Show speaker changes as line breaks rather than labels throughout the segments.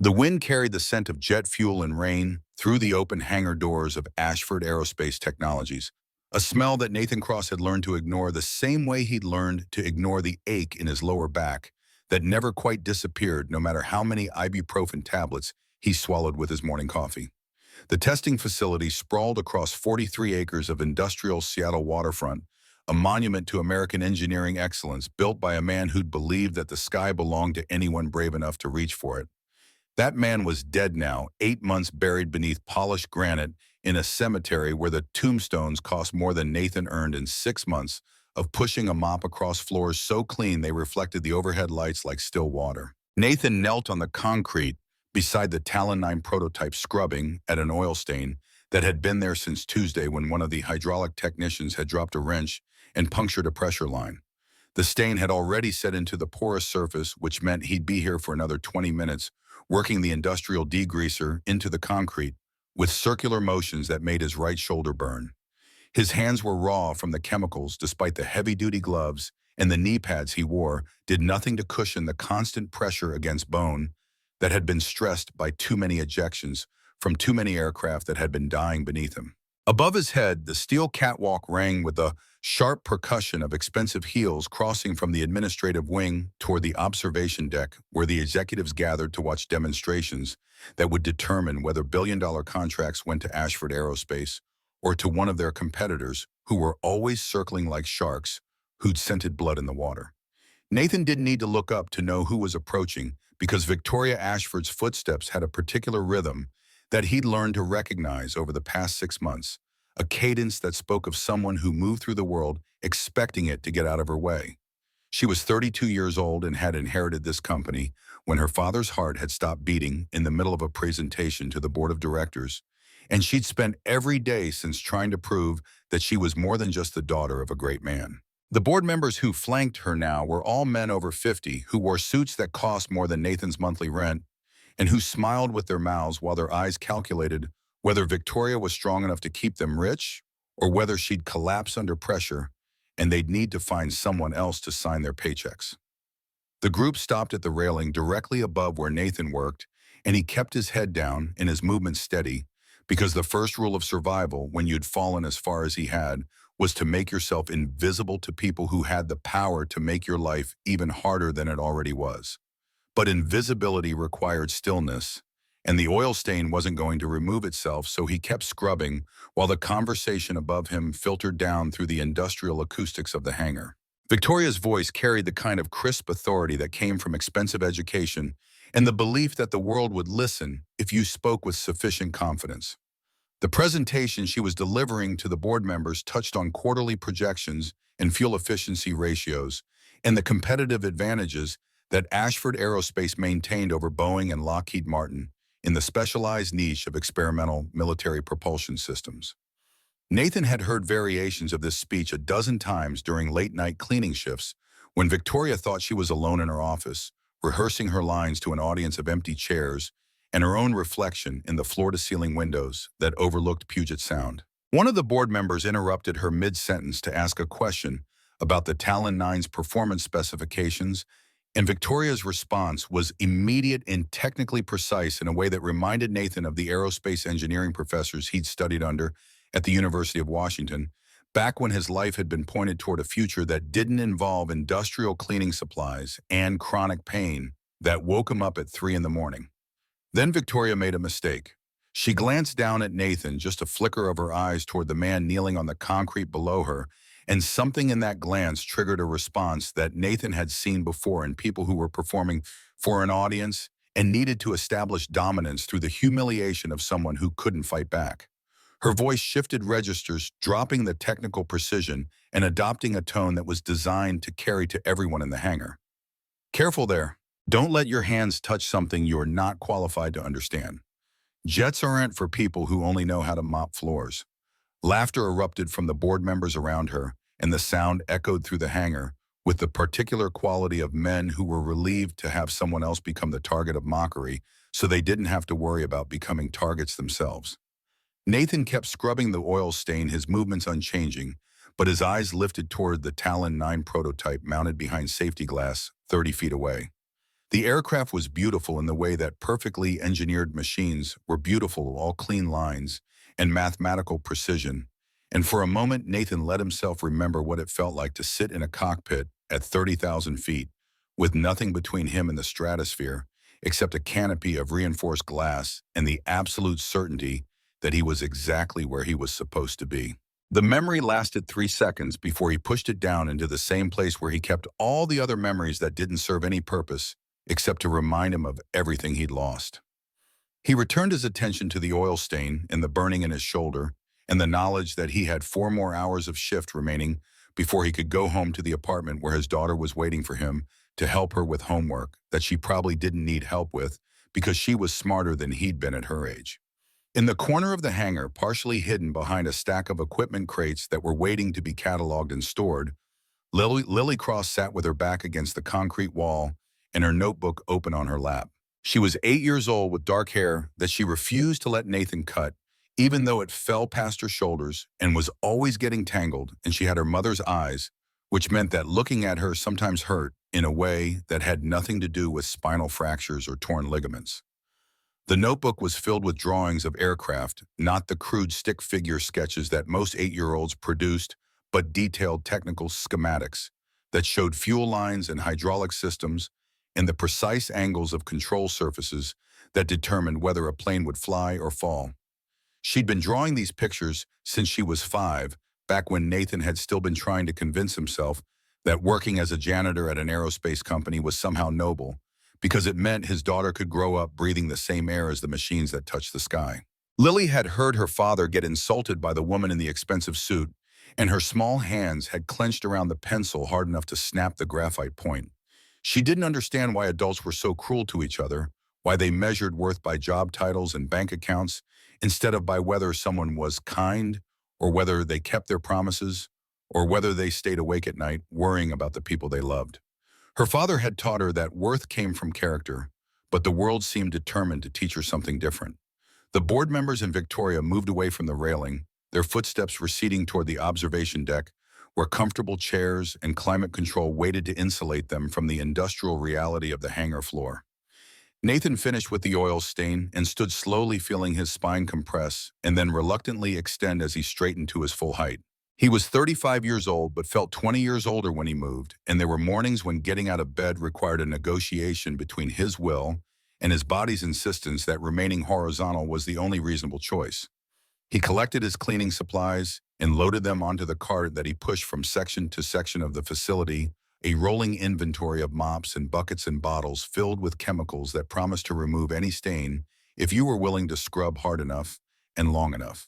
The wind carried the scent of jet fuel and rain through the open hangar doors of Ashford Aerospace Technologies, a smell that Nathan Cross had learned to ignore the same way he'd learned to ignore the ache in his lower back that never quite disappeared no matter how many ibuprofen tablets he swallowed with his morning coffee. The testing facility sprawled across 43 acres of industrial Seattle waterfront, a monument to American engineering excellence built by a man who'd believed that the sky belonged to anyone brave enough to reach for it. That man was dead now, 8 months buried beneath polished granite in a cemetery where the tombstones cost more than Nathan earned in 6 months of pushing a mop across floors so clean they reflected the overhead lights like still water. Nathan knelt on the concrete beside the Talon 9 prototype scrubbing at an oil stain that had been there since Tuesday when one of the hydraulic technicians had dropped a wrench and punctured a pressure line. The stain had already set into the porous surface, which meant he'd be here for another 20 minutes, working the industrial degreaser into the concrete with circular motions that made his right shoulder burn. His hands were raw from the chemicals despite the heavy-duty gloves, and the knee pads he wore did nothing to cushion the constant pressure against bone that had been stressed by too many ejections from too many aircraft that had been dying beneath him. Above his head, the steel catwalk rang with the sharp percussion of expensive heels crossing from the administrative wing toward the observation deck where the executives gathered to watch demonstrations that would determine whether billion-dollar contracts went to Ashford Aerospace or to one of their competitors who were always circling like sharks who'd scented blood in the water. Nathan didn't need to look up to know who was approaching because Victoria Ashford's footsteps had a particular rhythm that he'd learned to recognize over the past 6 months, a cadence that spoke of someone who moved through the world expecting it to get out of her way. She was 32 years old and had inherited this company when her father's heart had stopped beating in the middle of a presentation to the board of directors, and she'd spent every day since trying to prove that she was more than just the daughter of a great man. The board members who flanked her now were all men over 50 who wore suits that cost more than Nathan's monthly rent and who smiled with their mouths while their eyes calculated whether Victoria was strong enough to keep them rich or whether she'd collapse under pressure and they'd need to find someone else to sign their paychecks. The group stopped at the railing directly above where Nathan worked, and he kept his head down and his movements steady because the first rule of survival when you'd fallen as far as he had was to make yourself invisible to people who had the power to make your life even harder than it already was. But invisibility required stillness, and the oil stain wasn't going to remove itself, so he kept scrubbing while the conversation above him filtered down through the industrial acoustics of the hangar. Victoria's voice carried the kind of crisp authority that came from expensive education and the belief that the world would listen if you spoke with sufficient confidence. The presentation she was delivering to the board members touched on quarterly projections and fuel efficiency ratios and the competitive advantages that Ashford Aerospace maintained over Boeing and Lockheed Martin in the specialized niche of experimental military propulsion systems. Nathan had heard variations of this speech a dozen times during late-night cleaning shifts when Victoria thought she was alone in her office, rehearsing her lines to an audience of empty chairs and her own reflection in the floor-to-ceiling windows that overlooked Puget Sound. One of the board members interrupted her mid-sentence to ask a question about the Talon 9's performance specifications, and Victoria's response was immediate and technically precise in a way that reminded Nathan of the aerospace engineering professors he'd studied under at the University of Washington, back when his life had been pointed toward a future that didn't involve industrial cleaning supplies and chronic pain that woke him up at 3 in the morning. Then Victoria made a mistake. She glanced down at Nathan, just a flicker of her eyes toward the man kneeling on the concrete below her, and something in that glance triggered a response that Nathan had seen before in people who were performing for an audience and needed to establish dominance through the humiliation of someone who couldn't fight back. Her voice shifted registers, dropping the technical precision and adopting a tone that was designed to carry to everyone in the hangar. Careful there. Don't let your hands touch something you're not qualified to understand. Jets aren't for people who only know how to mop floors. Laughter erupted from the board members around her, and the sound echoed through the hangar with the particular quality of men who were relieved to have someone else become the target of mockery so they didn't have to worry about becoming targets themselves. Nathan kept scrubbing the oil stain, his movements unchanging, but his eyes lifted toward the Talon 9 prototype mounted behind safety glass 30 feet away. The aircraft was beautiful in the way that perfectly engineered machines were beautiful, all clean lines and mathematical precision. And for a moment, Nathan let himself remember what it felt like to sit in a cockpit at 30,000 feet, with nothing between him and the stratosphere except a canopy of reinforced glass and the absolute certainty that he was exactly where he was supposed to be. The memory lasted 3 seconds before he pushed it down into the same place where he kept all the other memories that didn't serve any purpose except to remind him of everything he'd lost. He returned his attention to the oil stain and the burning in his shoulder and the knowledge that he had 4 more hours of shift remaining before he could go home to the apartment where his daughter was waiting for him to help her with homework that she probably didn't need help with because she was smarter than he'd been at her age. In the corner of the hangar, partially hidden behind a stack of equipment crates that were waiting to be cataloged and stored, Lily Cross sat with her back against the concrete wall and her notebook open on her lap. She was 8 years old with dark hair that she refused to let Nathan cut, even though it fell past her shoulders and was always getting tangled, and she had her mother's eyes, which meant that looking at her sometimes hurt in a way that had nothing to do with spinal fractures or torn ligaments. The notebook was filled with drawings of aircraft, not the crude stick figure sketches that most 8-year-olds produced, but detailed technical schematics that showed fuel lines and hydraulic systems and the precise angles of control surfaces that determined whether a plane would fly or fall. She'd been drawing these pictures since she was 5, back when Nathan had still been trying to convince himself that working as a janitor at an aerospace company was somehow noble, because it meant his daughter could grow up breathing the same air as the machines that touched the sky. Lily had heard her father get insulted by the woman in the expensive suit, and her small hands had clenched around the pencil hard enough to snap the graphite point. She didn't understand why adults were so cruel to each other, why they measured worth by job titles and bank accounts instead of by whether someone was kind or whether they kept their promises or whether they stayed awake at night worrying about the people they loved. Her father had taught her that worth came from character, but the world seemed determined to teach her something different. The board members in Victoria moved away from the railing, their footsteps receding toward the observation deck, where comfortable chairs and climate control waited to insulate them from the industrial reality of the hangar floor. Nathan finished with the oil stain and stood slowly feeling his spine compress and then reluctantly extend as he straightened to his full height. He was 35 years old but felt 20 years older when he moved, and there were mornings when getting out of bed required a negotiation between his will and his body's insistence that remaining horizontal was the only reasonable choice. He collected his cleaning supplies and loaded them onto the cart that he pushed from section to section of the facility, a rolling inventory of mops and buckets and bottles filled with chemicals that promised to remove any stain if you were willing to scrub hard enough and long enough.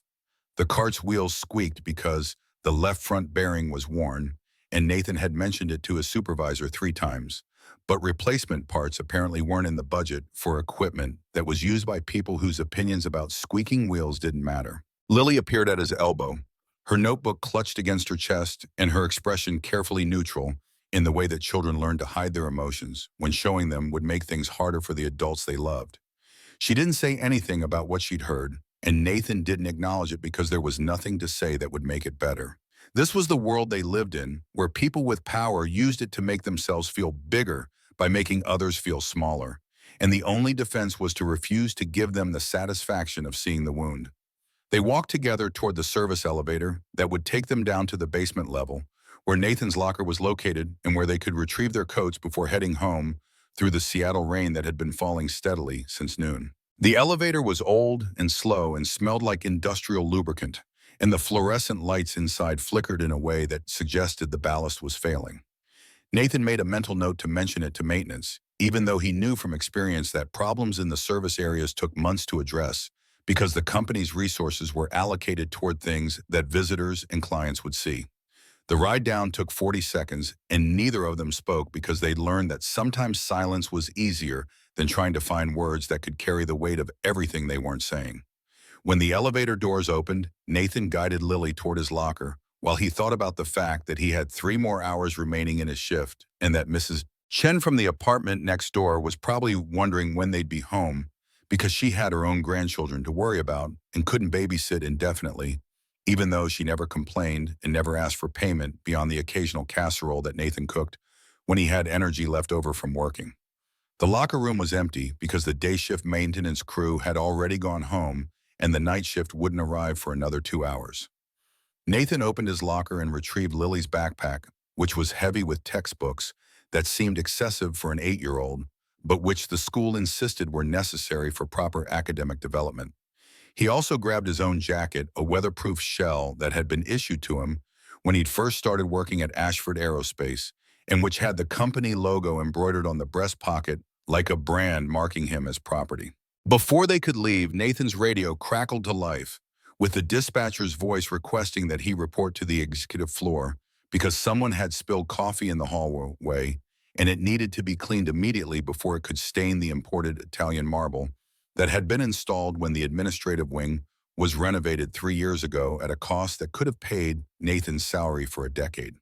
The cart's wheels squeaked because the left front bearing was worn, and Nathan had mentioned it to his supervisor 3 times. But replacement parts apparently weren't in the budget for equipment that was used by people whose opinions about squeaking wheels didn't matter. Lily appeared at his elbow, her notebook clutched against her chest and her expression carefully neutral in the way that children learn to hide their emotions when showing them would make things harder for the adults they loved. She didn't say anything about what she'd heard, and Nathan didn't acknowledge it because there was nothing to say that would make it better. This was the world they lived in, where people with power used it to make themselves feel bigger by making others feel smaller, and the only defense was to refuse to give them the satisfaction of seeing the wound. They walked together toward the service elevator that would take them down to the basement level, where Nathan's locker was located and where they could retrieve their coats before heading home through the Seattle rain that had been falling steadily since noon. The elevator was old and slow and smelled like industrial lubricant, and the fluorescent lights inside flickered in a way that suggested the ballast was failing. Nathan made a mental note to mention it to maintenance, even though he knew from experience that problems in the service areas took months to address because the company's resources were allocated toward things that visitors and clients would see. The ride down took 40 seconds, and neither of them spoke because they'd learned that sometimes silence was easier than trying to find words that could carry the weight of everything they weren't saying. When the elevator doors opened, Nathan guided Lily toward his locker while he thought about the fact that he had 3 more hours remaining in his shift and that Mrs. Chen from the apartment next door was probably wondering when they'd be home because she had her own grandchildren to worry about and couldn't babysit indefinitely, even though she never complained and never asked for payment beyond the occasional casserole that Nathan cooked when he had energy left over from working. The locker room was empty because the day shift maintenance crew had already gone home and the night shift wouldn't arrive for another 2 hours. Nathan opened his locker and retrieved Lily's backpack, which was heavy with textbooks that seemed excessive for an 8-year-old, but which the school insisted were necessary for proper academic development. He also grabbed his own jacket, a weatherproof shell that had been issued to him when he'd first started working at Ashford Aerospace, and which had the company logo embroidered on the breast pocket like a brand marking him as property. Before they could leave, Nathan's radio crackled to life, with the dispatcher's voice requesting that he report to the executive floor because someone had spilled coffee in the hallway and it needed to be cleaned immediately before it could stain the imported Italian marble that had been installed when the administrative wing was renovated 3 years ago at a cost that could have paid Nathan's salary for a decade.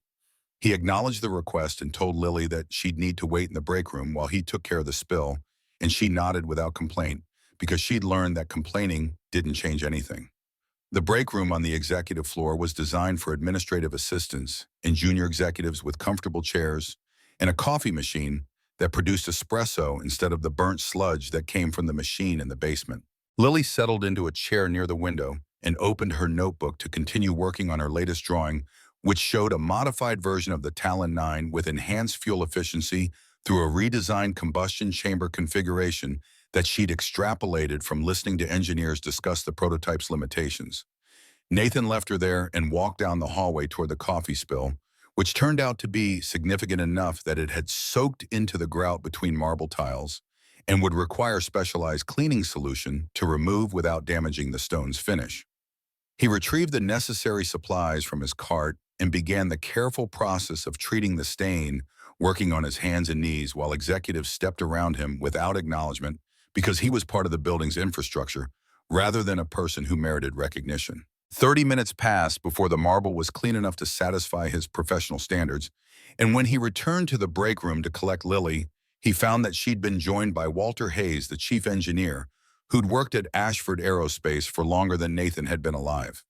He acknowledged the request and told Lily that she'd need to wait in the break room while he took care of the spill, and she nodded without complaint because she'd learned that complaining didn't change anything. The break room on the executive floor was designed for administrative assistants and junior executives with comfortable chairs and a coffee machine that produced espresso instead of the burnt sludge that came from the machine in the basement. Lily settled into a chair near the window and opened her notebook to continue working on her latest drawing, which showed a modified version of the Talon 9 with enhanced fuel efficiency through a redesigned combustion chamber configuration that she'd extrapolated from listening to engineers discuss the prototype's limitations. Nathan left her there and walked down the hallway toward the coffee spill, which turned out to be significant enough that it had soaked into the grout between marble tiles and would require specialized cleaning solution to remove without damaging the stone's finish. He retrieved the necessary supplies from his cart and began the careful process of treating the stain, working on his hands and knees while executives stepped around him without acknowledgement because he was part of the building's infrastructure rather than a person who merited recognition. 30 minutes passed before the marble was clean enough to satisfy his professional standards, and when he returned to the break room to collect Lily, he found that she'd been joined by Walter Hayes, the chief engineer, who'd worked at Ashford Aerospace for longer than Nathan had been alive.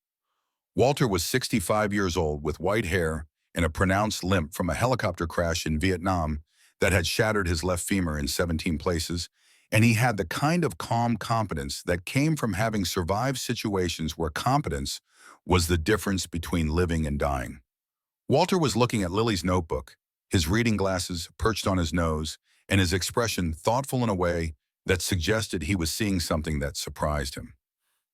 Walter was 65 years old with white hair and a pronounced limp from a helicopter crash in Vietnam that had shattered his left femur in 17 places, and he had the kind of calm competence that came from having survived situations where competence was the difference between living and dying. Walter was looking at Lily's notebook, his reading glasses perched on his nose, and his expression thoughtful in a way that suggested he was seeing something that surprised him.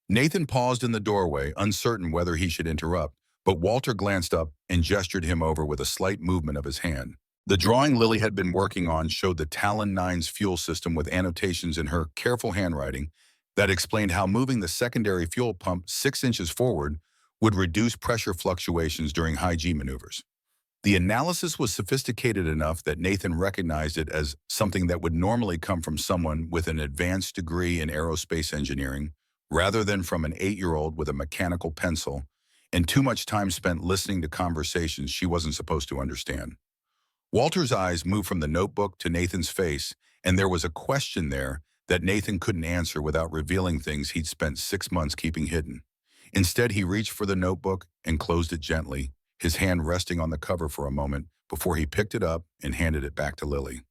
Nathan paused in the doorway, uncertain whether he should interrupt, but Walter glanced up and gestured him over with a slight movement of his hand. The drawing Lily had been working on showed the Talon 9's fuel system with annotations in her careful handwriting that explained how moving the secondary fuel pump 6 inches forward would reduce pressure fluctuations during high-G maneuvers. The analysis was sophisticated enough that Nathan recognized it as something that would normally come from someone with an advanced degree in aerospace engineering, rather than from an 8-year-old with a mechanical pencil and too much time spent listening to conversations she wasn't supposed to understand. Walter's eyes moved from the notebook to Nathan's face, and there was a question there that Nathan couldn't answer without revealing things he'd spent 6 months keeping hidden. Instead, he reached for the notebook and closed it gently, his hand resting on the cover for a moment before he picked it up and handed it back to Lily.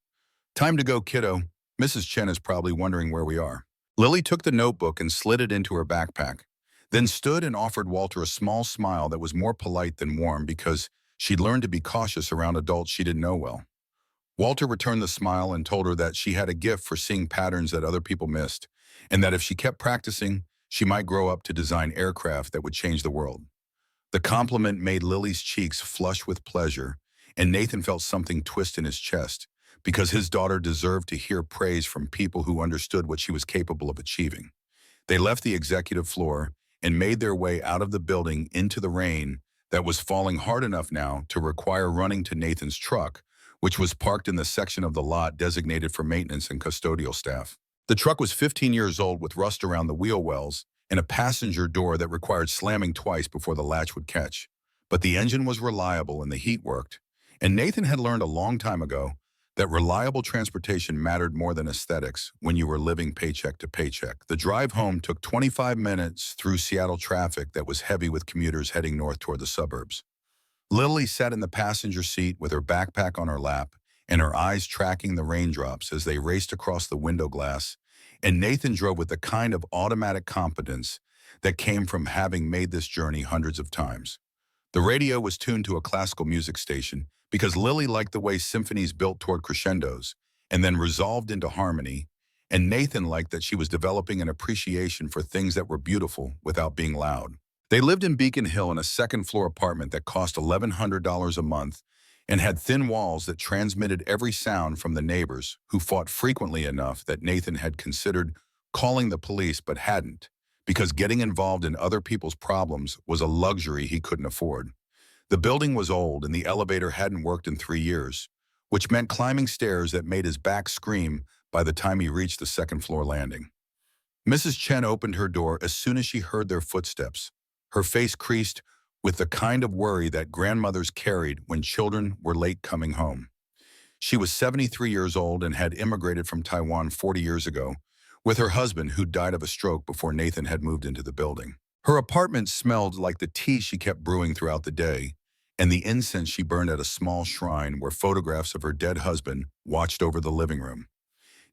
"Time to go, kiddo. Mrs. Chen is probably wondering where we are." Lily took the notebook and slid it into her backpack, then stood and offered Walter a small smile that was more polite than warm because she'd learned to be cautious around adults she didn't know well. Walter returned the smile and told her that she had a gift for seeing patterns that other people missed, and that if she kept practicing, she might grow up to design aircraft that would change the world. The compliment made Lily's cheeks flush with pleasure, and Nathan felt something twist in his chest, because his daughter deserved to hear praise from people who understood what she was capable of achieving. They left the executive floor and made their way out of the building into the rain that was falling hard enough now to require running to Nathan's truck, which was parked in the section of the lot designated for maintenance and custodial staff. The truck was 15 years old with rust around the wheel wells and a passenger door that required slamming twice before the latch would catch. But the engine was reliable and the heat worked, and Nathan had learned a long time ago that reliable transportation mattered more than aesthetics when you were living paycheck to paycheck. The drive home took 25 minutes through Seattle traffic that was heavy with commuters heading north toward the suburbs. Lily sat in the passenger seat with her backpack on her lap and her eyes tracking the raindrops as they raced across the window glass, and Nathan drove with the kind of automatic competence that came from having made this journey hundreds of times. The radio was tuned to a classical music station because Lily liked the way symphonies built toward crescendos and then resolved into harmony, and Nathan liked that she was developing an appreciation for things that were beautiful without being loud. They lived in Beacon Hill in a second-floor apartment that cost $1,100 a month and had thin walls that transmitted every sound from the neighbors, who fought frequently enough that Nathan had considered calling the police but hadn't, because getting involved in other people's problems was a luxury he couldn't afford. The building was old and the elevator hadn't worked in 3 years, which meant climbing stairs that made his back scream by the time he reached the second-floor landing. Mrs. Chen opened her door as soon as she heard their footsteps, her face creased with the kind of worry that grandmothers carried when children were late coming home. She was 73 years old and had immigrated from Taiwan 40 years ago, with her husband who died of a stroke before Nathan had moved into the building. Her apartment smelled like the tea she kept brewing throughout the day, and the incense she burned at a small shrine where photographs of her dead husband watched over the living room.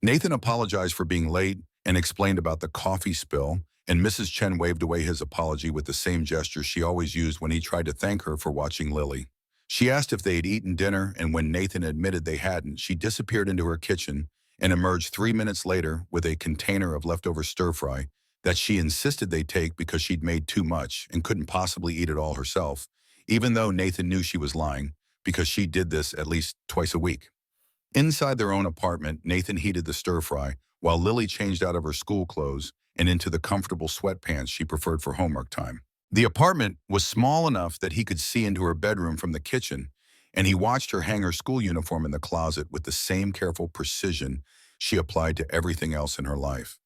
Nathan apologized for being late and explained about the coffee spill, and Mrs. Chen waved away his apology with the same gesture she always used when he tried to thank her for watching Lily. She asked if they had eaten dinner, and when Nathan admitted they hadn't, she disappeared into her kitchen and emerged 3 minutes later with a container of leftover stir-fry that she insisted they take because she'd made too much and couldn't possibly eat it all herself, even though Nathan knew she was lying, because she did this at least twice a week. Inside their own apartment, Nathan heated the stir-fry, while Lily changed out of her school clothes and into the comfortable sweatpants she preferred for homework time. The apartment was small enough that he could see into her bedroom from the kitchen, and he watched her hang her school uniform in the closet with the same careful precision she applied to everything else in her life.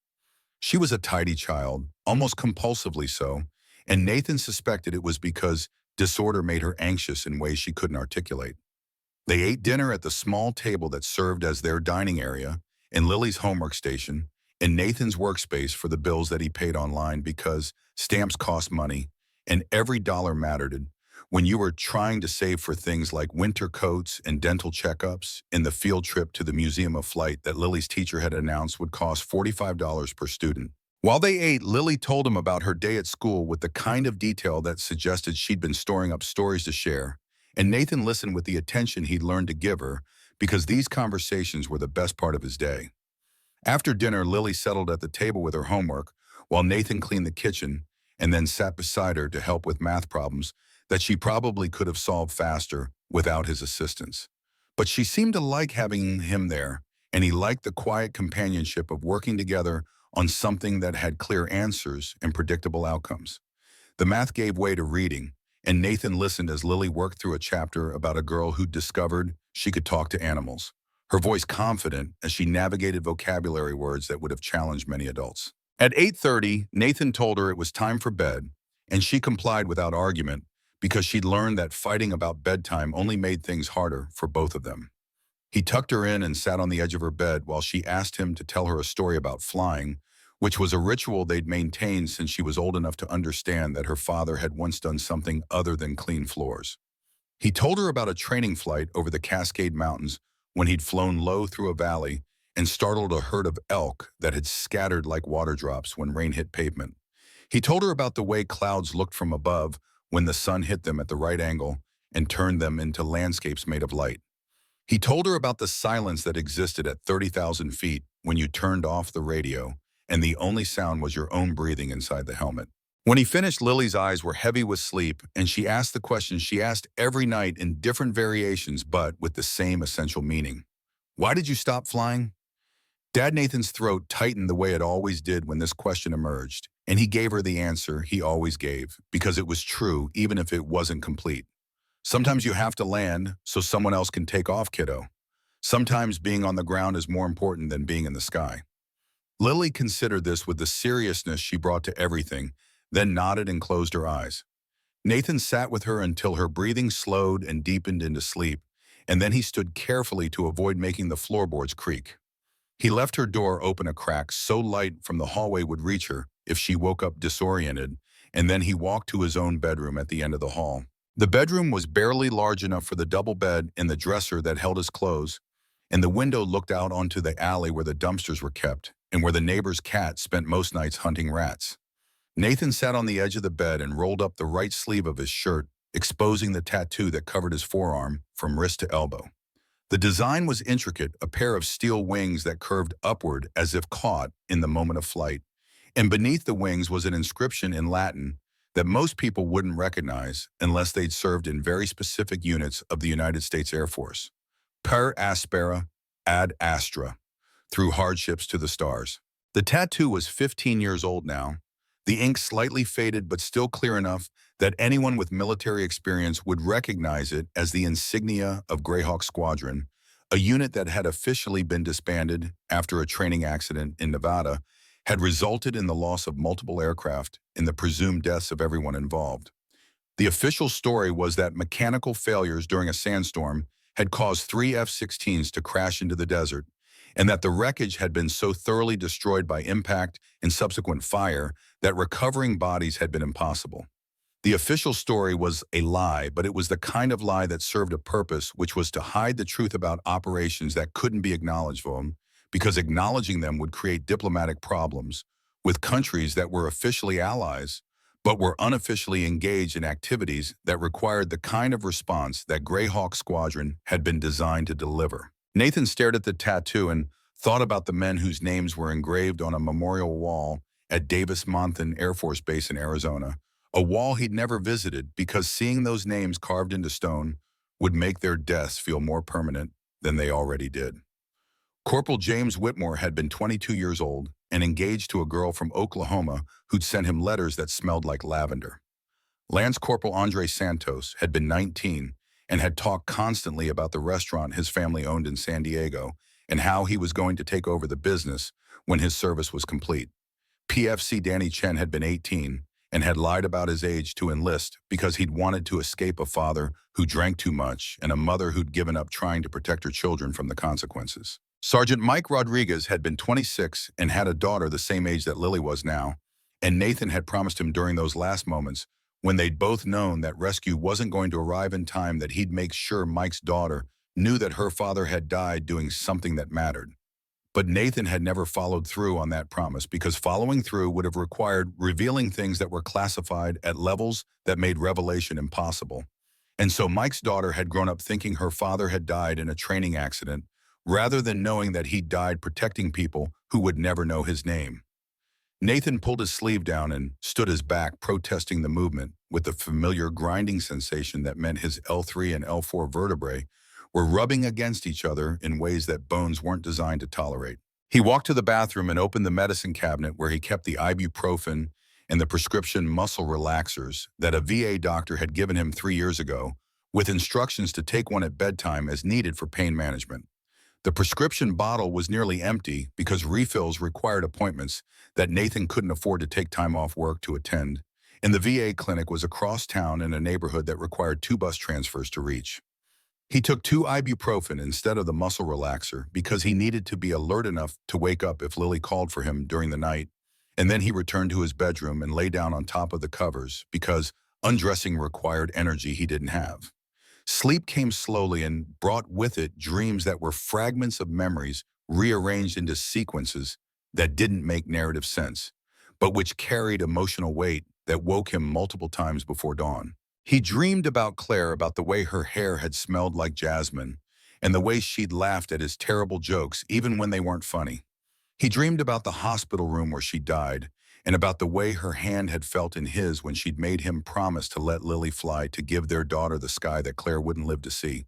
She was a tidy child, almost compulsively so, and Nathan suspected it was because disorder made her anxious in ways she couldn't articulate. They ate dinner at the small table that served as their dining area, in Lily's homework station, in Nathan's workspace for the bills that he paid online because stamps cost money, and every dollar mattered when you were trying to save for things like winter coats and dental checkups and the field trip to the Museum of Flight that Lily's teacher had announced would cost $45 per student. While they ate, Lily told him about her day at school with the kind of detail that suggested she'd been storing up stories to share, and Nathan listened with the attention he'd learned to give her because these conversations were the best part of his day. After dinner, Lily settled at the table with her homework while Nathan cleaned the kitchen and then sat beside her to help with math problems that she probably could have solved faster without his assistance. But she seemed to like having him there, and he liked the quiet companionship of working together on something that had clear answers and predictable outcomes. The math gave way to reading, and Nathan listened as Lily worked through a chapter about a girl who discovered she could talk to animals, her voice confident as she navigated vocabulary words that would have challenged many adults. At 8:30, Nathan told her it was time for bed, and she complied without argument because she'd learned that fighting about bedtime only made things harder for both of them. He tucked her in and sat on the edge of her bed while she asked him to tell her a story about flying, which was a ritual they'd maintained since she was old enough to understand that her father had once done something other than clean floors. He told her about a training flight over the Cascade Mountains when he'd flown low through a valley and startled a herd of elk that had scattered like water drops when rain hit pavement. He told her about the way clouds looked from above when the sun hit them at the right angle and turned them into landscapes made of light. He told her about the silence that existed at 30,000 feet when you turned off the radio and the only sound was your own breathing inside the helmet. When he finished, Lily's eyes were heavy with sleep, and she asked the question she asked every night in different variations but with the same essential meaning. Why did you stop flying? Dad Nathan's throat tightened the way it always did when this question emerged, and he gave her the answer he always gave, because it was true even if it wasn't complete. Sometimes you have to land so someone else can take off, kiddo. Sometimes being on the ground is more important than being in the sky. Lily considered this with the seriousness she brought to everything, then nodded and closed her eyes. Nathan sat with her until her breathing slowed and deepened into sleep, and then he stood carefully to avoid making the floorboards creak. He left her door open a crack so light from the hallway would reach her if she woke up disoriented, and then he walked to his own bedroom at the end of the hall. The bedroom was barely large enough for the double bed and the dresser that held his clothes, and the window looked out onto the alley where the dumpsters were kept and where the neighbor's cat spent most nights hunting rats. Nathan sat on the edge of the bed and rolled up the right sleeve of his shirt, exposing the tattoo that covered his forearm from wrist to elbow. The design was intricate, a pair of steel wings that curved upward as if caught in the moment of flight. And beneath the wings was an inscription in Latin that most people wouldn't recognize unless they'd served in very specific units of the United States Air Force. Per aspera ad astra, through hardships to the stars. The tattoo was 15 years old now, the ink slightly faded but still clear enough that anyone with military experience would recognize it as the insignia of Greyhawk Squadron, a unit that had officially been disbanded after a training accident in Nevada had resulted in the loss of multiple aircraft and the presumed deaths of everyone involved. The official story was that mechanical failures during a sandstorm had caused 3 F-16s to crash into the desert, and that the wreckage had been so thoroughly destroyed by impact and subsequent fire that recovering bodies had been impossible. The official story was a lie, but it was the kind of lie that served a purpose, which was to hide the truth about operations that couldn't be acknowledged for them, because acknowledging them would create diplomatic problems with countries that were officially allies, but were unofficially engaged in activities that required the kind of response that Greyhawk Squadron had been designed to deliver. Nathan stared at the tattoo and thought about the men whose names were engraved on a memorial wall at Davis-Monthan Air Force Base in Arizona, a wall he'd never visited because seeing those names carved into stone would make their deaths feel more permanent than they already did. Corporal James Whitmore had been 22 years old and engaged to a girl from Oklahoma who'd sent him letters that smelled like lavender. Lance Corporal Andre Santos had been 19 and had talked constantly about the restaurant his family owned in San Diego and how he was going to take over the business when his service was complete. PFC Danny Chen had been 18 and had lied about his age to enlist because he'd wanted to escape a father who drank too much and a mother who'd given up trying to protect her children from the consequences. Sergeant Mike Rodriguez had been 26 and had a daughter the same age that Lily was now, and Nathan had promised him during those last moments, when they'd both known that rescue wasn't going to arrive in time, that he'd make sure Mike's daughter knew that her father had died doing something that mattered. But Nathan had never followed through on that promise because following through would have required revealing things that were classified at levels that made revelation impossible. And so Mike's daughter had grown up thinking her father had died in a training accident, rather than knowing that he died protecting people who would never know his name. Nathan pulled his sleeve down and stood his back, protesting the movement with the familiar grinding sensation that meant his L3 and L4 vertebrae were rubbing against each other in ways that bones weren't designed to tolerate. He walked to the bathroom and opened the medicine cabinet where he kept the ibuprofen and the prescription muscle relaxers that a VA doctor had given him 3 years ago, with instructions to take one at bedtime as needed for pain management. The prescription bottle was nearly empty because refills required appointments that Nathan couldn't afford to take time off work to attend, and the VA clinic was across town in a neighborhood that required 2 bus transfers to reach. He took 2 ibuprofen instead of the muscle relaxer because he needed to be alert enough to wake up if Lily called for him during the night, and then he returned to his bedroom and lay down on top of the covers because undressing required energy he didn't have. Sleep came slowly and brought with it dreams that were fragments of memories rearranged into sequences that didn't make narrative sense, but which carried emotional weight that woke him multiple times before dawn. He dreamed about Claire, about the way her hair had smelled like jasmine, and the way she'd laughed at his terrible jokes even when they weren't funny. He dreamed about the hospital room where she died, and about the way her hand had felt in his when she'd made him promise to let Lily fly to give their daughter the sky that Claire wouldn't live to see.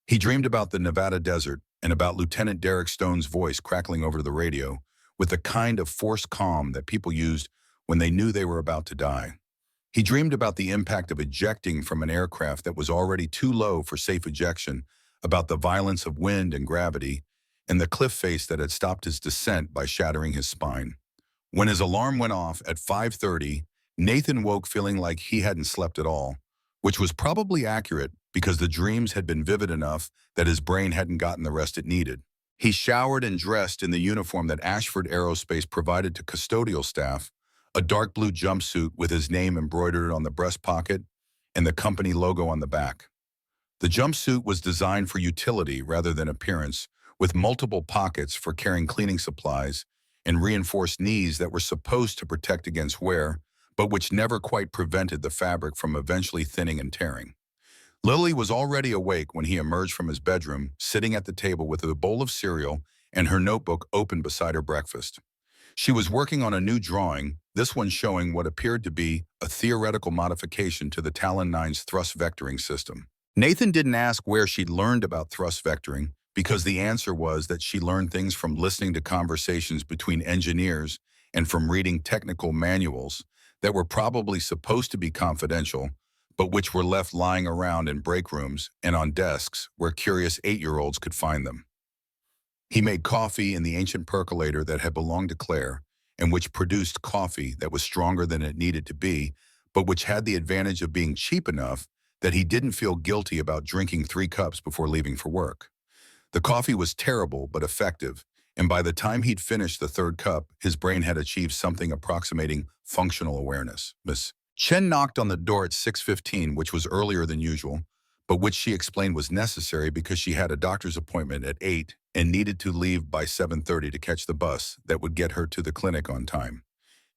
He dreamed about the Nevada desert and about Lieutenant Derek Stone's voice crackling over the radio with the kind of forced calm that people used when they knew they were about to die. He dreamed about the impact of ejecting from an aircraft that was already too low for safe ejection, about the violence of wind and gravity, and the cliff face that had stopped his descent by shattering his spine. When his alarm went off at 5:30, Nathan woke feeling like he hadn't slept at all, which was probably accurate because the dreams had been vivid enough that his brain hadn't gotten the rest it needed. He showered and dressed in the uniform that Ashford Aerospace provided to custodial staff, a dark blue jumpsuit with his name embroidered on the breast pocket and the company logo on the back. The jumpsuit was designed for utility rather than appearance, with multiple pockets for carrying cleaning supplies and reinforced knees that were supposed to protect against wear, but which never quite prevented the fabric from eventually thinning and tearing. Lily was already awake when he emerged from his bedroom, sitting at the table with a bowl of cereal and her notebook open beside her breakfast. She was working on a new drawing, this one showing what appeared to be a theoretical modification to the Talon 9's thrust vectoring system. Nathan didn't ask where she'd learned about thrust vectoring, because the answer was that she learned things from listening to conversations between engineers and from reading technical manuals that were probably supposed to be confidential, but which were left lying around in break rooms and on desks where curious 8-year-olds could find them. He made coffee in the ancient percolator that had belonged to Claire, and which produced coffee that was stronger than it needed to be, but which had the advantage of being cheap enough that he didn't feel guilty about drinking 3 cups before leaving for work. The coffee was terrible but effective, and by the time he'd finished the 3rd cup, his brain had achieved something approximating functional awareness. Miss Chen knocked on the door at 6:15, which was earlier than usual, but which she explained was necessary because she had a doctor's appointment at 8 and needed to leave by 7:30 to catch the bus that would get her to the clinic on time.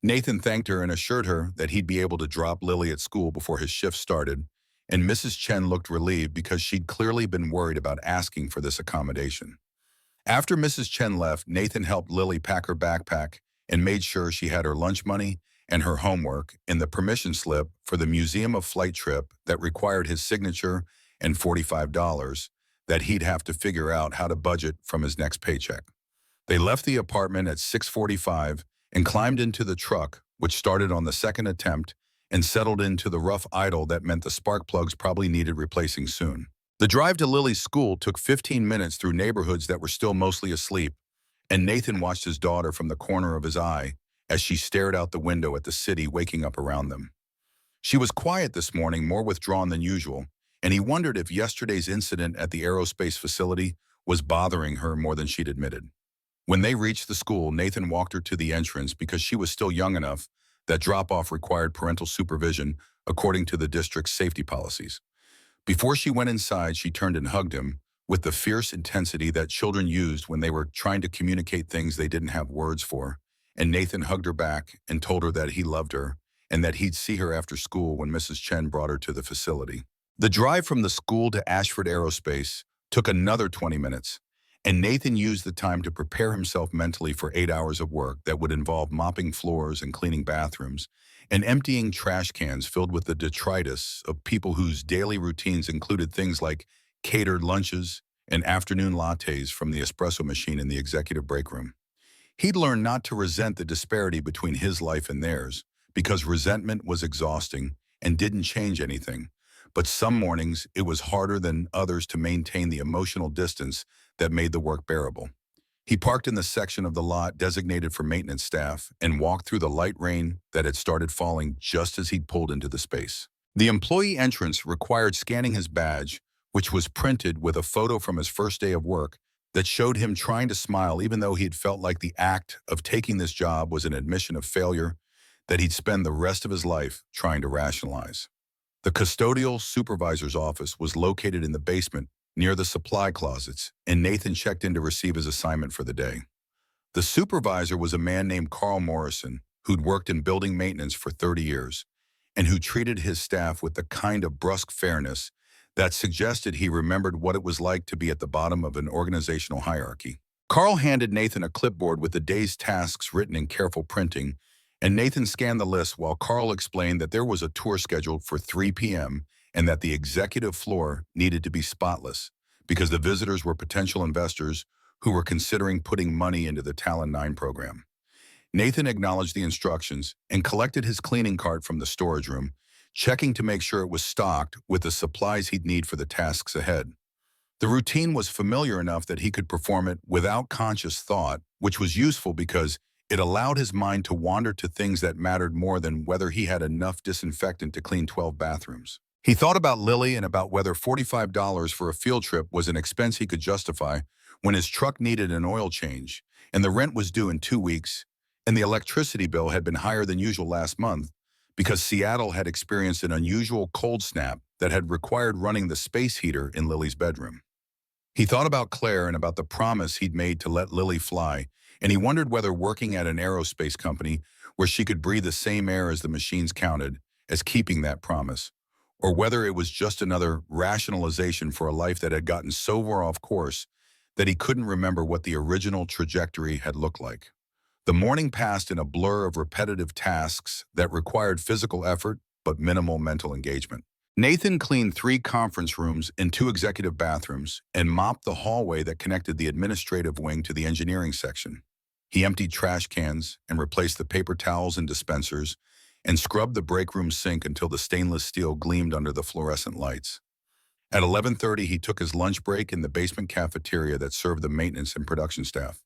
Nathan thanked her and assured her that he'd be able to drop Lily at school before his shift started, and Mrs. Chen looked relieved because she'd clearly been worried about asking for this accommodation. After Mrs. Chen left, Nathan helped Lily pack her backpack and made sure she had her lunch money and her homework and the permission slip for the Museum of Flight trip that required his signature and $45 that he'd have to figure out how to budget from his next paycheck. They left the apartment at 6:45 and climbed into the truck, which started on the 2nd attempt and settled into the rough idle that meant the spark plugs probably needed replacing soon. The drive to Lily's school took 15 minutes through neighborhoods that were still mostly asleep, and Nathan watched his daughter from the corner of his eye as she stared out the window at the city waking up around them. She was quiet this morning, more withdrawn than usual, and he wondered if yesterday's incident at the aerospace facility was bothering her more than she'd admitted. When they reached the school, Nathan walked her to the entrance because she was still young enough that drop-off required parental supervision according to the district's safety policies. Before she went inside, she turned and hugged him with the fierce intensity that children used when they were trying to communicate things they didn't have words for, and Nathan hugged her back and told her that he loved her and that he'd see her after school when Mrs. Chen brought her to the facility. The drive from the school to Ashford Aerospace took another 20 minutes, and Nathan used the time to prepare himself mentally for 8 hours of work that would involve mopping floors and cleaning bathrooms and emptying trash cans filled with the detritus of people whose daily routines included things like catered lunches and afternoon lattes from the espresso machine in the executive break room. He'd learned not to resent the disparity between his life and theirs, because resentment was exhausting and didn't change anything. But some mornings, it was harder than others to maintain the emotional distance that made the work bearable. He parked in the section of the lot designated for maintenance staff and walked through the light rain that had started falling just as he'd pulled into the space. The employee entrance required scanning his badge, which was printed with a photo from his first day of work that showed him trying to smile even though he had felt like the act of taking this job was an admission of failure that he'd spend the rest of his life trying to rationalize. The custodial supervisor's office was located in the basement near the supply closets, and Nathan checked in to receive his assignment for the day. The supervisor was a man named Carl Morrison, who'd worked in building maintenance for 30 years, and who treated his staff with the kind of brusque fairness that suggested he remembered what it was like to be at the bottom of an organizational hierarchy. Carl handed Nathan a clipboard with the day's tasks written in careful printing, and Nathan scanned the list while Carl explained that there was a tour scheduled for 3 p.m. and that the executive floor needed to be spotless because the visitors were potential investors who were considering putting money into the Talon 9 program. Nathan acknowledged the instructions and collected his cleaning cart from the storage room, checking to make sure it was stocked with the supplies he'd need for the tasks ahead. The routine was familiar enough that he could perform it without conscious thought, which was useful because it allowed his mind to wander to things that mattered more than whether he had enough disinfectant to clean 12 bathrooms. He thought about Lily and about whether $45 for a field trip was an expense he could justify when his truck needed an oil change, and the rent was due in 2 weeks, and the electricity bill had been higher than usual last month because Seattle had experienced an unusual cold snap that had required running the space heater in Lily's bedroom. He thought about Claire and about the promise he'd made to let Lily fly, and he wondered whether working at an aerospace company where she could breathe the same air as the machines counted as keeping that promise, or whether it was just another rationalization for a life that had gotten so far off course that he couldn't remember what the original trajectory had looked like. The morning passed in a blur of repetitive tasks that required physical effort but minimal mental engagement. Nathan cleaned 3 conference rooms and 2 executive bathrooms and mopped the hallway that connected the administrative wing to the engineering section. He emptied trash cans and replaced the paper towels and dispensers and scrubbed the break room sink until the stainless steel gleamed under the fluorescent lights. At 11:30, he took his lunch break in the basement cafeteria that served the maintenance and production staff.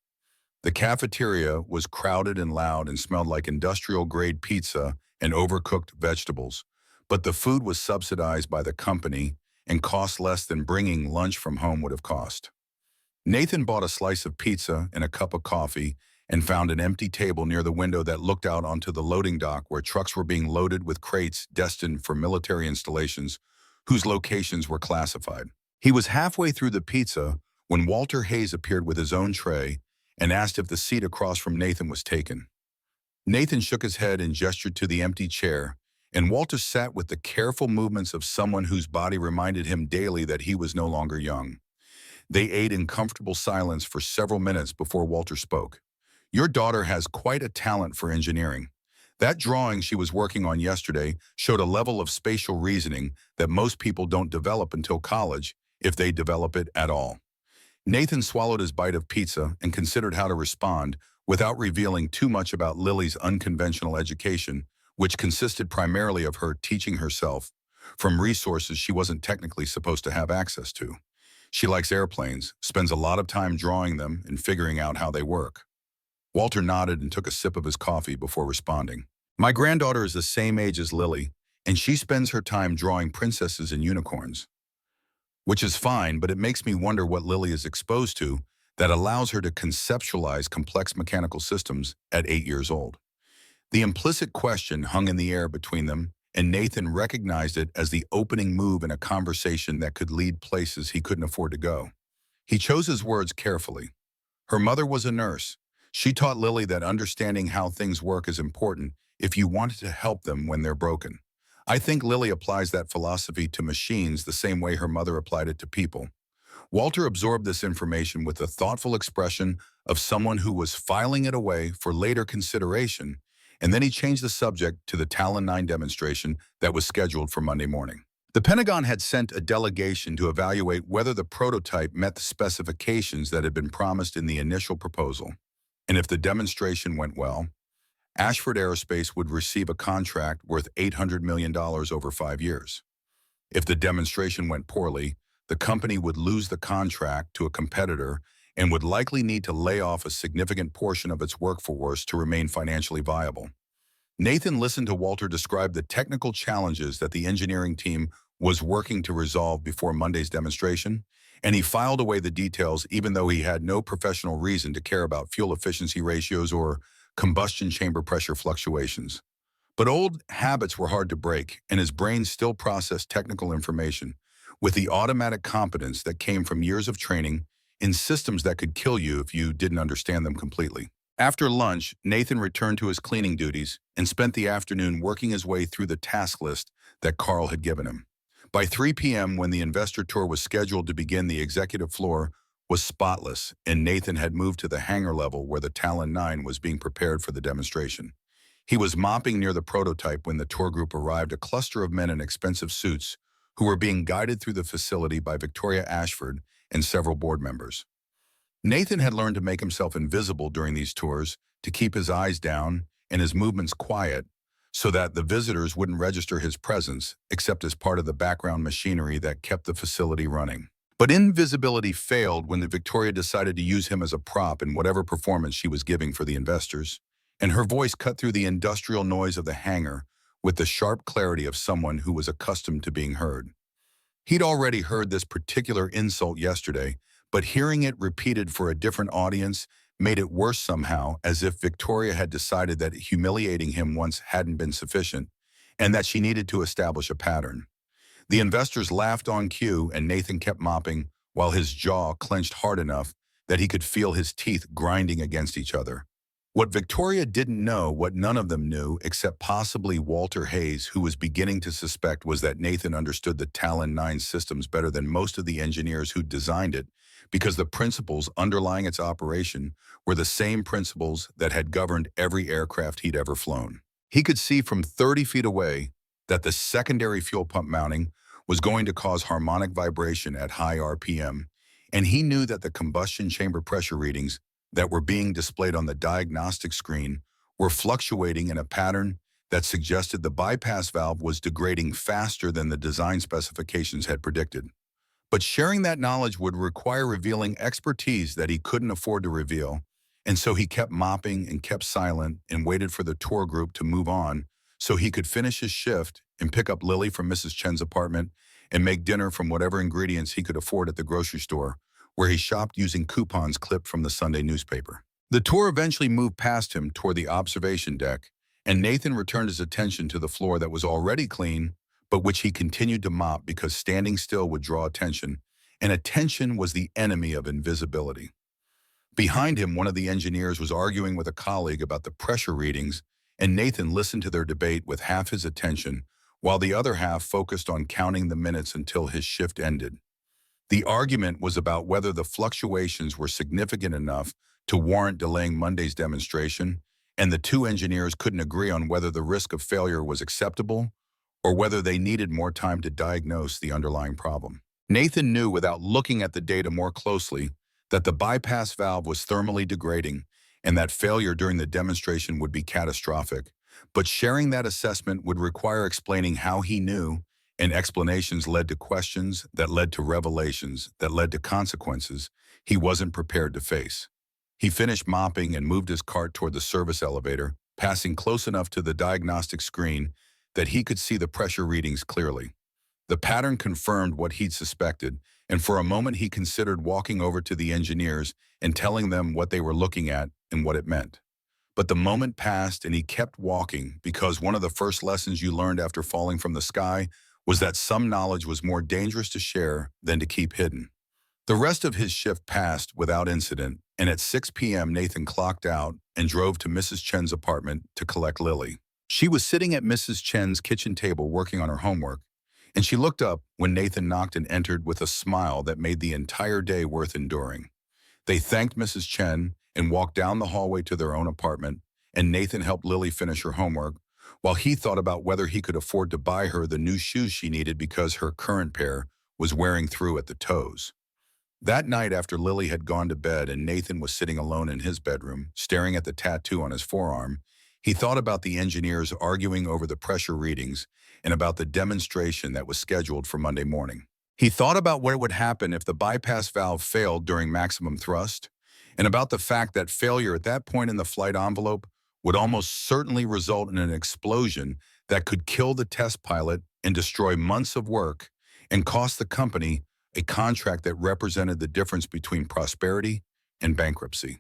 The cafeteria was crowded and loud and smelled like industrial-grade pizza and overcooked vegetables, but the food was subsidized by the company and cost less than bringing lunch from home would have cost. Nathan bought a slice of pizza and a cup of coffee and found an empty table near the window that looked out onto the loading dock where trucks were being loaded with crates destined for military installations whose locations were classified. He was halfway through the pizza when Walter Hayes appeared with his own tray and asked if the seat across from Nathan was taken. Nathan shook his head and gestured to the empty chair, and Walter sat with the careful movements of someone whose body reminded him daily that he was no longer young. They ate in comfortable silence for several minutes before Walter spoke. "Your daughter has quite a talent for engineering. That drawing she was working on yesterday showed a level of spatial reasoning that most people don't develop until college, if they develop it at all." Nathan swallowed his bite of pizza and considered how to respond without revealing too much about Lily's unconventional education, which consisted primarily of her teaching herself from resources she wasn't technically supposed to have access to. She likes airplanes, spends a lot of time drawing them and figuring out how they work. Walter nodded and took a sip of his coffee before responding. "My granddaughter is the same age as Lily, and she spends her time drawing princesses and unicorns. Which is fine, but it makes me wonder what Lily is exposed to that allows her to conceptualize complex mechanical systems at 8 years old." The implicit question hung in the air between them, and Nathan recognized it as the opening move in a conversation that could lead places he couldn't afford to go. He chose his words carefully. Her mother was a nurse. She taught Lily that understanding how things work is important if you wanted to help them when they're broken. I think Lily applies that philosophy to machines the same way her mother applied it to people. Walter absorbed this information with the thoughtful expression of someone who was filing it away for later consideration, and then he changed the subject to the Talon 9 demonstration that was scheduled for Monday morning. The Pentagon had sent a delegation to evaluate whether the prototype met the specifications that had been promised in the initial proposal. And if the demonstration went well, Ashford Aerospace would receive a contract worth $800 million over 5 years. If the demonstration went poorly, the company would lose the contract to a competitor and would likely need to lay off a significant portion of its workforce to remain financially viable. Nathan listened to Walter describe the technical challenges that the engineering team was working to resolve before Monday's demonstration, and he filed away the details even though he had no professional reason to care about fuel efficiency ratios or combustion chamber pressure fluctuations. But old habits were hard to break, and his brain still processed technical information with the automatic competence that came from years of training in systems that could kill you if you didn't understand them completely. After lunch, Nathan returned to his cleaning duties and spent the afternoon working his way through the task list that Carl had given him. By 3 p.m., when the investor tour was scheduled to begin, the executive floor was spotless, and Nathan had moved to the hangar level where the Talon 9 was being prepared for the demonstration. He was mopping near the prototype when the tour group arrived, a cluster of men in expensive suits who were being guided through the facility by Victoria Ashford and several board members. Nathan had learned to make himself invisible during these tours, to keep his eyes down and his movements quiet so that the visitors wouldn't register his presence except as part of the background machinery that kept the facility running. But invisibility failed when the Victoria decided to use him as a prop in whatever performance she was giving for the investors, and her voice cut through the industrial noise of the hangar with the sharp clarity of someone who was accustomed to being heard. He'd already heard this particular insult yesterday, but hearing it repeated for a different audience made it worse somehow, as if Victoria had decided that humiliating him once hadn't been sufficient, and that she needed to establish a pattern. The investors laughed on cue, and Nathan kept mopping while his jaw clenched hard enough that he could feel his teeth grinding against each other. What Victoria didn't know, what none of them knew, except possibly Walter Hayes, who was beginning to suspect, was that Nathan understood the Talon 9 systems better than most of the engineers who designed it, because the principles underlying its operation were the same principles that had governed every aircraft he'd ever flown. He could see from 30 feet away that the secondary fuel pump mounting was going to cause harmonic vibration at high RPM, and he knew that the combustion chamber pressure readings that were being displayed on the diagnostic screen were fluctuating in a pattern that suggested the bypass valve was degrading faster than the design specifications had predicted. But sharing that knowledge would require revealing expertise that he couldn't afford to reveal, and so he kept mopping and kept silent and waited for the tour group to move on so he could finish his shift and pick up Lily from Mrs. Chen's apartment and make dinner from whatever ingredients he could afford at the grocery store, where he shopped using coupons clipped from the Sunday newspaper. The tour eventually moved past him toward the observation deck, and Nathan returned his attention to the floor that was already clean, but which he continued to mop because standing still would draw attention, and attention was the enemy of invisibility. Behind him, one of the engineers was arguing with a colleague about the pressure readings, and Nathan listened to their debate with half his attention, while the other half focused on counting the minutes until his shift ended. The argument was about whether the fluctuations were significant enough to warrant delaying Monday's demonstration, and the two engineers couldn't agree on whether the risk of failure was acceptable or whether they needed more time to diagnose the underlying problem. Nathan knew without looking at the data more closely that the bypass valve was thermally degrading and that failure during the demonstration would be catastrophic, but sharing that assessment would require explaining how he knew, and explanations led to questions that led to revelations that led to consequences he wasn't prepared to face. He finished mopping and moved his cart toward the service elevator, passing close enough to the diagnostic screen that he could see the pressure readings clearly. The pattern confirmed what he'd suspected, and for a moment he considered walking over to the engineers and telling them what they were looking at and what it meant. But the moment passed and he kept walking, because one of the first lessons you learned after falling from the sky was that some knowledge was more dangerous to share than to keep hidden. The rest of his shift passed without incident, and at 6 p.m. Nathan clocked out and drove to Mrs. Chen's apartment to collect Lily. She was sitting at Mrs. Chen's kitchen table working on her homework, and she looked up when Nathan knocked and entered with a smile that made the entire day worth enduring. They thanked Mrs. Chen and walked down the hallway to their own apartment, and Nathan helped Lily finish her homework, while he thought about whether he could afford to buy her the new shoes she needed because her current pair was wearing through at the toes. That night, after Lily had gone to bed and Nathan was sitting alone in his bedroom, staring at the tattoo on his forearm, he thought about the engineers arguing over the pressure readings and about the demonstration that was scheduled for Monday morning. He thought about what would happen if the bypass valve failed during maximum thrust, and about the fact that failure at that point in the flight envelope would almost certainly result in an explosion that could kill the test pilot and destroy months of work and cost the company a contract that represented the difference between prosperity and bankruptcy.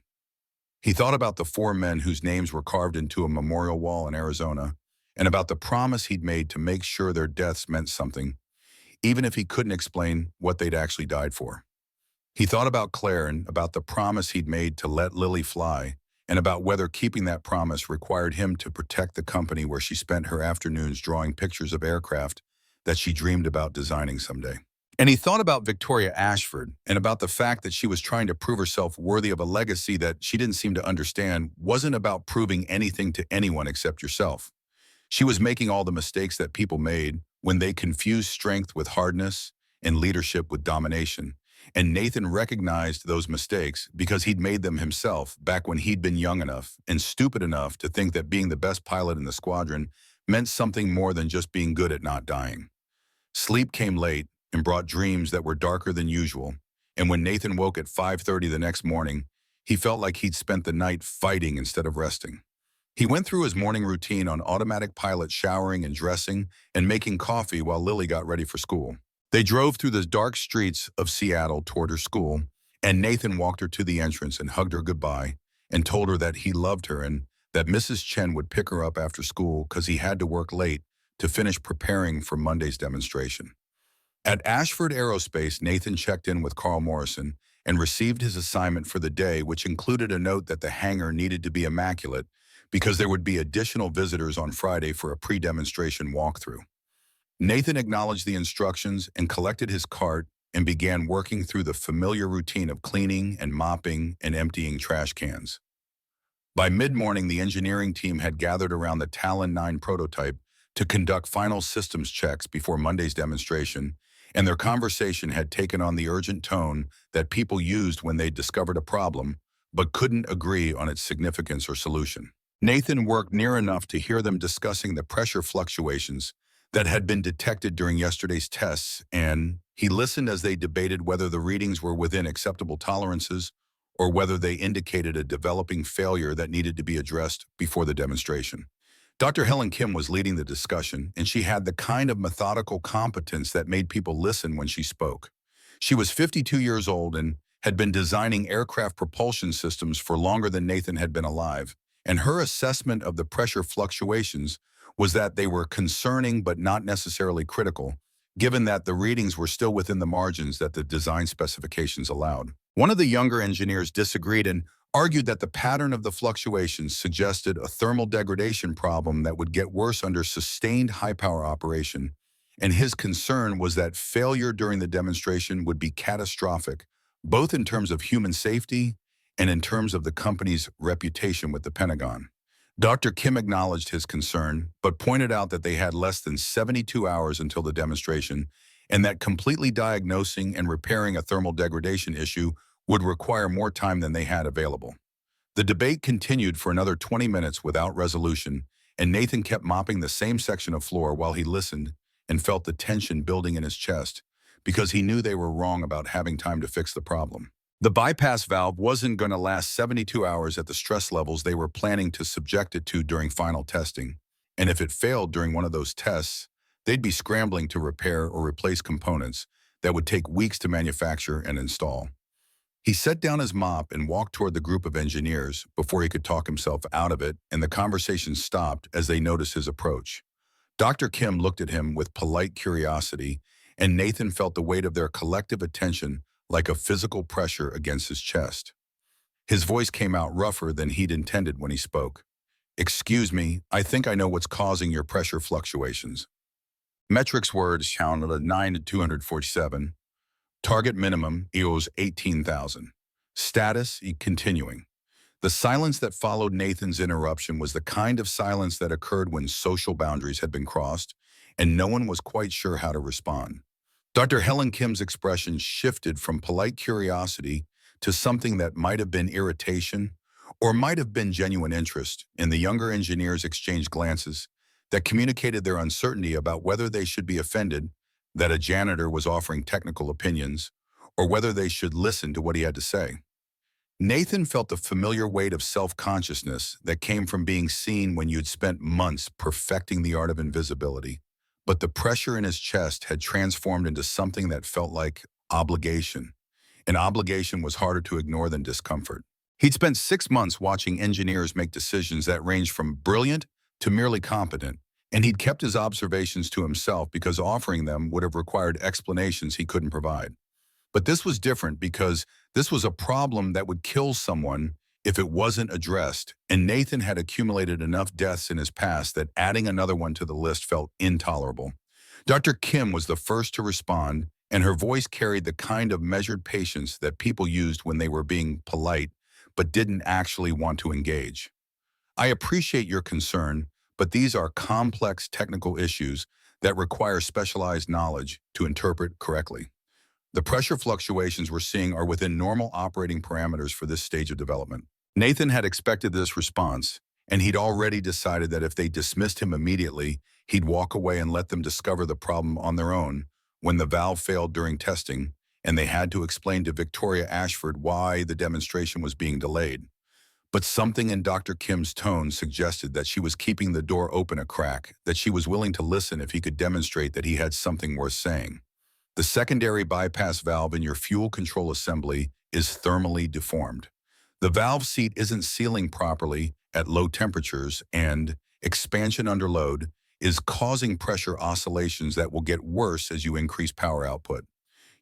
He thought about the 4 men whose names were carved into a memorial wall in Arizona, and about the promise he'd made to make sure their deaths meant something, even if he couldn't explain what they'd actually died for. He thought about Claire and about the promise he'd made to let Lily fly, and about whether keeping that promise required him to protect the company where she spent her afternoons drawing pictures of aircraft that she dreamed about designing someday. And he thought about Victoria Ashford and about the fact that she was trying to prove herself worthy of a legacy that she didn't seem to understand wasn't about proving anything to anyone except yourself. She was making all the mistakes that people made when they confused strength with hardness and leadership with domination. And Nathan recognized those mistakes because he'd made them himself back when he'd been young enough and stupid enough to think that being the best pilot in the squadron meant something more than just being good at not dying. Sleep came late and brought dreams that were darker than usual, and when Nathan woke at 5:30 the next morning, he felt like he'd spent the night fighting instead of resting. He went through his morning routine on automatic pilot, showering and dressing and making coffee while Lily got ready for school. They drove through the dark streets of Seattle toward her school, and Nathan walked her to the entrance and hugged her goodbye and told her that he loved her and that Mrs. Chen would pick her up after school because he had to work late to finish preparing for Monday's demonstration. At Ashford Aerospace, Nathan checked in with Carl Morrison and received his assignment for the day, which included a note that the hangar needed to be immaculate because there would be additional visitors on Friday for a pre-demonstration walkthrough. Nathan acknowledged the instructions and collected his cart and began working through the familiar routine of cleaning and mopping and emptying trash cans. By mid-morning, the engineering team had gathered around the Talon 9 prototype to conduct final systems checks before Monday's demonstration, and their conversation had taken on the urgent tone that people used when they discovered a problem but couldn't agree on its significance or solution. Nathan worked near enough to hear them discussing the pressure fluctuations that had been detected during yesterday's tests, and he listened as they debated whether the readings were within acceptable tolerances or whether they indicated a developing failure that needed to be addressed before the demonstration. Dr. Helen Kim was leading the discussion, and she had the kind of methodical competence that made people listen when she spoke. She was 52 years old and had been designing aircraft propulsion systems for longer than Nathan had been alive, and her assessment of the pressure fluctuations was that they were concerning but not necessarily critical, given that the readings were still within the margins that the design specifications allowed. One of the younger engineers disagreed and argued that the pattern of the fluctuations suggested a thermal degradation problem that would get worse under sustained high-power operation, and his concern was that failure during the demonstration would be catastrophic, both in terms of human safety and in terms of the company's reputation with the Pentagon. Dr. Kim acknowledged his concern, but pointed out that they had less than 72 hours until the demonstration, and that completely diagnosing and repairing a thermal degradation issue would require more time than they had available. The debate continued for another 20 minutes without resolution, and Nathan kept mopping the same section of floor while he listened and felt the tension building in his chest because he knew they were wrong about having time to fix the problem. The bypass valve wasn't going to last 72 hours at the stress levels they were planning to subject it to during final testing, and if it failed during one of those tests, they'd be scrambling to repair or replace components that would take weeks to manufacture and install. He set down his mop and walked toward the group of engineers before he could talk himself out of it, and the conversation stopped as they noticed his approach. Dr. Kim looked at him with polite curiosity, and Nathan felt the weight of their collective attention like a physical pressure against his chest. His voice came out rougher than he'd intended when he spoke. "Excuse me, I think I know what's causing your pressure fluctuations." Metrics words sounded at 9 to 247. Target minimum equals 18,000. Status continuing. The silence that followed Nathan's interruption was the kind of silence that occurred when social boundaries had been crossed, and no one was quite sure how to respond. Dr. Helen Kim's expression shifted from polite curiosity to something that might have been irritation or might have been genuine interest, and the younger engineers exchanged glances that communicated their uncertainty about whether they should be offended that a janitor was offering technical opinions or whether they should listen to what he had to say. Nathan felt the familiar weight of self-consciousness that came from being seen when you'd spent months perfecting the art of invisibility. But the pressure in his chest had transformed into something that felt like obligation. And obligation was harder to ignore than discomfort. He'd spent 6 months watching engineers make decisions that ranged from brilliant to merely competent, and he'd kept his observations to himself because offering them would have required explanations he couldn't provide. But this was different because this was a problem that would kill someone if it wasn't addressed, and Nathan had accumulated enough deaths in his past that adding another one to the list felt intolerable. Dr. Kim was the first to respond, and her voice carried the kind of measured patience that people used when they were being polite but didn't actually want to engage. "I appreciate your concern, but these are complex technical issues that require specialized knowledge to interpret correctly. The pressure fluctuations we're seeing are within normal operating parameters for this stage of development." Nathan had expected this response, and he'd already decided that if they dismissed him immediately, he'd walk away and let them discover the problem on their own when the valve failed during testing, and they had to explain to Victoria Ashford why the demonstration was being delayed. But something in Dr. Kim's tone suggested that she was keeping the door open a crack, that she was willing to listen if he could demonstrate that he had something worth saying. "The secondary bypass valve in your fuel control assembly is thermally deformed. The valve seat isn't sealing properly at low temperatures, and expansion under load is causing pressure oscillations that will get worse as you increase power output.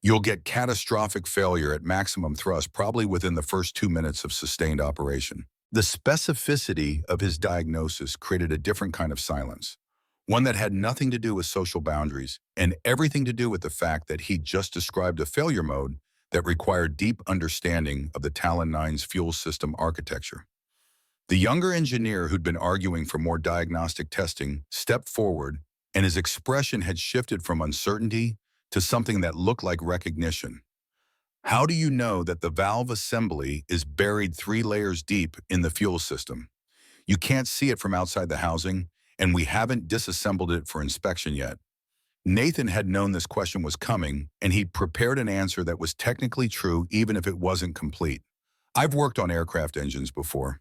You'll get catastrophic failure at maximum thrust probably within the first 2 minutes of sustained operation. The specificity of his diagnosis created a different kind of silence, one that had nothing to do with social boundaries and everything to do with the fact that he just described a failure mode that required deep understanding of the Talon 9's fuel system architecture. The younger engineer who'd been arguing for more diagnostic testing stepped forward, and his expression had shifted from uncertainty to something that looked like recognition. How do you know that the valve assembly is buried 3 layers deep in the fuel system? You can't see it from outside the housing, and we haven't disassembled it for inspection yet. Nathan had known this question was coming, and he'd prepared an answer that was technically true even if it wasn't complete. I've worked on aircraft engines before.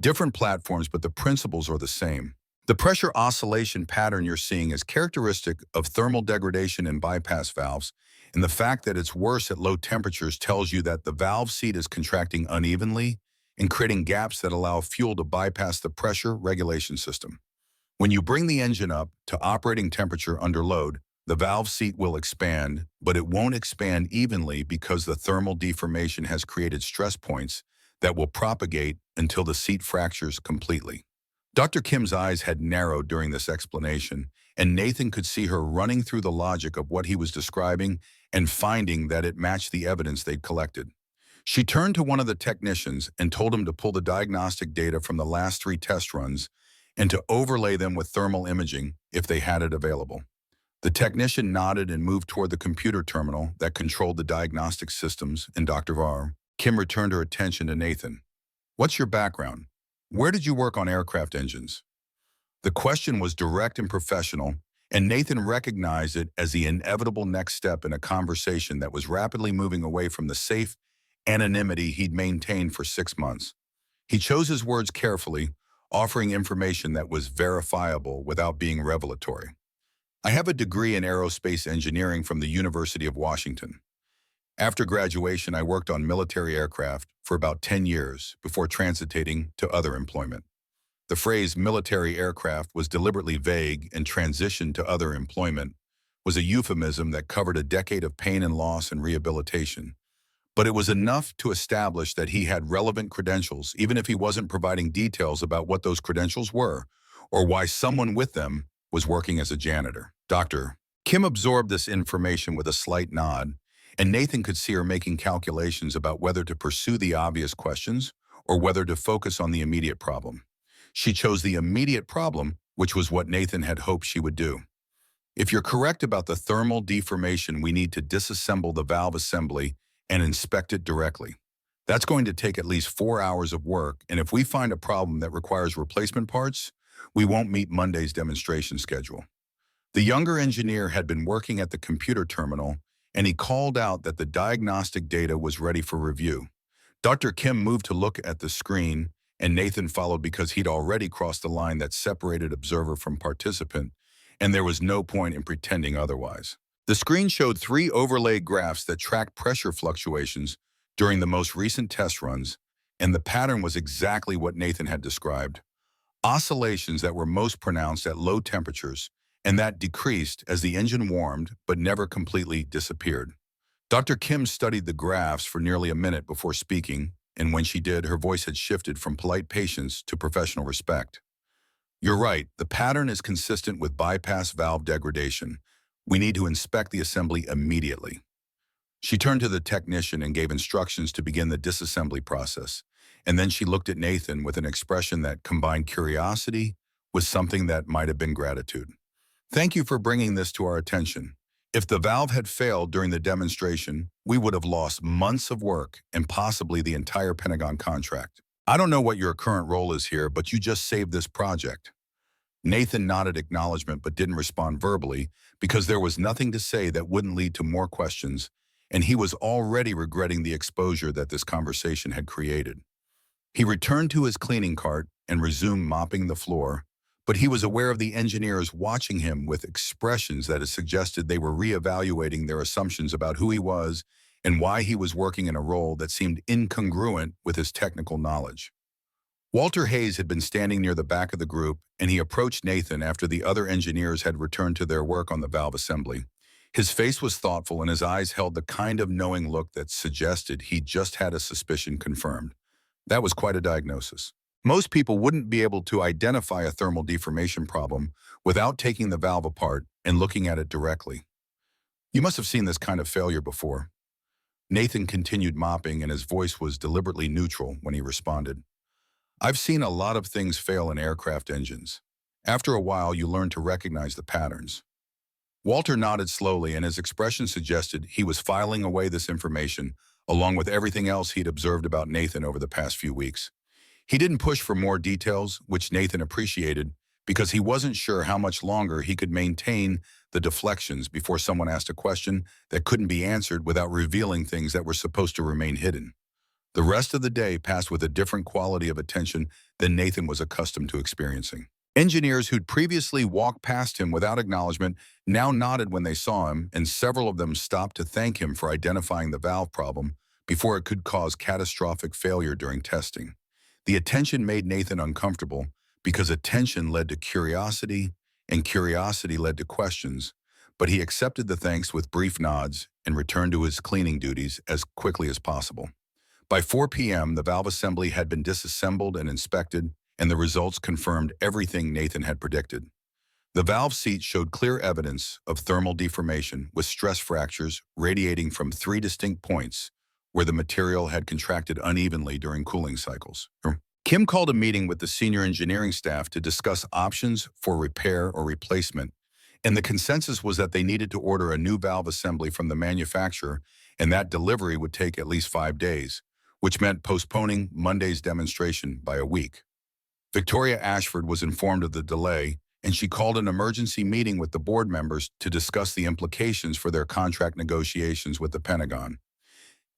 Different platforms, but the principles are the same. The pressure oscillation pattern you're seeing is characteristic of thermal degradation in bypass valves, and the fact that it's worse at low temperatures tells you that the valve seat is contracting unevenly and creating gaps that allow fuel to bypass the pressure regulation system. When you bring the engine up to operating temperature under load, the valve seat will expand, but it won't expand evenly because the thermal deformation has created stress points that will propagate until the seat fractures completely. Dr. Kim's eyes had narrowed during this explanation, and Nathan could see her running through the logic of what he was describing and finding that it matched the evidence they'd collected. She turned to one of the technicians and told him to pull the diagnostic data from the last 3 test runs and to overlay them with thermal imaging if they had it available. The technician nodded and moved toward the computer terminal that controlled the diagnostic systems, and Dr. Varr. Kim returned her attention to Nathan. What's your background? Where did you work on aircraft engines? The question was direct and professional, and Nathan recognized it as the inevitable next step in a conversation that was rapidly moving away from the safe anonymity he'd maintained for 6 months. He chose his words carefully, offering information that was verifiable without being revelatory. I have a degree in aerospace engineering from the University of Washington. After graduation, I worked on military aircraft for about 10 years before transitating to other employment. The phrase military aircraft was deliberately vague, and transition to other employment was a euphemism that covered a decade of pain and loss and rehabilitation. But it was enough to establish that he had relevant credentials, even if he wasn't providing details about what those credentials were or why someone with them was working as a janitor. Dr. Kim absorbed this information with a slight nod, and Nathan could see her making calculations about whether to pursue the obvious questions or whether to focus on the immediate problem. She chose the immediate problem, which was what Nathan had hoped she would do. If you're correct about the thermal deformation, we need to disassemble the valve assembly and inspect it directly. That's going to take at least 4 hours of work, and if we find a problem that requires replacement parts, we won't meet Monday's demonstration schedule. The younger engineer had been working at the computer terminal, and he called out that the diagnostic data was ready for review. Dr. Kim moved to look at the screen, and Nathan followed because he'd already crossed the line that separated observer from participant, and there was no point in pretending otherwise. The screen showed 3 overlaid graphs that tracked pressure fluctuations during the most recent test runs, and the pattern was exactly what Nathan had described. Oscillations that were most pronounced at low temperatures and that decreased as the engine warmed but never completely disappeared. Dr. Kim studied the graphs for nearly a minute before speaking, and when she did, her voice had shifted from polite patience to professional respect. You're right, the pattern is consistent with bypass valve degradation. We need to inspect the assembly immediately. She turned to the technician and gave instructions to begin the disassembly process, and then she looked at Nathan with an expression that combined curiosity with something that might have been gratitude. Thank you for bringing this to our attention. If the valve had failed during the demonstration, we would have lost months of work and possibly the entire Pentagon contract. I don't know what your current role is here, but you just saved this project. Nathan nodded acknowledgement but didn't respond verbally because there was nothing to say that wouldn't lead to more questions, and he was already regretting the exposure that this conversation had created. He returned to his cleaning cart and resumed mopping the floor, but he was aware of the engineers watching him with expressions that had suggested they were reevaluating their assumptions about who he was and why he was working in a role that seemed incongruent with his technical knowledge. Walter Hayes had been standing near the back of the group, and he approached Nathan after the other engineers had returned to their work on the valve assembly. His face was thoughtful, and his eyes held the kind of knowing look that suggested he just had a suspicion confirmed. That was quite a diagnosis. Most people wouldn't be able to identify a thermal deformation problem without taking the valve apart and looking at it directly. You must have seen this kind of failure before. Nathan continued mopping, and his voice was deliberately neutral when he responded. I've seen a lot of things fail in aircraft engines. After a while, you learn to recognize the patterns. Walter nodded slowly, and his expression suggested he was filing away this information along with everything else he'd observed about Nathan over the past few weeks. He didn't push for more details, which Nathan appreciated, because he wasn't sure how much longer he could maintain the deflections before someone asked a question that couldn't be answered without revealing things that were supposed to remain hidden. The rest of the day passed with a different quality of attention than Nathan was accustomed to experiencing. Engineers who'd previously walked past him without acknowledgement now nodded when they saw him, and several of them stopped to thank him for identifying the valve problem before it could cause catastrophic failure during testing. The attention made Nathan uncomfortable because attention led to curiosity, and curiosity led to questions, but he accepted the thanks with brief nods and returned to his cleaning duties as quickly as possible. By 4 p.m., the valve assembly had been disassembled and inspected, and the results confirmed everything Nathan had predicted. The valve seat showed clear evidence of thermal deformation, with stress fractures radiating from 3 distinct points where the material had contracted unevenly during cooling cycles. Kim called a meeting with the senior engineering staff to discuss options for repair or replacement, and the consensus was that they needed to order a new valve assembly from the manufacturer, and that delivery would take at least 5 days, which meant postponing Monday's demonstration by a week. Victoria Ashford was informed of the delay, and she called an emergency meeting with the board members to discuss the implications for their contract negotiations with the Pentagon.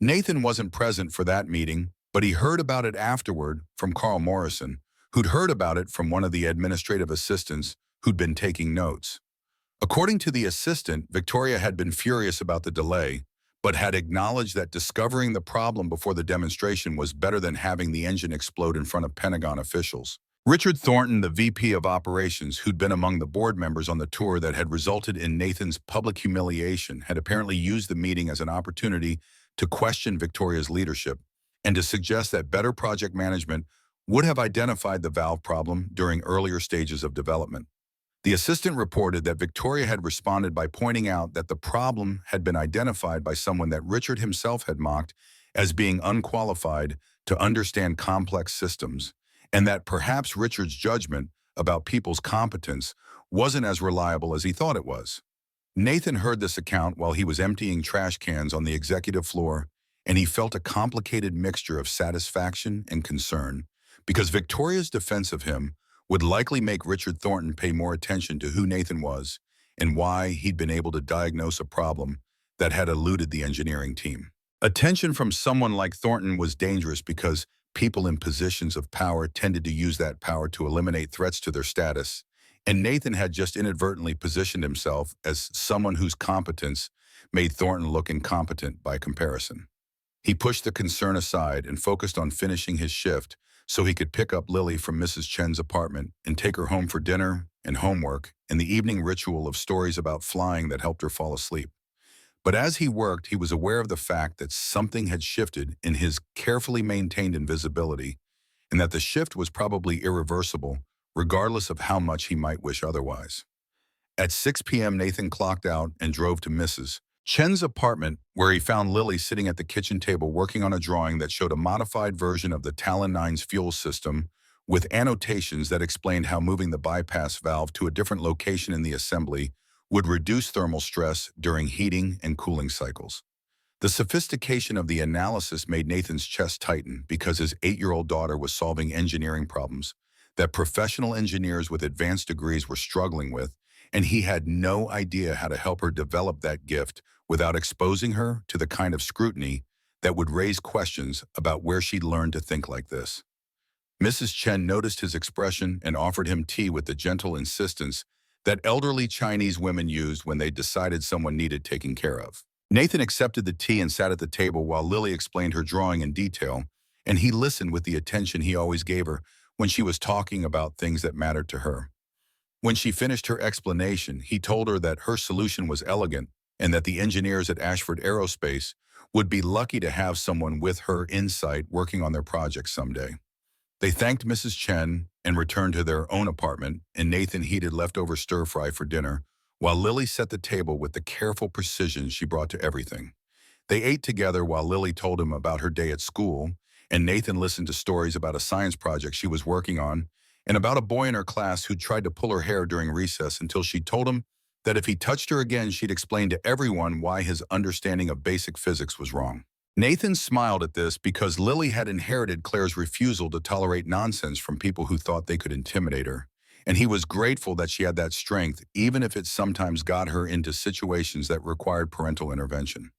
Nathan wasn't present for that meeting, but he heard about it afterward from Carl Morrison, who'd heard about it from one of the administrative assistants who'd been taking notes. According to the assistant, Victoria had been furious about the delay, but had acknowledged that discovering the problem before the demonstration was better than having the engine explode in front of Pentagon officials. Richard Thornton, the VP of Operations, who'd been among the board members on the tour that had resulted in Nathan's public humiliation, had apparently used the meeting as an opportunity to question Victoria's leadership and to suggest that better project management would have identified the valve problem during earlier stages of development. The assistant reported that Victoria had responded by pointing out that the problem had been identified by someone that Richard himself had mocked as being unqualified to understand complex systems, and that perhaps Richard's judgment about people's competence wasn't as reliable as he thought it was. Nathan heard this account while he was emptying trash cans on the executive floor, and he felt a complicated mixture of satisfaction and concern, because Victoria's defense of him would likely make Richard Thornton pay more attention to who Nathan was and why he'd been able to diagnose a problem that had eluded the engineering team. Attention from someone like Thornton was dangerous because people in positions of power tended to use that power to eliminate threats to their status, and Nathan had just inadvertently positioned himself as someone whose competence made Thornton look incompetent by comparison. He pushed the concern aside and focused on finishing his shift so he could pick up Lily from Mrs. Chen's apartment and take her home for dinner and homework and the evening ritual of stories about flying that helped her fall asleep. But as he worked, he was aware of the fact that something had shifted in his carefully maintained invisibility, and that the shift was probably irreversible, regardless of how much he might wish otherwise. At 6 p.m., Nathan clocked out and drove to Mrs. Chen's apartment, where he found Lily sitting at the kitchen table working on a drawing that showed a modified version of the Talon 9's fuel system with annotations that explained how moving the bypass valve to a different location in the assembly would reduce thermal stress during heating and cooling cycles. The sophistication of the analysis made Nathan's chest tighten because his 8-year-old daughter was solving engineering problems that professional engineers with advanced degrees were struggling with, and he had no idea how to help her develop that gift without exposing her to the kind of scrutiny that would raise questions about where she'd learned to think like this. Mrs. Chen noticed his expression and offered him tea with the gentle insistence that elderly Chinese women used when they decided someone needed taking care of. Nathan accepted the tea and sat at the table while Lily explained her drawing in detail, and he listened with the attention he always gave her when she was talking about things that mattered to her. When she finished her explanation, he told her that her solution was elegant and that the engineers at Ashford Aerospace would be lucky to have someone with her insight working on their project someday. They thanked Mrs. Chen and returned to their own apartment, and Nathan heated leftover stir-fry for dinner, while Lily set the table with the careful precision she brought to everything. They ate together while Lily told him about her day at school, and Nathan listened to stories about a science project she was working on and about a boy in her class who tried to pull her hair during recess until she told him that if he touched her again, she'd explain to everyone why his understanding of basic physics was wrong. Nathan smiled at this because Lily had inherited Claire's refusal to tolerate nonsense from people who thought they could intimidate her, and he was grateful that she had that strength, even if it sometimes got her into situations that required parental intervention.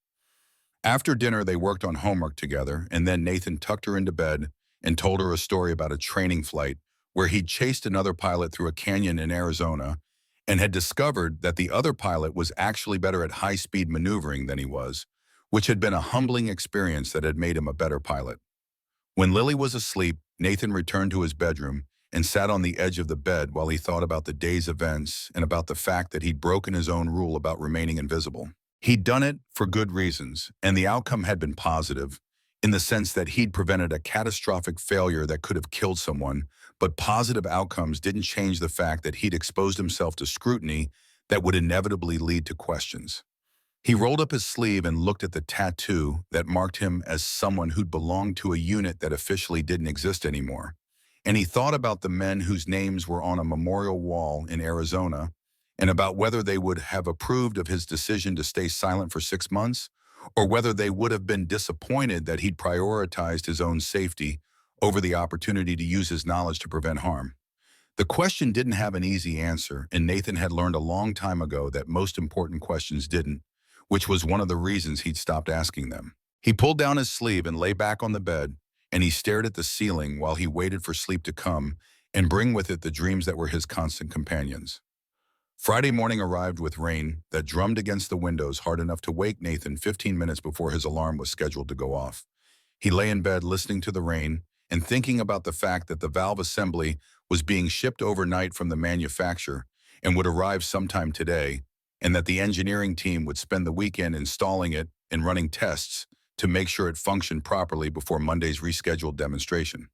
After dinner, they worked on homework together, and then Nathan tucked her into bed and told her a story about a training flight where he'd chased another pilot through a canyon in Arizona and had discovered that the other pilot was actually better at high-speed maneuvering than he was, which had been a humbling experience that had made him a better pilot. When Lily was asleep, Nathan returned to his bedroom and sat on the edge of the bed while he thought about the day's events and about the fact that he'd broken his own rule about remaining invisible. He'd done it for good reasons, and the outcome had been positive, in the sense that he'd prevented a catastrophic failure that could have killed someone, but positive outcomes didn't change the fact that he'd exposed himself to scrutiny that would inevitably lead to questions. He rolled up his sleeve and looked at the tattoo that marked him as someone who'd belonged to a unit that officially didn't exist anymore. And he thought about the men whose names were on a memorial wall in Arizona and about whether they would have approved of his decision to stay silent for 6 months, or whether they would have been disappointed that he'd prioritized his own safety over the opportunity to use his knowledge to prevent harm. The question didn't have an easy answer, and Nathan had learned a long time ago that most important questions didn't, which was one of the reasons he'd stopped asking them. He pulled down his sleeve and lay back on the bed, and he stared at the ceiling while he waited for sleep to come and bring with it the dreams that were his constant companions. Friday morning arrived with rain that drummed against the windows hard enough to wake Nathan 15 minutes before his alarm was scheduled to go off. He lay in bed listening to the rain and thinking about the fact that the valve assembly was being shipped overnight from the manufacturer and would arrive sometime today, and that the engineering team would spend the weekend installing it and running tests to make sure it functioned properly before Monday's rescheduled demonstration.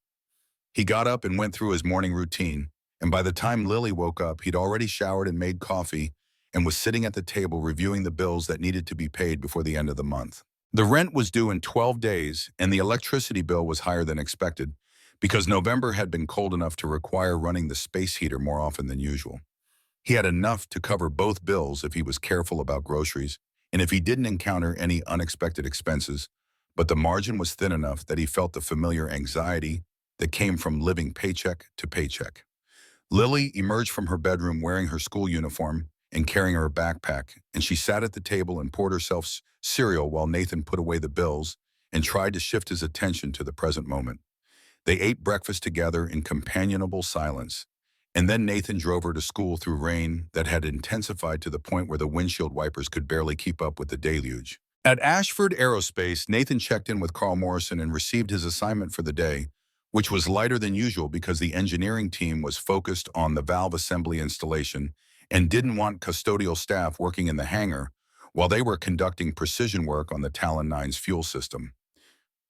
He got up and went through his morning routine, and by the time Lily woke up, he'd already showered and made coffee and was sitting at the table reviewing the bills that needed to be paid before the end of the month. The rent was due in 12 days, and the electricity bill was higher than expected because November had been cold enough to require running the space heater more often than usual. He had enough to cover both bills if he was careful about groceries and if he didn't encounter any unexpected expenses, but the margin was thin enough that he felt the familiar anxiety that came from living paycheck to paycheck. Lily emerged from her bedroom wearing her school uniform and carrying her backpack, and she sat at the table and poured herself cereal while Nathan put away the bills and tried to shift his attention to the present moment. They ate breakfast together in companionable silence, and then Nathan drove her to school through rain that had intensified to the point where the windshield wipers could barely keep up with the deluge. At Ashford Aerospace, Nathan checked in with Carl Morrison and received his assignment for the day, which was lighter than usual because the engineering team was focused on the valve assembly installation and didn't want custodial staff working in the hangar while they were conducting precision work on the Talon 9's fuel system.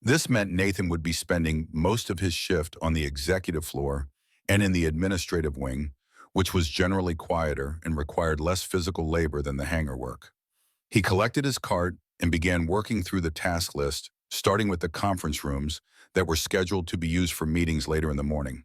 This meant Nathan would be spending most of his shift on the executive floor and in the administrative wing, which was generally quieter and required less physical labor than the hangar work. He collected his cart and began working through the task list, starting with the conference rooms that were scheduled to be used for meetings later in the morning.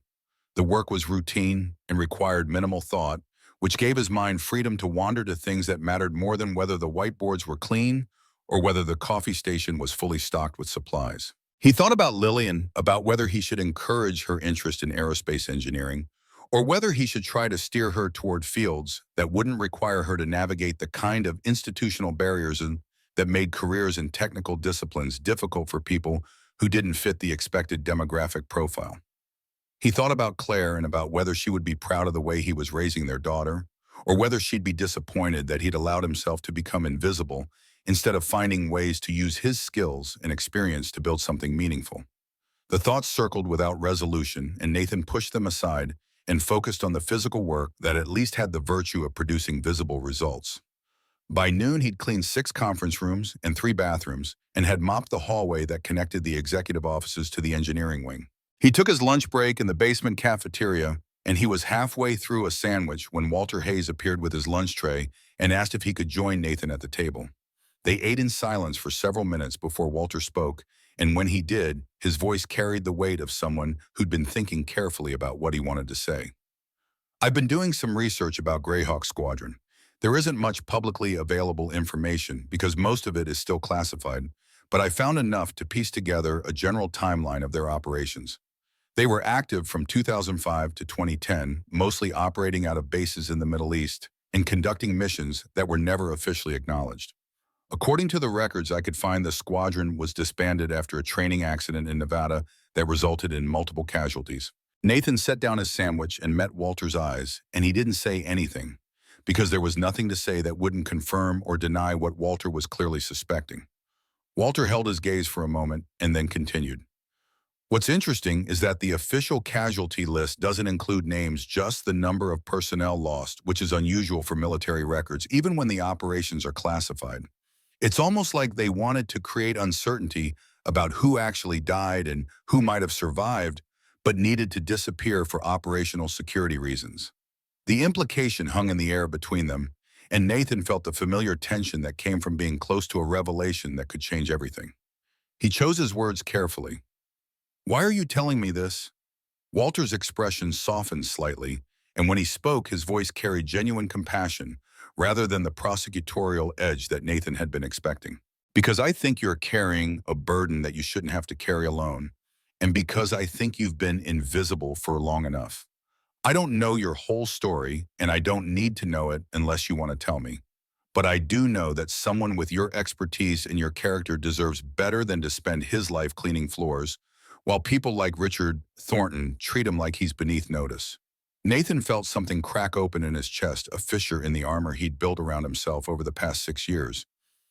The work was routine and required minimal thought, which gave his mind freedom to wander to things that mattered more than whether the whiteboards were clean or whether the coffee station was fully stocked with supplies. He thought about Lillian, about whether he should encourage her interest in aerospace engineering, or whether he should try to steer her toward fields that wouldn't require her to navigate the kind of institutional barriers that made careers in technical disciplines difficult for people who didn't fit the expected demographic profile. He thought about Claire and about whether she would be proud of the way he was raising their daughter, or whether she'd be disappointed that he'd allowed himself to become invisible instead of finding ways to use his skills and experience to build something meaningful. The thoughts circled without resolution, and Nathan pushed them aside and focused on the physical work that at least had the virtue of producing visible results. By noon, he'd cleaned 6 conference rooms and 3 bathrooms and had mopped the hallway that connected the executive offices to the engineering wing. He took his lunch break in the basement cafeteria, and he was halfway through a sandwich when Walter Hayes appeared with his lunch tray and asked if he could join Nathan at the table. They ate in silence for several minutes before Walter spoke, and when he did, his voice carried the weight of someone who'd been thinking carefully about what he wanted to say. I've been doing some research about Greyhawk Squadron. There isn't much publicly available information because most of it is still classified, but I found enough to piece together a general timeline of their operations. They were active from 2005 to 2010, mostly operating out of bases in the Middle East and conducting missions that were never officially acknowledged. According to the records I could find, the squadron was disbanded after a training accident in Nevada that resulted in multiple casualties. Nathan set down his sandwich and met Walter's eyes, and he didn't say anything, because there was nothing to say that wouldn't confirm or deny what Walter was clearly suspecting. Walter held his gaze for a moment and then continued. What's interesting is that the official casualty list doesn't include names, just the number of personnel lost, which is unusual for military records, even when the operations are classified. It's almost like they wanted to create uncertainty about who actually died and who might have survived, but needed to disappear for operational security reasons. The implication hung in the air between them, and Nathan felt the familiar tension that came from being close to a revelation that could change everything. He chose his words carefully. "Why are you telling me this?" Walter's expression softened slightly, and when he spoke, his voice carried genuine compassion rather than the prosecutorial edge that Nathan had been expecting. "Because I think you're carrying a burden that you shouldn't have to carry alone, and because I think you've been invisible for long enough. I don't know your whole story, and I don't need to know it unless you want to tell me. But I do know that someone with your expertise and your character deserves better than to spend his life cleaning floors, while people like Richard Thornton treat him like he's beneath notice." Nathan felt something crack open in his chest, a fissure in the armor he'd built around himself over the past 6 years.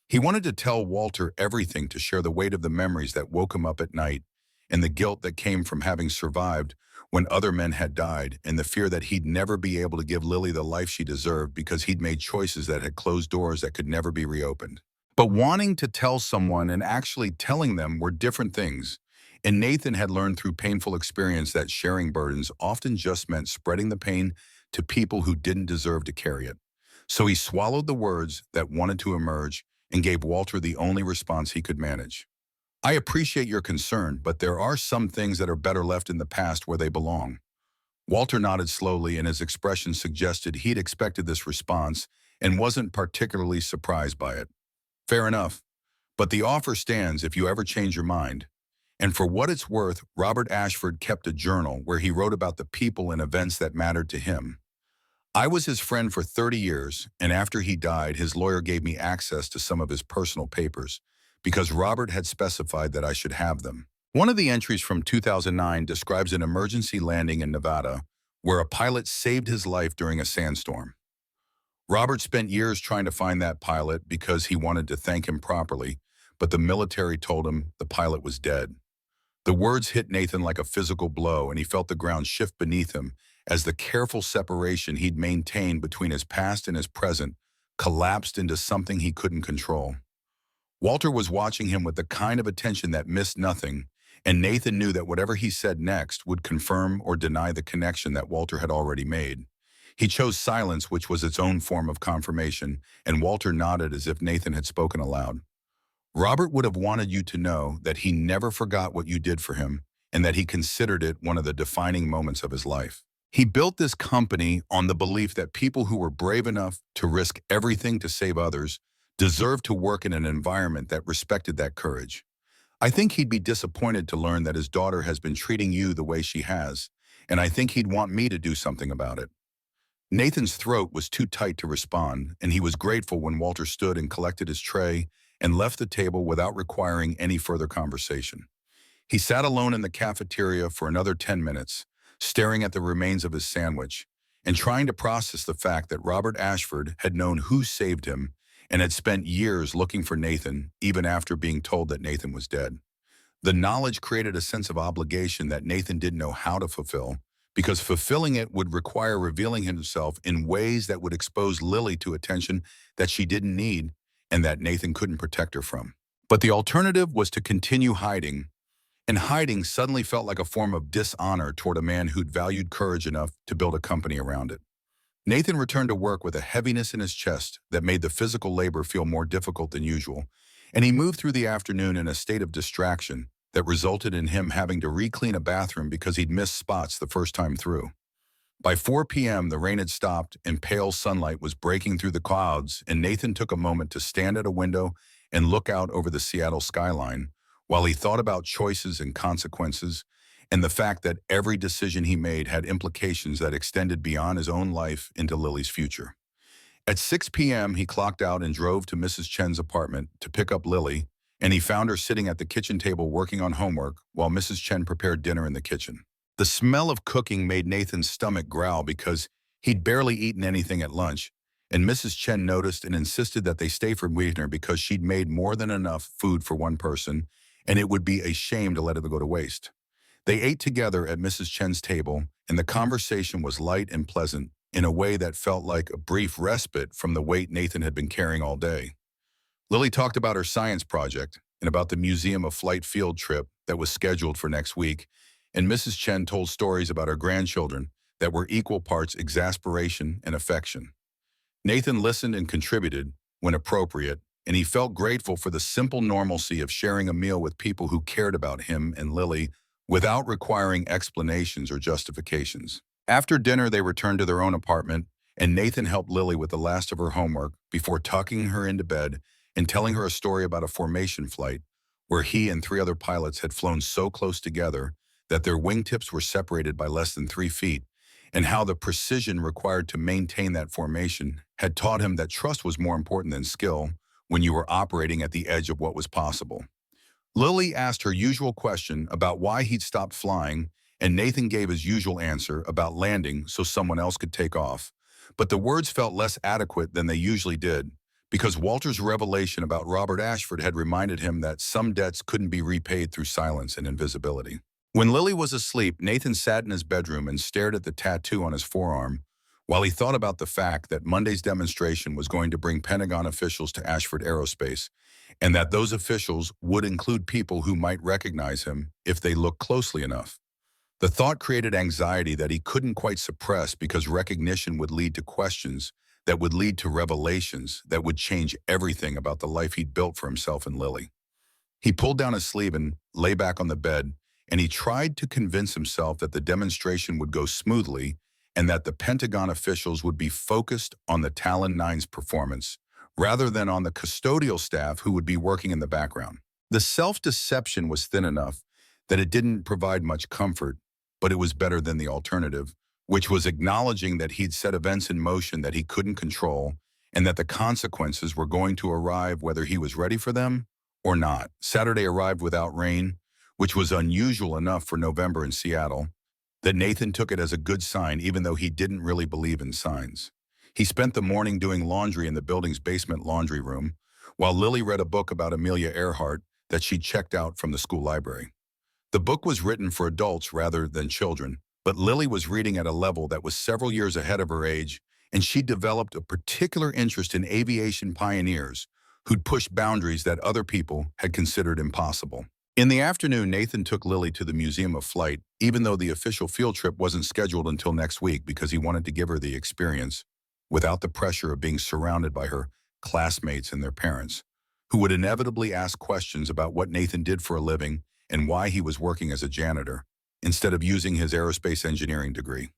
He wanted to tell Walter everything, to share the weight of the memories that woke him up at night, and the guilt that came from having survived when other men had died, and the fear that he'd never be able to give Lily the life she deserved because he'd made choices that had closed doors that could never be reopened. But wanting to tell someone and actually telling them were different things, and Nathan had learned through painful experience that sharing burdens often just meant spreading the pain to people who didn't deserve to carry it. So he swallowed the words that wanted to emerge and gave Walter the only response he could manage. "I appreciate your concern, but there are some things that are better left in the past where they belong." Walter nodded slowly, and his expression suggested he'd expected this response and wasn't particularly surprised by it. "Fair enough, but the offer stands if you ever change your mind." And for what it's worth, Robert Ashford kept a journal where he wrote about the people and events that mattered to him. "I was his friend for 30 years, and after he died, his lawyer gave me access to some of his personal papers, because Robert had specified that I should have them." One of the entries from 2009 describes an emergency landing in Nevada where a pilot saved his life during a sandstorm. Robert spent years trying to find that pilot because he wanted to thank him properly, but the military told him the pilot was dead. The words hit Nathan like a physical blow, and he felt the ground shift beneath him as the careful separation he'd maintained between his past and his present collapsed into something he couldn't control. Walter was watching him with the kind of attention that missed nothing, and Nathan knew that whatever he said next would confirm or deny the connection that Walter had already made. He chose silence, which was its own form of confirmation, and Walter nodded as if Nathan had spoken aloud. "Robert would have wanted you to know that he never forgot what you did for him, and that he considered it one of the defining moments of his life. He built this company on the belief that people who were brave enough to risk everything to save others deserved to work in an environment that respected that courage. I think he'd be disappointed to learn that his daughter has been treating you the way she has, and I think he'd want me to do something about it." Nathan's throat was too tight to respond, and he was grateful when Walter stood and collected his tray and left the table without requiring any further conversation. He sat alone in the cafeteria for another 10 minutes, staring at the remains of his sandwich and trying to process the fact that Robert Ashford had known who saved him and had spent years looking for Nathan, even after being told that Nathan was dead. The knowledge created a sense of obligation that Nathan didn't know how to fulfill, because fulfilling it would require revealing himself in ways that would expose Lily to attention that she didn't need and that Nathan couldn't protect her from. But the alternative was to continue hiding, and hiding suddenly felt like a form of dishonor toward a man who'd valued courage enough to build a company around it. Nathan returned to work with a heaviness in his chest that made the physical labor feel more difficult than usual, and he moved through the afternoon in a state of distraction that resulted in him having to re-clean a bathroom because he'd missed spots the first time through. By 4 p.m., the rain had stopped and pale sunlight was breaking through the clouds, and Nathan took a moment to stand at a window and look out over the Seattle skyline while he thought about choices and consequences and the fact that every decision he made had implications that extended beyond his own life into Lily's future. At 6 p.m., he clocked out and drove to Mrs. Chen's apartment to pick up Lily, and he found her sitting at the kitchen table working on homework while Mrs. Chen prepared dinner in the kitchen. The smell of cooking made Nathan's stomach growl because he'd barely eaten anything at lunch, and Mrs. Chen noticed and insisted that they stay for dinner because she'd made more than enough food for one person, and it would be a shame to let it go to waste. They ate together at Mrs. Chen's table, and the conversation was light and pleasant in a way that felt like a brief respite from the weight Nathan had been carrying all day. Lily talked about her science project and about the Museum of Flight field trip that was scheduled for next week, and Mrs. Chen told stories about her grandchildren that were equal parts exasperation and affection. Nathan listened and contributed when appropriate, and he felt grateful for the simple normalcy of sharing a meal with people who cared about him and Lily without requiring explanations or justifications. After dinner, they returned to their own apartment, and Nathan helped Lily with the last of her homework before tucking her into bed and telling her a story about a formation flight where he and 3 other pilots had flown so close together that their wingtips were separated by less than 3 feet, and how the precision required to maintain that formation had taught him that trust was more important than skill when you were operating at the edge of what was possible. Lily asked her usual question about why he'd stopped flying, and Nathan gave his usual answer about landing so someone else could take off. But the words felt less adequate than they usually did, because Walter's revelation about Robert Ashford had reminded him that some debts couldn't be repaid through silence and invisibility. When Lily was asleep, Nathan sat in his bedroom and stared at the tattoo on his forearm while he thought about the fact that Monday's demonstration was going to bring Pentagon officials to Ashford Aerospace, and that those officials would include people who might recognize him if they looked closely enough. The thought created anxiety that he couldn't quite suppress because recognition would lead to questions that would lead to revelations that would change everything about the life he'd built for himself and Lily. He pulled down his sleeve and lay back on the bed, and he tried to convince himself that the demonstration would go smoothly and that the Pentagon officials would be focused on the Talon 9's performance, rather than on the custodial staff who would be working in the background. The self-deception was thin enough that it didn't provide much comfort, but it was better than the alternative, which was acknowledging that he'd set events in motion that he couldn't control and that the consequences were going to arrive whether he was ready for them or not. Saturday arrived without rain, which was unusual enough for November in Seattle, that Nathan took it as a good sign even though he didn't really believe in signs. He spent the morning doing laundry in the building's basement laundry room, while Lily read a book about Amelia Earhart that she'd checked out from the school library. The book was written for adults rather than children, but Lily was reading at a level that was several years ahead of her age, and she developed a particular interest in aviation pioneers who'd pushed boundaries that other people had considered impossible. In the afternoon, Nathan took Lily to the Museum of Flight, even though the official field trip wasn't scheduled until next week because he wanted to give her the experience without the pressure of being surrounded by her classmates and their parents, who would inevitably ask questions about what Nathan did for a living and why he was working as a janitor, instead of using his aerospace engineering degree.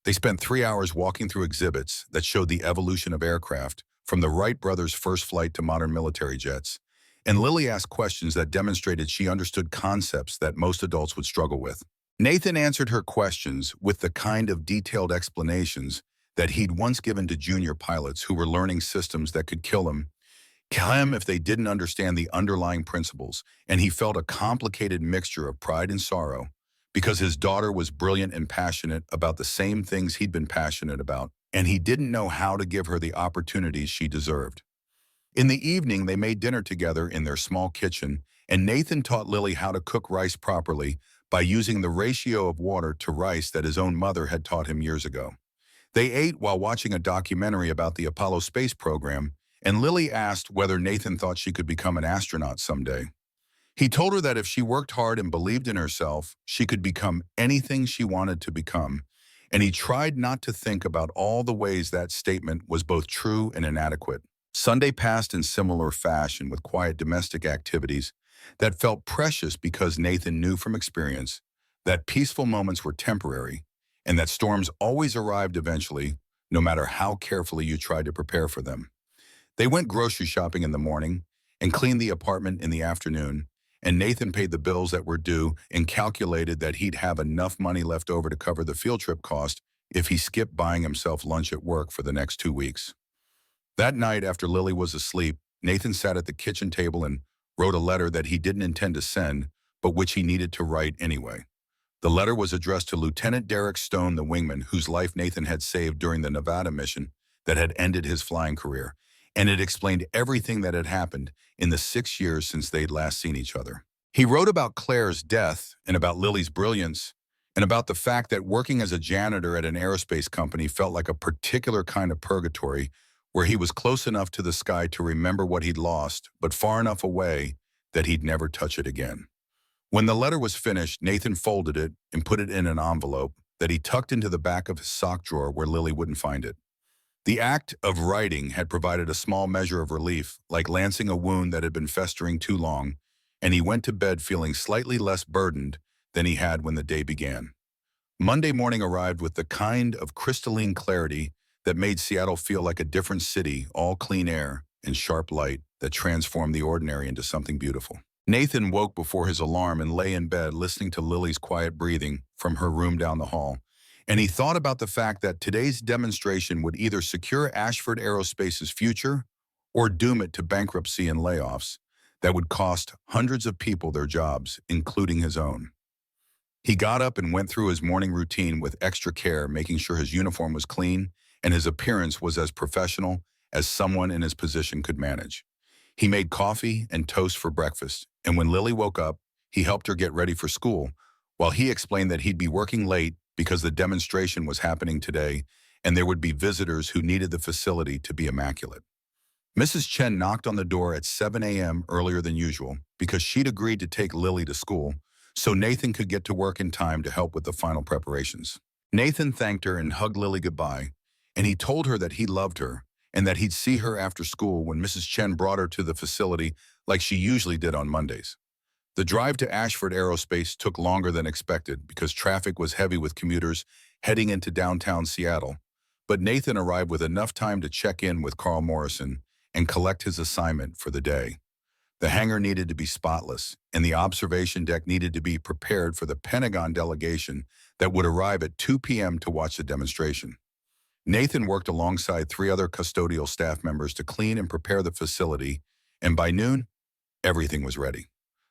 They spent 3 hours walking through exhibits that showed the evolution of aircraft, from the Wright brothers' first flight to modern military jets, and Lily asked questions that demonstrated she understood concepts that most adults would struggle with. Nathan answered her questions with the kind of detailed explanations that he'd once given to junior pilots who were learning systems that could kill him if they didn't understand the underlying principles, and he felt a complicated mixture of pride and sorrow because his daughter was brilliant and passionate about the same things he'd been passionate about, and he didn't know how to give her the opportunities she deserved. In the evening, they made dinner together in their small kitchen, and Nathan taught Lily how to cook rice properly by using the ratio of water to rice that his own mother had taught him years ago. They ate while watching a documentary about the Apollo space program, and Lily asked whether Nathan thought she could become an astronaut someday. He told her that if she worked hard and believed in herself, she could become anything she wanted to become, and he tried not to think about all the ways that statement was both true and inadequate. Sunday passed in similar fashion with quiet domestic activities that felt precious because Nathan knew from experience that peaceful moments were temporary and that storms always arrived eventually, no matter how carefully you tried to prepare for them. They went grocery shopping in the morning and cleaned the apartment in the afternoon, and Nathan paid the bills that were due and calculated that he'd have enough money left over to cover the field trip cost if he skipped buying himself lunch at work for the next 2 weeks. That night, after Lily was asleep, Nathan sat at the kitchen table and wrote a letter that he didn't intend to send, but which he needed to write anyway. The letter was addressed to Lieutenant Derek Stone, the wingman, whose life Nathan had saved during the Nevada mission that had ended his flying career, and it explained everything that had happened in the 6 years since they'd last seen each other. He wrote about Claire's death and about Lily's brilliance and about the fact that working as a janitor at an aerospace company felt like a particular kind of purgatory where he was close enough to the sky to remember what he'd lost, but far enough away that he'd never touch it again. When the letter was finished, Nathan folded it and put it in an envelope that he tucked into the back of his sock drawer where Lily wouldn't find it. The act of writing had provided a small measure of relief, like lancing a wound that had been festering too long, and he went to bed feeling slightly less burdened than he had when the day began. Monday morning arrived with the kind of crystalline clarity that made Seattle feel like a different city, all clean air and sharp light that transformed the ordinary into something beautiful. Nathan woke before his alarm and lay in bed listening to Lily's quiet breathing from her room down the hall. And he thought about the fact that today's demonstration would either secure Ashford Aerospace's future or doom it to bankruptcy and layoffs that would cost hundreds of people their jobs, including his own. He got up and went through his morning routine with extra care, making sure his uniform was clean and his appearance was as professional as someone in his position could manage. He made coffee and toast for breakfast, and when Lily woke up, he helped her get ready for school, while he explained that he'd be working late because the demonstration was happening today and there would be visitors who needed the facility to be immaculate. Mrs. Chen knocked on the door at 7 a.m. earlier than usual because she'd agreed to take Lily to school so Nathan could get to work in time to help with the final preparations. Nathan thanked her and hugged Lily goodbye, and he told her that he loved her and that he'd see her after school when Mrs. Chen brought her to the facility like she usually did on Mondays. The drive to Ashford Aerospace took longer than expected because traffic was heavy with commuters heading into downtown Seattle, but Nathan arrived with enough time to check in with Carl Morrison and collect his assignment for the day. The hangar needed to be spotless, and the observation deck needed to be prepared for the Pentagon delegation that would arrive at 2 p.m. to watch the demonstration. Nathan worked alongside 3 other custodial staff members to clean and prepare the facility, and by noon, everything was ready.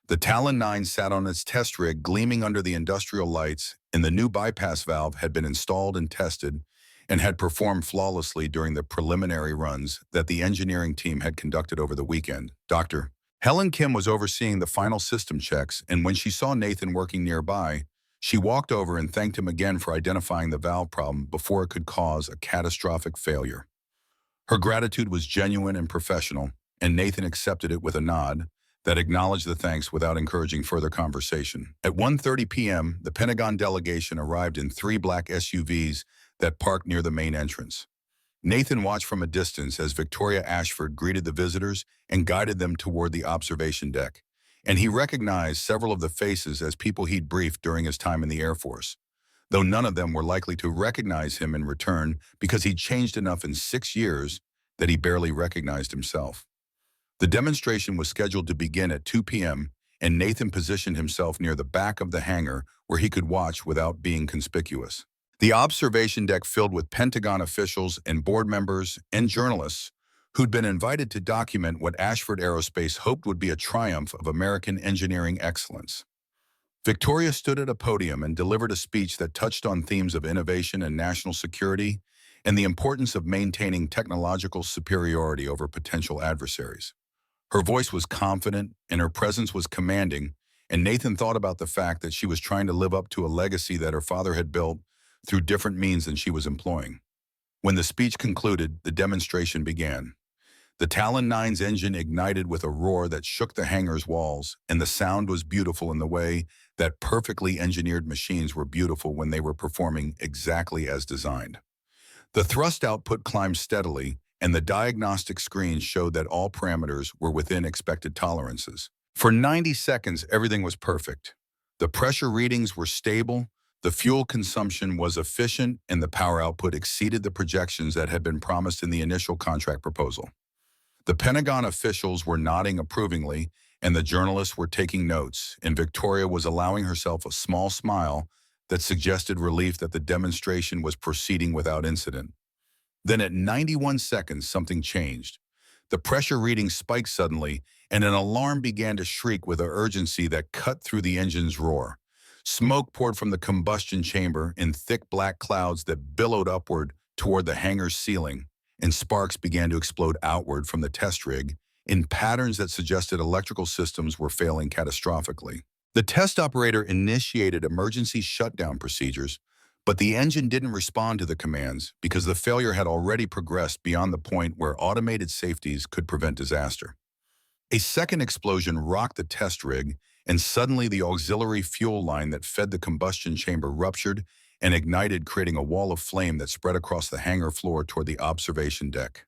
The Talon 9 sat on its test rig gleaming under the industrial lights, and the new bypass valve had been installed and tested and had performed flawlessly during the preliminary runs that the engineering team had conducted over the weekend. Dr. Helen Kim was overseeing the final system checks, and when she saw Nathan working nearby, she walked over and thanked him again for identifying the valve problem before it could cause a catastrophic failure. Her gratitude was genuine and professional, and Nathan accepted it with a nod that acknowledged the thanks without encouraging further conversation. At 1:30 p.m., the Pentagon delegation arrived in 3 black SUVs that parked near the main entrance. Nathan watched from a distance as Victoria Ashford greeted the visitors and guided them toward the observation deck, and he recognized several of the faces as people he'd briefed during his time in the Air Force, though none of them were likely to recognize him in return because he'd changed enough in 6 years that he barely recognized himself. The demonstration was scheduled to begin at 2 p.m., and Nathan positioned himself near the back of the hangar where he could watch without being conspicuous. The observation deck filled with Pentagon officials and board members and journalists who'd been invited to document what Ashford Aerospace hoped would be a triumph of American engineering excellence. Victoria stood at a podium and delivered a speech that touched on themes of innovation and national security and the importance of maintaining technological superiority over potential adversaries. Her voice was confident and her presence was commanding, and Nathan thought about the fact that she was trying to live up to a legacy that her father had built through different means than she was employing. When the speech concluded, the demonstration began. The Talon 9's engine ignited with a roar that shook the hangar's walls, and the sound was beautiful in the way that perfectly engineered machines were beautiful when they were performing exactly as designed. The thrust output climbed steadily, and the diagnostic screen showed that all parameters were within expected tolerances. For 90 seconds, everything was perfect. The pressure readings were stable, the fuel consumption was efficient, and the power output exceeded the projections that had been promised in the initial contract proposal. The Pentagon officials were nodding approvingly, and the journalists were taking notes, and Victoria was allowing herself a small smile that suggested relief that the demonstration was proceeding without incident. Then at 91 seconds, something changed. The pressure reading spiked suddenly, and an alarm began to shriek with an urgency that cut through the engine's roar. Smoke poured from the combustion chamber in thick black clouds that billowed upward toward the hangar's ceiling, and sparks began to explode outward from the test rig in patterns that suggested electrical systems were failing catastrophically. The test operator initiated emergency shutdown procedures, but the engine didn't respond to the commands because the failure had already progressed beyond the point where automated safeties could prevent disaster. A second explosion rocked the test rig, and suddenly the auxiliary fuel line that fed the combustion chamber ruptured and ignited, creating a wall of flame that spread across the hangar floor toward the observation deck.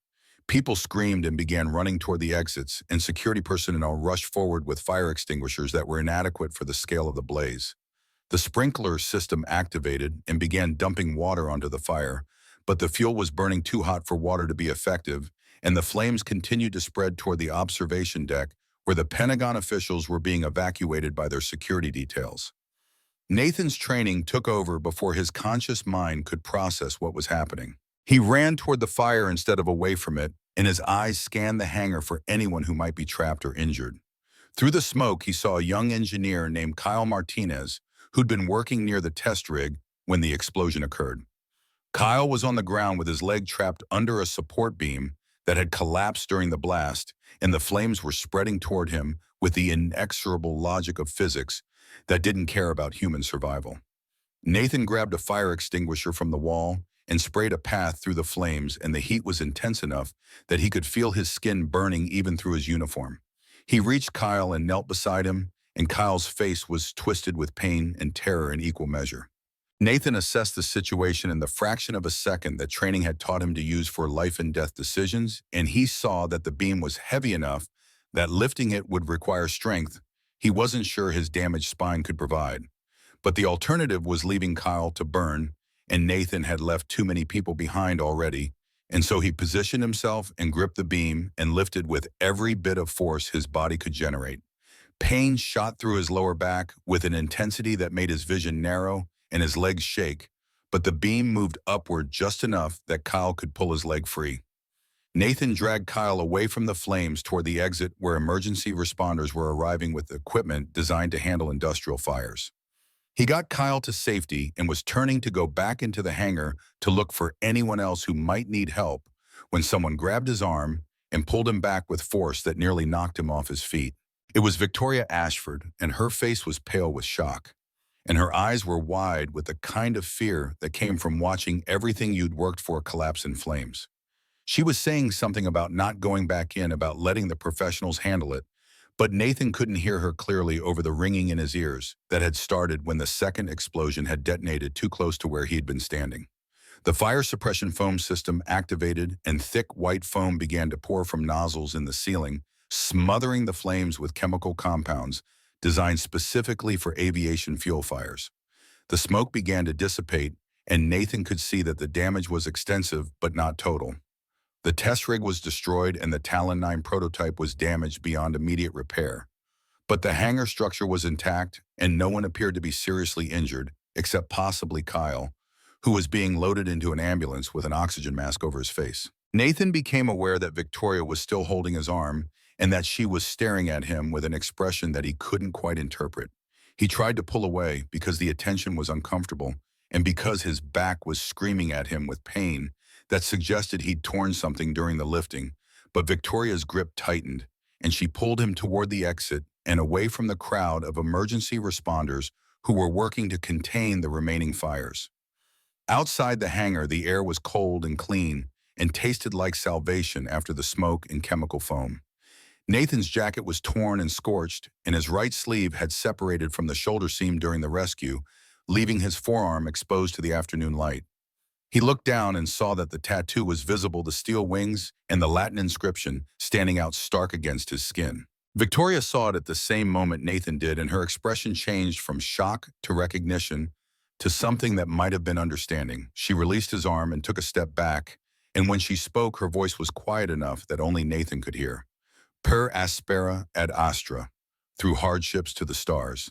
People screamed and began running toward the exits, and security personnel rushed forward with fire extinguishers that were inadequate for the scale of the blaze. The sprinkler system activated and began dumping water onto the fire, but the fuel was burning too hot for water to be effective, and the flames continued to spread toward the observation deck, where the Pentagon officials were being evacuated by their security details. Nathan's training took over before his conscious mind could process what was happening. He ran toward the fire instead of away from it, and his eyes scanned the hangar for anyone who might be trapped or injured. Through the smoke, he saw a young engineer named Kyle Martinez, who'd been working near the test rig when the explosion occurred. Kyle was on the ground with his leg trapped under a support beam that had collapsed during the blast, and the flames were spreading toward him with the inexorable logic of physics that didn't care about human survival. Nathan grabbed a fire extinguisher from the wall and sprayed a path through the flames, and the heat was intense enough that he could feel his skin burning even through his uniform. He reached Kyle and knelt beside him, and Kyle's face was twisted with pain and terror in equal measure. Nathan assessed the situation in the fraction of a second that training had taught him to use for life and death decisions, and he saw that the beam was heavy enough that lifting it would require strength he wasn't sure his damaged spine could provide. But the alternative was leaving Kyle to burn, and Nathan had left too many people behind already, and so he positioned himself and gripped the beam and lifted with every bit of force his body could generate. Pain shot through his lower back with an intensity that made his vision narrow and his legs shake, but the beam moved upward just enough that Kyle could pull his leg free. Nathan dragged Kyle away from the flames toward the exit where emergency responders were arriving with equipment designed to handle industrial fires. He got Kyle to safety and was turning to go back into the hangar to look for anyone else who might need help when someone grabbed his arm and pulled him back with force that nearly knocked him off his feet. It was Victoria Ashford, and her face was pale with shock, and her eyes were wide with the kind of fear that came from watching everything you'd worked for collapse in flames. She was saying something about not going back in, about letting the professionals handle it, but Nathan couldn't hear her clearly over the ringing in his ears that had started when the second explosion had detonated too close to where he had been standing. The fire suppression foam system activated, and thick white foam began to pour from nozzles in the ceiling, smothering the flames with chemical compounds designed specifically for aviation fuel fires. The smoke began to dissipate, and Nathan could see that the damage was extensive but not total. The test rig was destroyed, and the Talon 9 prototype was damaged beyond immediate repair. But the hangar structure was intact, and no one appeared to be seriously injured, except possibly Kyle, who was being loaded into an ambulance with an oxygen mask over his face. Nathan became aware that Victoria was still holding his arm, and that she was staring at him with an expression that he couldn't quite interpret. He tried to pull away because the attention was uncomfortable, and because his back was screaming at him with pain that suggested he'd torn something during the lifting, but Victoria's grip tightened, and she pulled him toward the exit and away from the crowd of emergency responders who were working to contain the remaining fires. Outside the hangar, the air was cold and clean and tasted like salvation after the smoke and chemical foam. Nathan's jacket was torn and scorched, and his right sleeve had separated from the shoulder seam during the rescue, leaving his forearm exposed to the afternoon light. He looked down and saw that the tattoo was visible, the steel wings and the Latin inscription standing out stark against his skin. Victoria saw it at the same moment Nathan did, and her expression changed from shock to recognition to something that might have been understanding. She released his arm and took a step back, and when she spoke, her voice was quiet enough that only Nathan could hear. Per aspera ad astra, through hardships to the stars.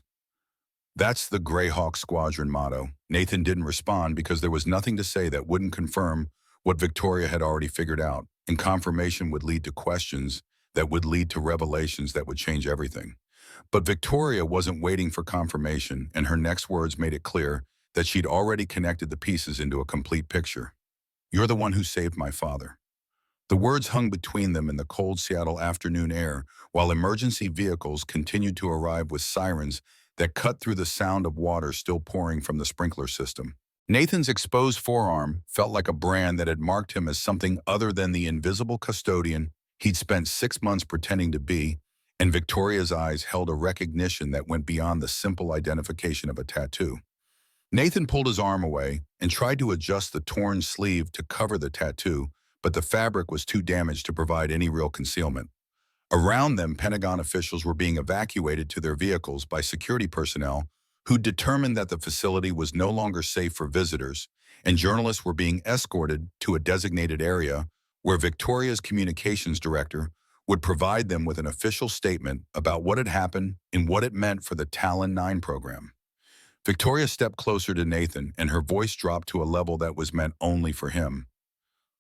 That's the Greyhawk Squadron motto. Nathan didn't respond because there was nothing to say that wouldn't confirm what Victoria had already figured out, and confirmation would lead to questions that would lead to revelations that would change everything. But Victoria wasn't waiting for confirmation, and her next words made it clear that she'd already connected the pieces into a complete picture. You're the one who saved my father. The words hung between them in the cold Seattle afternoon air, while emergency vehicles continued to arrive with sirens that cut through the sound of water still pouring from the sprinkler system. Nathan's exposed forearm felt like a brand that had marked him as something other than the invisible custodian he'd spent 6 months pretending to be, and Victoria's eyes held a recognition that went beyond the simple identification of a tattoo. Nathan pulled his arm away and tried to adjust the torn sleeve to cover the tattoo, but the fabric was too damaged to provide any real concealment. Around them, Pentagon officials were being evacuated to their vehicles by security personnel who determined that the facility was no longer safe for visitors, and journalists were being escorted to a designated area where Victoria's communications director would provide them with an official statement about what had happened and what it meant for the Talon 9 program. Victoria stepped closer to Nathan, and her voice dropped to a level that was meant only for him.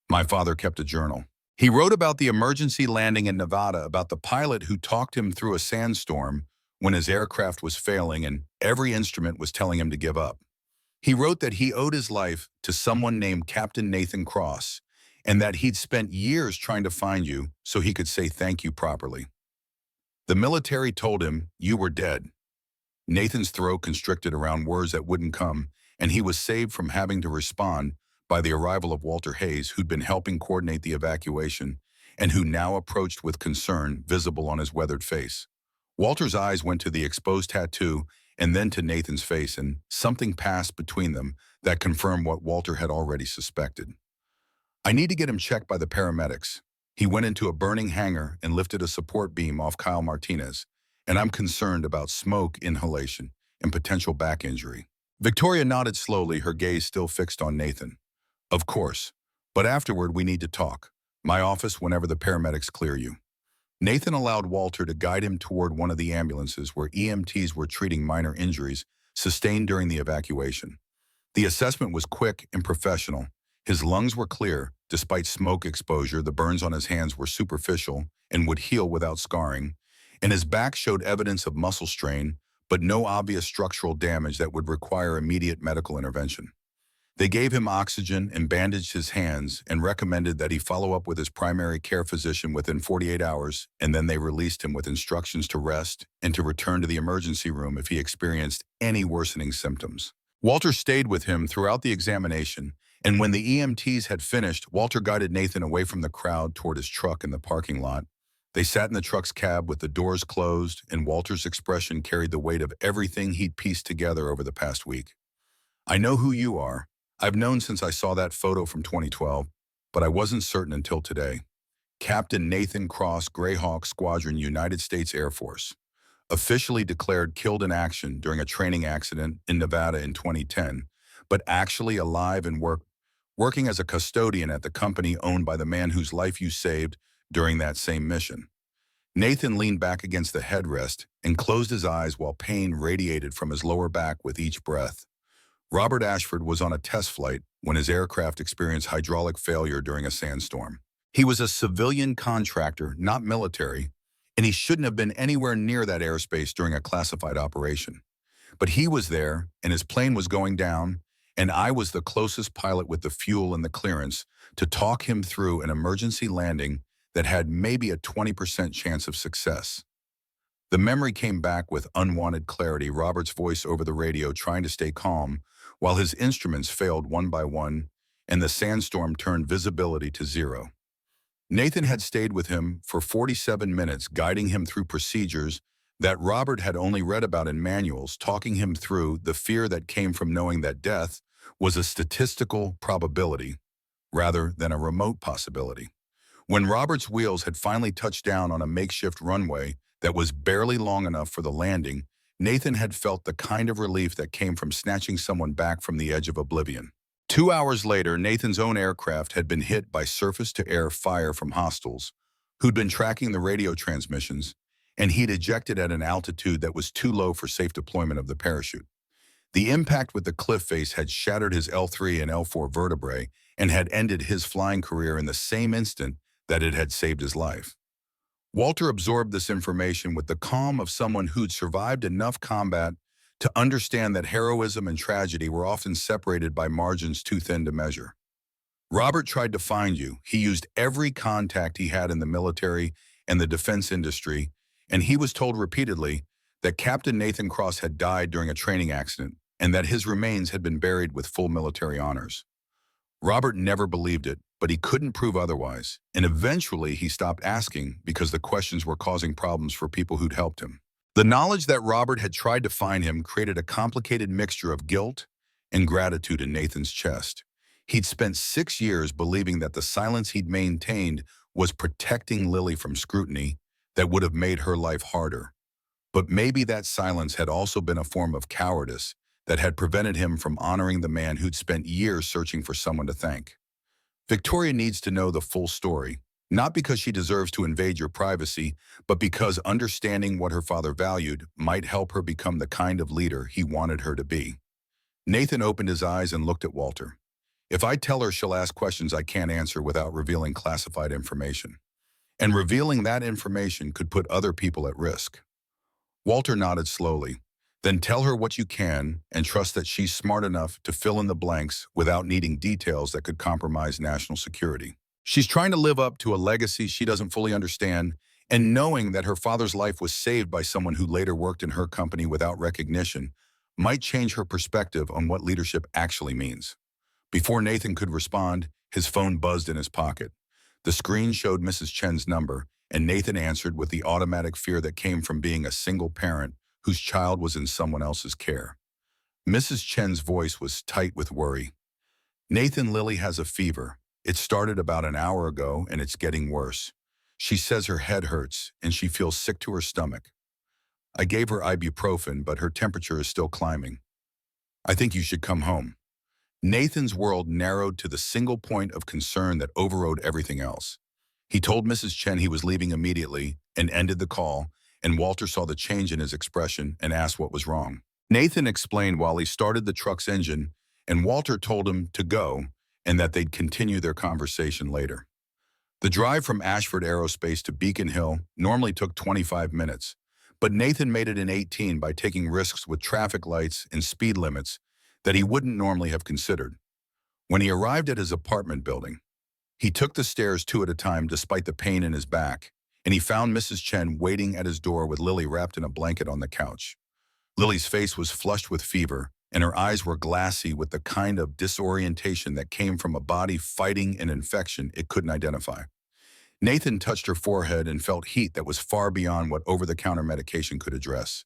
My father kept a journal. He wrote about the emergency landing in Nevada, about the pilot who talked him through a sandstorm when his aircraft was failing and every instrument was telling him to give up. He wrote that he owed his life to someone named Captain Nathan Cross, and that he'd spent years trying to find you so he could say thank you properly. The military told him you were dead. Nathan's throat constricted around words that wouldn't come, and he was saved from having to respond by the arrival of Walter Hayes, who'd been helping coordinate the evacuation, and who now approached with concern visible on his weathered face. Walter's eyes went to the exposed tattoo and then to Nathan's face, and something passed between them that confirmed what Walter had already suspected. I need to get him checked by the paramedics. He went into a burning hangar and lifted a support beam off Kyle Martinez, and I'm concerned about smoke inhalation and potential back injury. Victoria nodded slowly, her gaze still fixed on Nathan. Of course, but afterward we need to talk. My office whenever the paramedics clear you. Nathan allowed Walter to guide him toward one of the ambulances where EMTs were treating minor injuries sustained during the evacuation. The assessment was quick and professional. His lungs were clear. Despite smoke exposure, the burns on his hands were superficial and would heal without scarring, and his back showed evidence of muscle strain, but no obvious structural damage that would require immediate medical intervention. They gave him oxygen and bandaged his hands and recommended that he follow up with his primary care physician within 48 hours, and then they released him with instructions to rest and to return to the emergency room if he experienced any worsening symptoms. Walter stayed with him throughout the examination, and when the EMTs had finished, Walter guided Nathan away from the crowd toward his truck in the parking lot. They sat in the truck's cab with the doors closed, and Walter's expression carried the weight of everything he'd pieced together over the past week. I know who you are. I've known since I saw that photo from 2012, but I wasn't certain until today. Captain Nathan Cross, Greyhawk Squadron, United States Air Force. Officially declared killed in action during a training accident in Nevada in 2010, but actually alive and working as a custodian at the company owned by the man whose life you saved during that same mission. Nathan leaned back against the headrest and closed his eyes while pain radiated from his lower back with each breath. Robert Ashford was on a test flight when his aircraft experienced hydraulic failure during a sandstorm. He was a civilian contractor, not military, and he shouldn't have been anywhere near that airspace during a classified operation. But he was there, and his plane was going down, and I was the closest pilot with the fuel and the clearance to talk him through an emergency landing that had maybe a 20% chance of success. The memory came back with unwanted clarity, Robert's voice over the radio trying to stay calm, while his instruments failed one by one, and the sandstorm turned visibility to zero. Nathan had stayed with him for 47 minutes, guiding him through procedures that Robert had only read about in manuals, talking him through the fear that came from knowing that death was a statistical probability rather than a remote possibility. When Robert's wheels had finally touched down on a makeshift runway that was barely long enough for the landing, Nathan had felt the kind of relief that came from snatching someone back from the edge of oblivion. 2 hours later, Nathan's own aircraft had been hit by surface-to-air fire from hostiles, who'd been tracking the radio transmissions, and he'd ejected at an altitude that was too low for safe deployment of the parachute. The impact with the cliff face had shattered his L3 and L4 vertebrae and had ended his flying career in the same instant that it had saved his life. Walter absorbed this information with the calm of someone who'd survived enough combat to understand that heroism and tragedy were often separated by margins too thin to measure. Robert tried to find you. He used every contact he had in the military and the defense industry, and he was told repeatedly that Captain Nathan Cross had died during a training accident and that his remains had been buried with full military honors. Robert never believed it, but he couldn't prove otherwise, and eventually he stopped asking because the questions were causing problems for people who'd helped him. The knowledge that Robert had tried to find him created a complicated mixture of guilt and gratitude in Nathan's chest. He'd spent 6 years believing that the silence he'd maintained was protecting Lily from scrutiny that would have made her life harder. But maybe that silence had also been a form of cowardice that had prevented him from honoring the man who'd spent years searching for someone to thank. Victoria needs to know the full story, not because she deserves to invade your privacy, but because understanding what her father valued might help her become the kind of leader he wanted her to be. Nathan opened his eyes and looked at Walter. If I tell her, she'll ask questions I can't answer without revealing classified information. And revealing that information could put other people at risk. Walter nodded slowly. Then tell her what you can and trust that she's smart enough to fill in the blanks without needing details that could compromise national security. She's trying to live up to a legacy she doesn't fully understand, and knowing that her father's life was saved by someone who later worked in her company without recognition might change her perspective on what leadership actually means. Before Nathan could respond, his phone buzzed in his pocket. The screen showed Mrs. Chen's number, and Nathan answered with the automatic fear that came from being a single parent whose child was in someone else's care. Mrs. Chen's voice was tight with worry. Nathan, Lily has a fever. It started about an hour ago and it's getting worse. She says her head hurts and she feels sick to her stomach. I gave her ibuprofen, but her temperature is still climbing. I think you should come home. Nathan's world narrowed to the single point of concern that overrode everything else. He told Mrs. Chen he was leaving immediately and ended the call, and Walter saw the change in his expression and asked what was wrong. Nathan explained while he started the truck's engine, and Walter told him to go and that they'd continue their conversation later. The drive from Ashford Aerospace to Beacon Hill normally took 25 minutes, but Nathan made it in 18 by taking risks with traffic lights and speed limits that he wouldn't normally have considered. When he arrived at his apartment building, he took the stairs 2 at a time despite the pain in his back, and he found Mrs. Chen waiting at his door with Lily wrapped in a blanket on the couch. Lily's face was flushed with fever, and her eyes were glassy with the kind of disorientation that came from a body fighting an infection it couldn't identify. Nathan touched her forehead and felt heat that was far beyond what over-the-counter medication could address.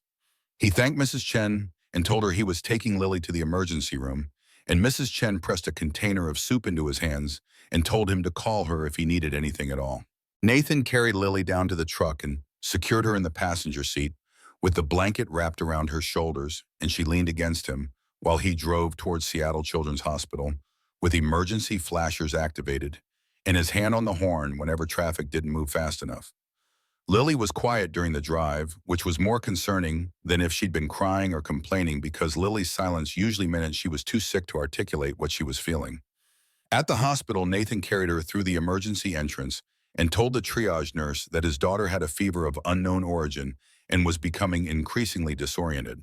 He thanked Mrs. Chen and told her he was taking Lily to the emergency room, and Mrs. Chen pressed a container of soup into his hands and told him to call her if he needed anything at all. Nathan carried Lily down to the truck and secured her in the passenger seat with the blanket wrapped around her shoulders, and she leaned against him while he drove towards Seattle Children's Hospital with emergency flashers activated and his hand on the horn whenever traffic didn't move fast enough. Lily was quiet during the drive, which was more concerning than if she'd been crying or complaining, because Lily's silence usually meant she was too sick to articulate what she was feeling. At the hospital, Nathan carried her through the emergency entrance and told the triage nurse that his daughter had a fever of unknown origin and was becoming increasingly disoriented.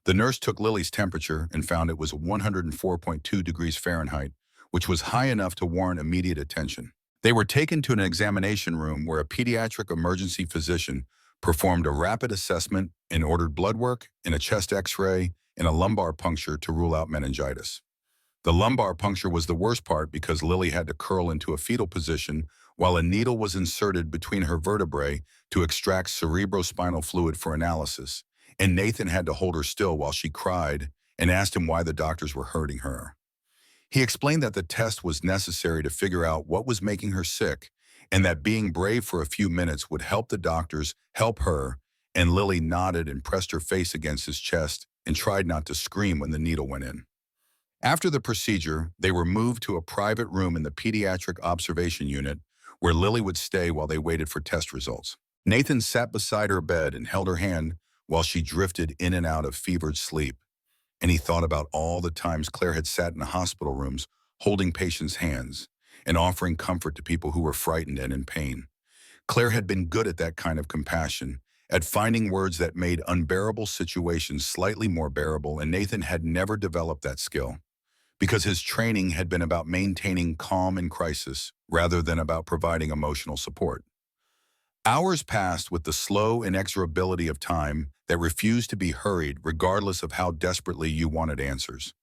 The nurse took Lily's temperature and found it was 104.2 degrees Fahrenheit, which was high enough to warrant immediate attention. They were taken to an examination room where a pediatric emergency physician performed a rapid assessment and ordered blood work and a chest x-ray and a lumbar puncture to rule out meningitis. The lumbar puncture was the worst part because Lily had to curl into a fetal position while a needle was inserted between her vertebrae to extract cerebrospinal fluid for analysis, and Nathan had to hold her still while she cried and asked him why the doctors were hurting her. He explained that the test was necessary to figure out what was making her sick and that being brave for a few minutes would help the doctors help her, and Lily nodded and pressed her face against his chest and tried not to scream when the needle went in. After the procedure, they were moved to a private room in the pediatric observation unit where Lily would stay while they waited for test results. Nathan sat beside her bed and held her hand while she drifted in and out of fevered sleep, and he thought about all the times Claire had sat in the hospital rooms holding patients' hands and offering comfort to people who were frightened and in pain. Claire had been good at that kind of compassion, at finding words that made unbearable situations slightly more bearable, and Nathan had never developed that skill because his training had been about maintaining calm in crisis rather than about providing emotional support. Hours passed with the slow inexorability of time that refused to be hurried regardless of how desperately you wanted answers.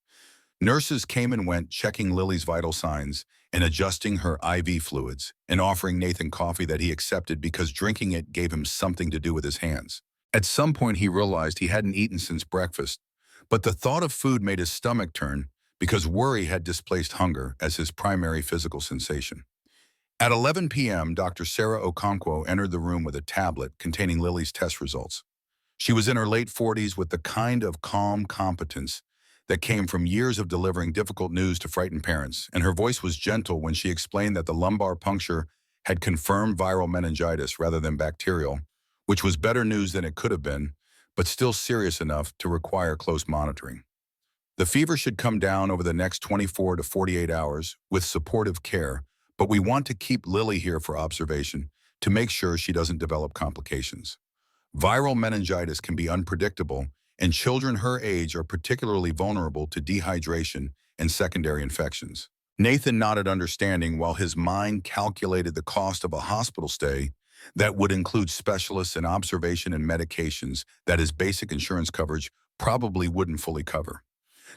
Nurses came and went, checking Lily's vital signs and adjusting her IV fluids and offering Nathan coffee that he accepted because drinking it gave him something to do with his hands. At some point, he realized he hadn't eaten since breakfast, but the thought of food made his stomach turn because worry had displaced hunger as his primary physical sensation. At 11 p.m., Dr. Sarah Okonkwo entered the room with a tablet containing Lily's test results. She was in her late 40s with the kind of calm competence that came from years of delivering difficult news to frightened parents, and her voice was gentle when she explained that the lumbar puncture had confirmed viral meningitis rather than bacterial, which was better news than it could have been, but still serious enough to require close monitoring. The fever should come down over the next 24 to 48 hours with supportive care, but we want to keep Lily here for observation to make sure she doesn't develop complications. Viral meningitis can be unpredictable, and children her age are particularly vulnerable to dehydration and secondary infections. Nathan nodded understanding while his mind calculated the cost of a hospital stay that would include specialists and observation and medications that his basic insurance coverage probably wouldn't fully cover.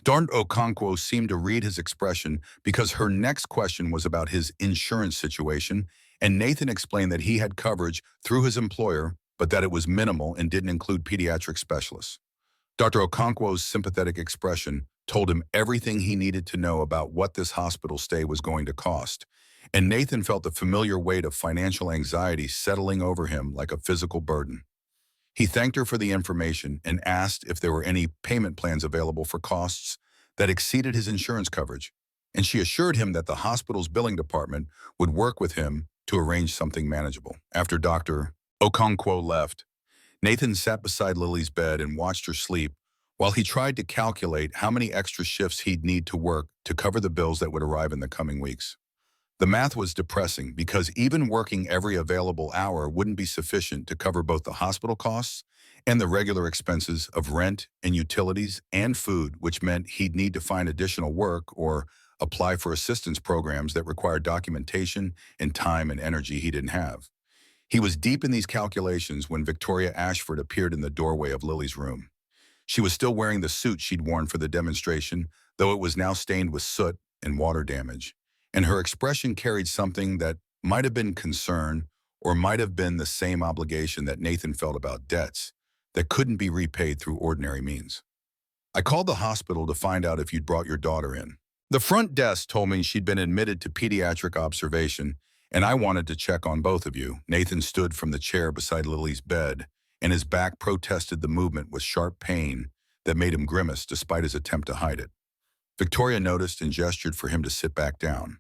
Dr. Okonkwo seemed to read his expression because her next question was about his insurance situation, and Nathan explained that he had coverage through his employer, but that it was minimal and didn't include pediatric specialists. Dr. Okonkwo's sympathetic expression told him everything he needed to know about what this hospital stay was going to cost, and Nathan felt the familiar weight of financial anxiety settling over him like a physical burden. He thanked her for the information and asked if there were any payment plans available for costs that exceeded his insurance coverage, and she assured him that the hospital's billing department would work with him to arrange something manageable. After Dr. Okonkwo left, Nathan sat beside Lily's bed and watched her sleep while he tried to calculate how many extra shifts he'd need to work to cover the bills that would arrive in the coming weeks. The math was depressing because even working every available hour wouldn't be sufficient to cover both the hospital costs and the regular expenses of rent and utilities and food, which meant he'd need to find additional work or apply for assistance programs that required documentation and time and energy he didn't have. He was deep in these calculations when Victoria Ashford appeared in the doorway of Lily's room. She was still wearing the suit she'd worn for the demonstration, though it was now stained with soot and water damage, and her expression carried something that might have been concern or might have been the same obligation that Nathan felt about debts that couldn't be repaid through ordinary means. "I called the hospital to find out if you'd brought your daughter in. The front desk told me she'd been admitted to pediatric observation, and I wanted to check on both of you." Nathan stood from the chair beside Lily's bed, and his back protested the movement with sharp pain that made him grimace despite his attempt to hide it. Victoria noticed and gestured for him to sit back down.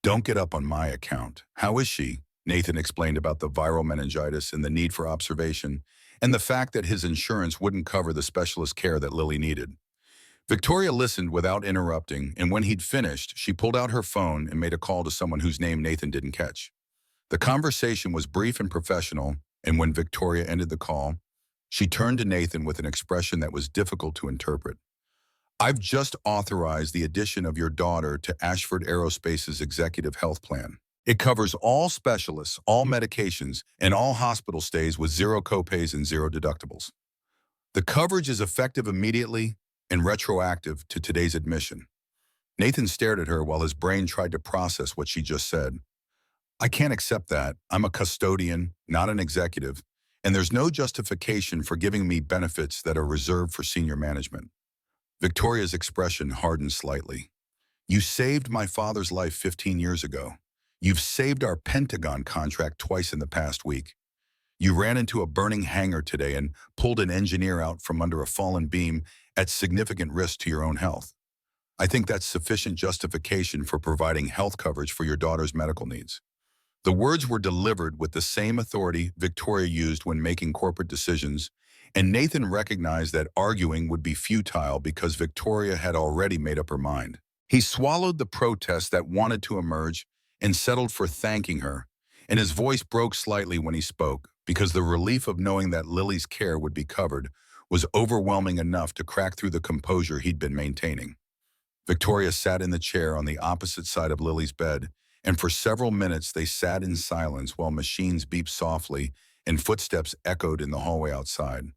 "Don't get up on my account. How is she?" Nathan explained about the viral meningitis and the need for observation, and the fact that his insurance wouldn't cover the specialist care that Lily needed. Victoria listened without interrupting, and when he'd finished, she pulled out her phone and made a call to someone whose name Nathan didn't catch. The conversation was brief and professional, and when Victoria ended the call, she turned to Nathan with an expression that was difficult to interpret. "I've just authorized the addition of your daughter to Ashford Aerospace's executive health plan." It covers all specialists, all medications, and all hospital stays with zero copays and zero deductibles. The coverage is effective immediately and retroactive to today's admission. Nathan stared at her while his brain tried to process what she just said. I can't accept that. I'm a custodian, not an executive, and there's no justification for giving me benefits that are reserved for senior management. Victoria's expression hardened slightly. You saved my father's life 15 years ago. You've saved our Pentagon contract twice in the past week. You ran into a burning hangar today and pulled an engineer out from under a fallen beam at significant risk to your own health. I think that's sufficient justification for providing health coverage for your daughter's medical needs. The words were delivered with the same authority Victoria used when making corporate decisions, and Nathan recognized that arguing would be futile because Victoria had already made up her mind. He swallowed the protest that wanted to emerge and settled for thanking her, and his voice broke slightly when he spoke because the relief of knowing that Lily's care would be covered was overwhelming enough to crack through the composure he'd been maintaining. Victoria sat in the chair on the opposite side of Lily's bed, and for several minutes they sat in silence while machines beeped softly and footsteps echoed in the hallway outside.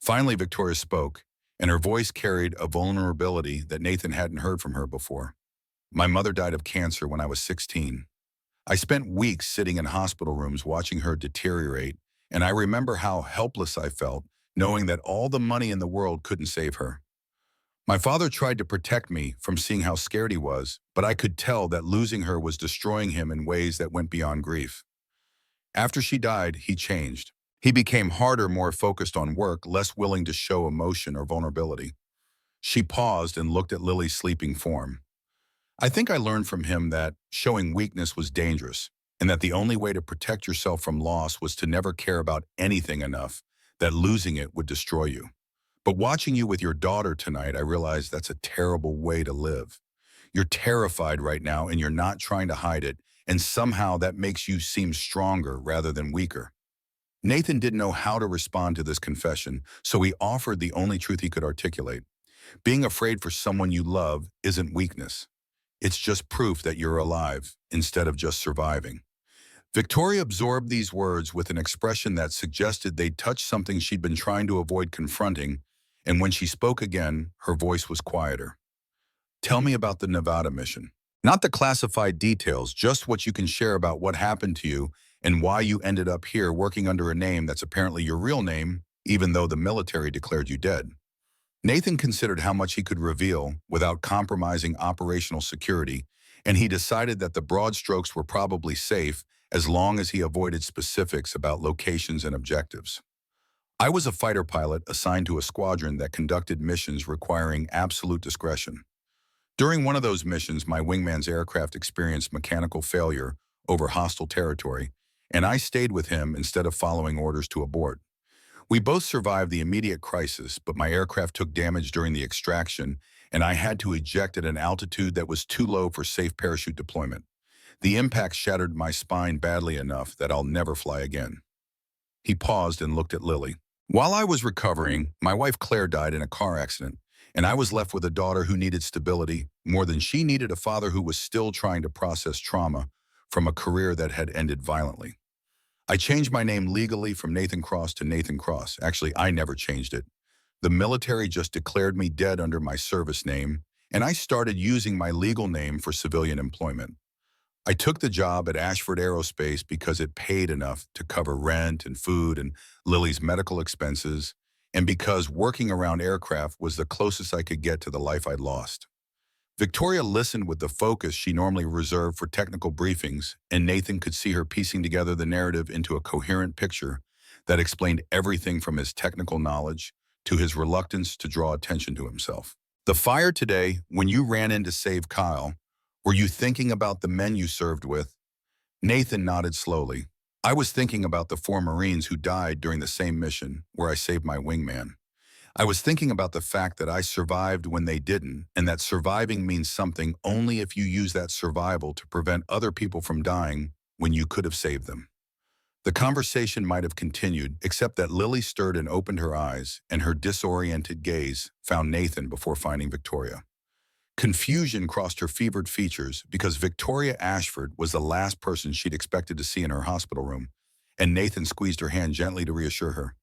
Finally, Victoria spoke, and her voice carried a vulnerability that Nathan hadn't heard from her before. My mother died of cancer when I was 16. I spent weeks sitting in hospital rooms watching her deteriorate, and I remember how helpless I felt, knowing that all the money in the world couldn't save her. My father tried to protect me from seeing how scared he was, but I could tell that losing her was destroying him in ways that went beyond grief. After she died, he changed. He became harder, more focused on work, less willing to show emotion or vulnerability. She paused and looked at Lily's sleeping form. I think I learned from him that showing weakness was dangerous, and that the only way to protect yourself from loss was to never care about anything enough that losing it would destroy you. But watching you with your daughter tonight, I realized that's a terrible way to live. You're terrified right now and you're not trying to hide it, and somehow that makes you seem stronger rather than weaker. Nathan didn't know how to respond to this confession, so he offered the only truth he could articulate. Being afraid for someone you love isn't weakness. It's just proof that you're alive instead of just surviving. Victoria absorbed these words with an expression that suggested they'd touched something she'd been trying to avoid confronting, and when she spoke again, her voice was quieter. Tell me about the Nevada mission. Not the classified details, just what you can share about what happened to you and why you ended up here working under a name that's apparently your real name, even though the military declared you dead. Nathan considered how much he could reveal without compromising operational security, and he decided that the broad strokes were probably safe as long as he avoided specifics about locations and objectives. I was a fighter pilot assigned to a squadron that conducted missions requiring absolute discretion. During one of those missions, my wingman's aircraft experienced mechanical failure over hostile territory, and I stayed with him instead of following orders to abort. We both survived the immediate crisis, but my aircraft took damage during the extraction, and I had to eject at an altitude that was too low for safe parachute deployment. The impact shattered my spine badly enough that I'll never fly again. He paused and looked at Lily. While I was recovering, my wife Claire died in a car accident, and I was left with a daughter who needed stability more than she needed a father who was still trying to process trauma from a career that had ended violently. I changed my name legally from Nathan Cross to Nathan Cross. Actually, I never changed it. The military just declared me dead under my service name, and I started using my legal name for civilian employment. I took the job at Ashford Aerospace because it paid enough to cover rent and food and Lily's medical expenses, and because working around aircraft was the closest I could get to the life I'd lost. Victoria listened with the focus she normally reserved for technical briefings, and Nathan could see her piecing together the narrative into a coherent picture that explained everything from his technical knowledge to his reluctance to draw attention to himself. The fire today, when you ran in to save Kyle, were you thinking about the men you served with? Nathan nodded slowly. I was thinking about the 4 Marines who died during the same mission where I saved my wingman. I was thinking about the fact that I survived when they didn't, and that surviving means something only if you use that survival to prevent other people from dying when you could have saved them. The conversation might have continued, except that Lily stirred and opened her eyes, and her disoriented gaze found Nathan before finding Victoria. Confusion crossed her fevered features because Victoria Ashford was the last person she'd expected to see in her hospital room, and Nathan squeezed her hand gently to reassure her.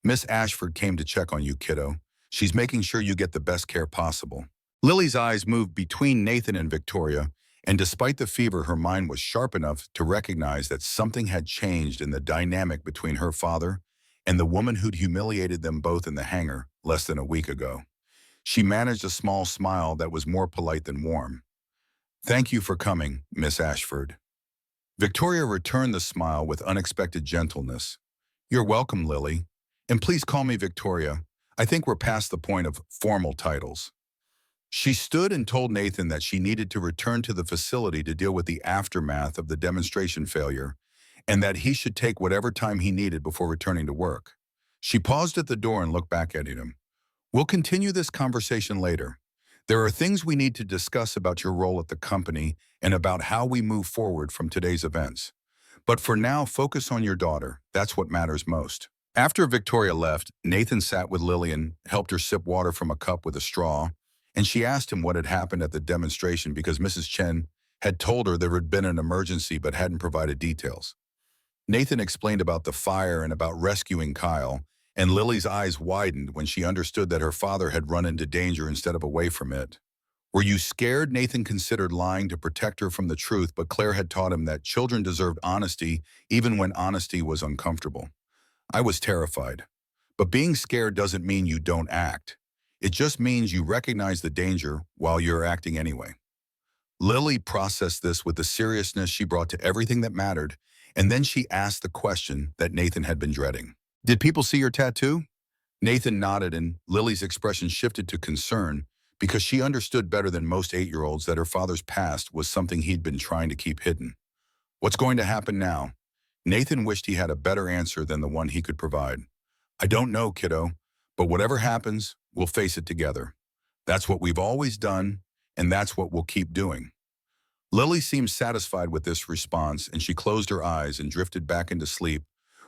Miss Ashford came to check on you, kiddo. She's making sure you get the best care possible. Lily's eyes moved between Nathan and Victoria, and despite the fever, her mind was sharp enough to recognize that something had changed in the dynamic between her father and the woman who'd humiliated them both in the hangar less than a week ago. She managed a small smile that was more polite than warm. Thank you for coming, Miss Ashford. Victoria returned the smile with unexpected gentleness. You're welcome, Lily. And please call me Victoria. I think we're past the point of formal titles. She stood and told Nathan that she needed to return to the facility to deal with the aftermath of the demonstration failure, and that he should take whatever time he needed before returning to work. She paused at the door and looked back at him. We'll continue this conversation later. There are things we need to discuss about your role at the company and about how we move forward from today's events. But for now, focus on your daughter. That's what matters most. After Victoria left, Nathan sat with Lillian, helped her sip water from a cup with a straw, and she asked him what had happened at the demonstration because Mrs. Chen had told her there had been an emergency but hadn't provided details. Nathan explained about the fire and about rescuing Kyle, and Lily's eyes widened when she understood that her father had run into danger instead of away from it. Were you scared? Nathan considered lying to protect her from the truth, but Claire had taught him that children deserved honesty even when honesty was uncomfortable. I was terrified. But being scared doesn't mean you don't act. It just means you recognize the danger while you're acting anyway. Lily processed this with the seriousness she brought to everything that mattered, and then she asked the question that Nathan had been dreading. Did people see your tattoo? Nathan nodded, and Lily's expression shifted to concern because she understood better than most 8-year-olds that her father's past was something he'd been trying to keep hidden. What's going to happen now? Nathan wished he had a better answer than the one he could provide. I don't know, kiddo, but whatever happens, we'll face it together. That's what we've always done, and that's what we'll keep doing. Lily seemed satisfied with this response, and she closed her eyes and drifted back into sleep,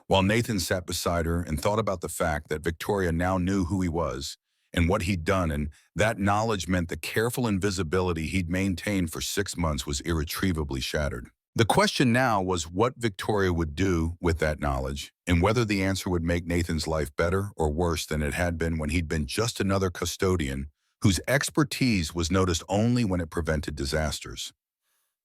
while Nathan sat beside her and thought about the fact that Victoria now knew who he was and what he'd done, and that knowledge meant the careful invisibility he'd maintained for 6 months was irretrievably shattered. The question now was what Victoria would do with that knowledge, and whether the answer would make Nathan's life better or worse than it had been when he'd been just another custodian whose expertise was noticed only when it prevented disasters.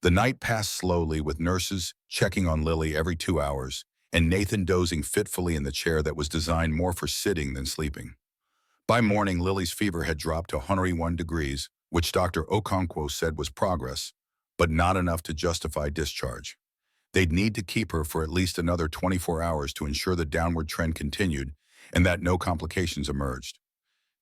The night passed slowly, with nurses checking on Lily every 2 hours, and Nathan dozing fitfully in the chair that was designed more for sitting than sleeping. By morning, Lily's fever had dropped to 101 degrees, which Dr. Okonkwo said was progress, but not enough to justify discharge. They'd need to keep her for at least another 24 hours to ensure the downward trend continued and that no complications emerged.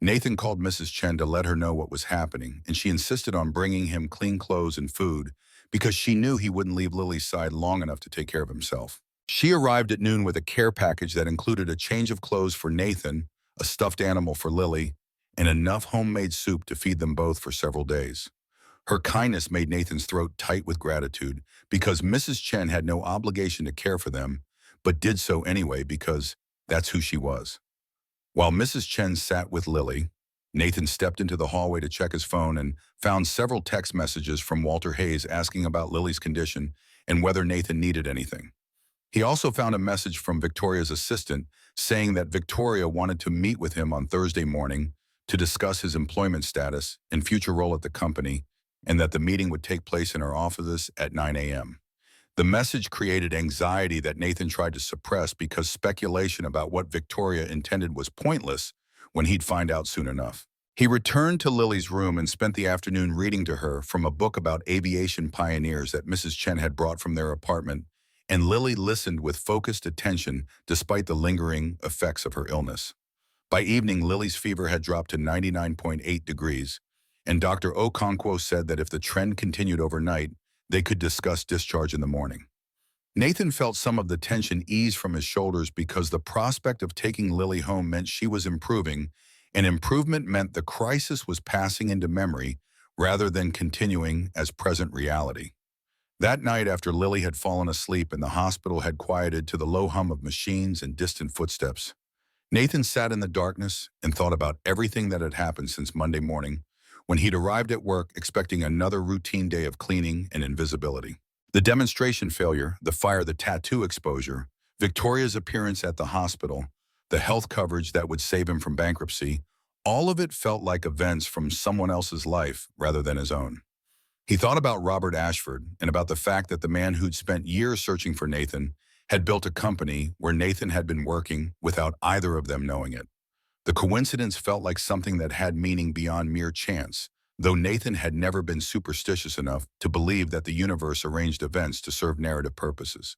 Nathan called Mrs. Chen to let her know what was happening, and she insisted on bringing him clean clothes and food because she knew he wouldn't leave Lily's side long enough to take care of himself. She arrived at noon with a care package that included a change of clothes for Nathan, a stuffed animal for Lily, and enough homemade soup to feed them both for several days. Her kindness made Nathan's throat tight with gratitude because Mrs. Chen had no obligation to care for them, but did so anyway because that's who she was. While Mrs. Chen sat with Lily, Nathan stepped into the hallway to check his phone and found several text messages from Walter Hayes asking about Lily's condition and whether Nathan needed anything. He also found a message from Victoria's assistant saying that Victoria wanted to meet with him on Thursday morning to discuss his employment status and future role at the company, and that the meeting would take place in her office at 9 a.m. The message created anxiety that Nathan tried to suppress because speculation about what Victoria intended was pointless when he'd find out soon enough. He returned to Lily's room and spent the afternoon reading to her from a book about aviation pioneers that Mrs. Chen had brought from their apartment, and Lily listened with focused attention despite the lingering effects of her illness. By evening, Lily's fever had dropped to 99.8 degrees, and Dr. Okonkwo said that if the trend continued overnight, they could discuss discharge in the morning. Nathan felt some of the tension ease from his shoulders because the prospect of taking Lily home meant she was improving, and improvement meant the crisis was passing into memory rather than continuing as present reality. That night, after Lily had fallen asleep and the hospital had quieted to the low hum of machines and distant footsteps, Nathan sat in the darkness and thought about everything that had happened since Monday morning, when he'd arrived at work expecting another routine day of cleaning and invisibility. The demonstration failure, the fire, the tattoo exposure, Victoria's appearance at the hospital, the health coverage that would save him from bankruptcy, all of it felt like events from someone else's life rather than his own. He thought about Robert Ashford and about the fact that the man who'd spent years searching for Nathan had built a company where Nathan had been working without either of them knowing it. The coincidence felt like something that had meaning beyond mere chance, though Nathan had never been superstitious enough to believe that the universe arranged events to serve narrative purposes.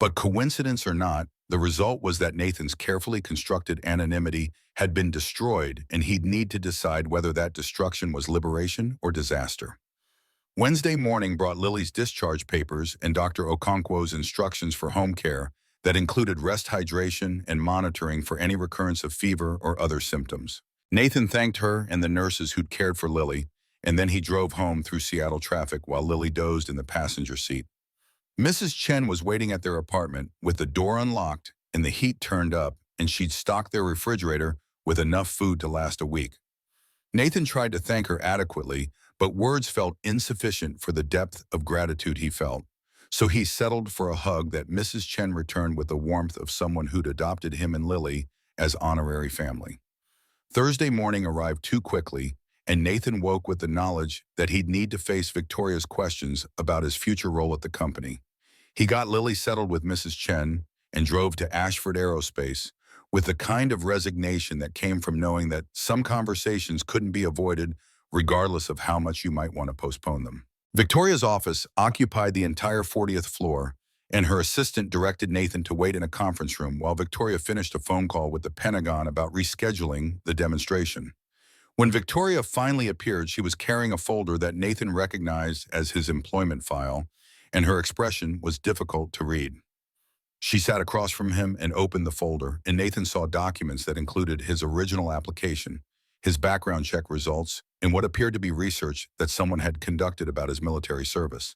But coincidence or not, the result was that Nathan's carefully constructed anonymity had been destroyed, and he'd need to decide whether that destruction was liberation or disaster. Wednesday morning brought Lily's discharge papers and Dr. Okonkwo's instructions for home care that included rest, hydration, and monitoring for any recurrence of fever or other symptoms. Nathan thanked her and the nurses who'd cared for Lily, and then he drove home through Seattle traffic while Lily dozed in the passenger seat. Mrs. Chen was waiting at their apartment with the door unlocked and the heat turned up, and she'd stocked their refrigerator with enough food to last a week. Nathan tried to thank her adequately, but words felt insufficient for the depth of gratitude he felt. So he settled for a hug that Mrs. Chen returned with the warmth of someone who'd adopted him and Lily as honorary family. Thursday morning arrived too quickly, and Nathan woke with the knowledge that he'd need to face Victoria's questions about his future role at the company. He got Lily settled with Mrs. Chen and drove to Ashford Aerospace with the kind of resignation that came from knowing that some conversations couldn't be avoided regardless of how much you might want to postpone them. Victoria's office occupied the entire 40th floor, and her assistant directed Nathan to wait in a conference room while Victoria finished a phone call with the Pentagon about rescheduling the demonstration. When Victoria finally appeared, she was carrying a folder that Nathan recognized as his employment file, and her expression was difficult to read. She sat across from him and opened the folder, and Nathan saw documents that included his original application, his background check results, and what appeared to be research that someone had conducted about his military service.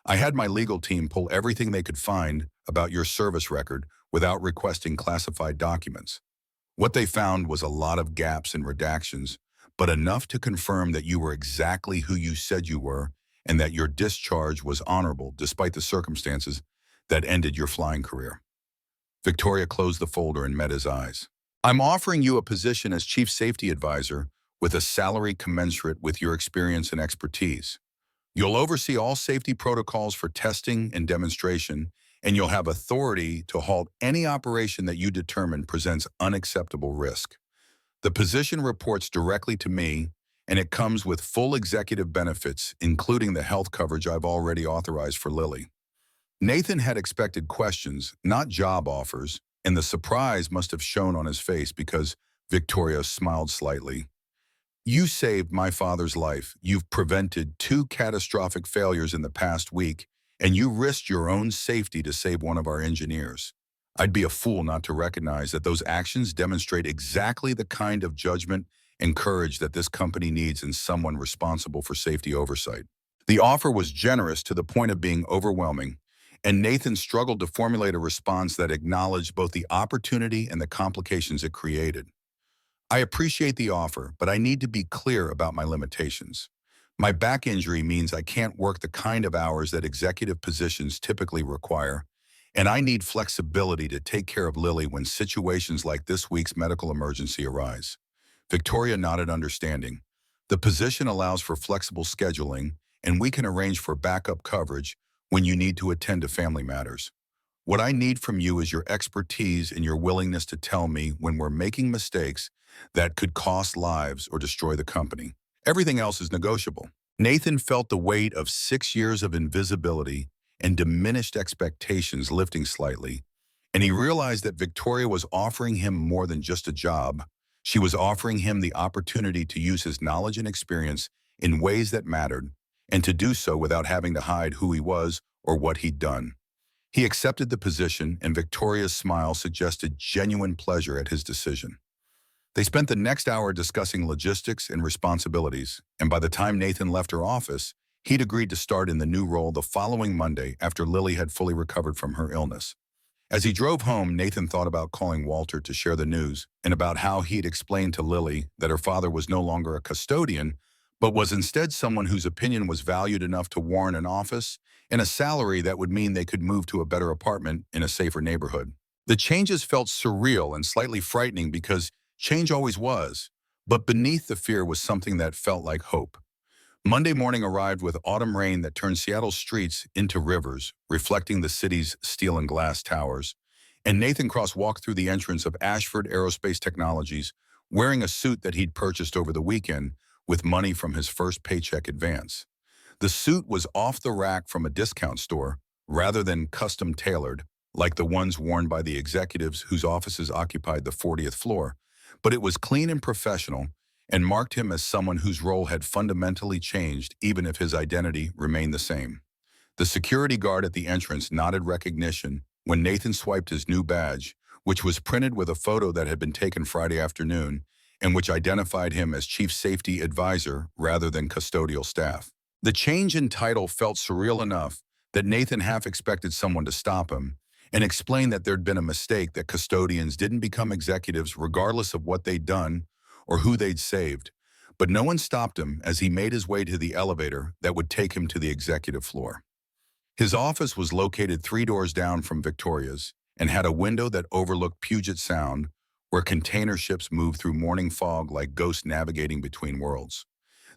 I had my legal team pull everything they could find about your service record without requesting classified documents. What they found was a lot of gaps and redactions, but enough to confirm that you were exactly who you said you were and that your discharge was honorable despite the circumstances that ended your flying career. Victoria closed the folder and met his eyes. I'm offering you a position as Chief Safety Advisor with a salary commensurate with your experience and expertise. You'll oversee all safety protocols for testing and demonstration, and you'll have authority to halt any operation that you determine presents unacceptable risk. The position reports directly to me, and it comes with full executive benefits, including the health coverage I've already authorized for Lily. Nathan had expected questions, not job offers, and the surprise must have shown on his face because Victoria smiled slightly. You saved my father's life. You've prevented 2 catastrophic failures in the past week, and you risked your own safety to save one of our engineers. I'd be a fool not to recognize that those actions demonstrate exactly the kind of judgment and courage that this company needs in someone responsible for safety oversight. The offer was generous to the point of being overwhelming, and Nathan struggled to formulate a response that acknowledged both the opportunity and the complications it created. I appreciate the offer, but I need to be clear about my limitations. My back injury means I can't work the kind of hours that executive positions typically require, and I need flexibility to take care of Lily when situations like this week's medical emergency arise. Victoria nodded understanding. The position allows for flexible scheduling, and we can arrange for backup coverage when you need to attend to family matters. What I need from you is your expertise and your willingness to tell me when we're making mistakes that could cost lives or destroy the company. Everything else is negotiable. Nathan felt the weight of 6 years of invisibility and diminished expectations lifting slightly, and he realized that Victoria was offering him more than just a job. She was offering him the opportunity to use his knowledge and experience in ways that mattered, and to do so without having to hide who he was or what he'd done. He accepted the position, and Victoria's smile suggested genuine pleasure at his decision. They spent the next hour discussing logistics and responsibilities, and by the time Nathan left her office, he'd agreed to start in the new role the following Monday after Lily had fully recovered from her illness. As he drove home, Nathan thought about calling Walter to share the news and about how he'd explained to Lily that her father was no longer a custodian, but was instead someone whose opinion was valued enough to warrant an office and a salary that would mean they could move to a better apartment in a safer neighborhood. The changes felt surreal and slightly frightening because change always was, but beneath the fear was something that felt like hope. Monday morning arrived with autumn rain that turned Seattle's streets into rivers, reflecting the city's steel and glass towers. And Nathan Cross walked through the entrance of Ashford Aerospace Technologies, wearing a suit that he'd purchased over the weekend with money from his first paycheck advance. The suit was off the rack from a discount store, rather than custom tailored, like the ones worn by the executives whose offices occupied the 40th floor. But it was clean and professional, and marked him as someone whose role had fundamentally changed even if his identity remained the same. The security guard at the entrance nodded recognition when Nathan swiped his new badge, which was printed with a photo that had been taken Friday afternoon and which identified him as Chief Safety Advisor rather than custodial staff. The change in title felt surreal enough that Nathan half expected someone to stop him and explain that there'd been a mistake, that custodians didn't become executives regardless of what they'd done or who they'd saved. But no one stopped him as he made his way to the elevator that would take him to the executive floor. His office was located 3 doors down from Victoria's and had a window that overlooked Puget Sound, where container ships moved through morning fog like ghosts navigating between worlds.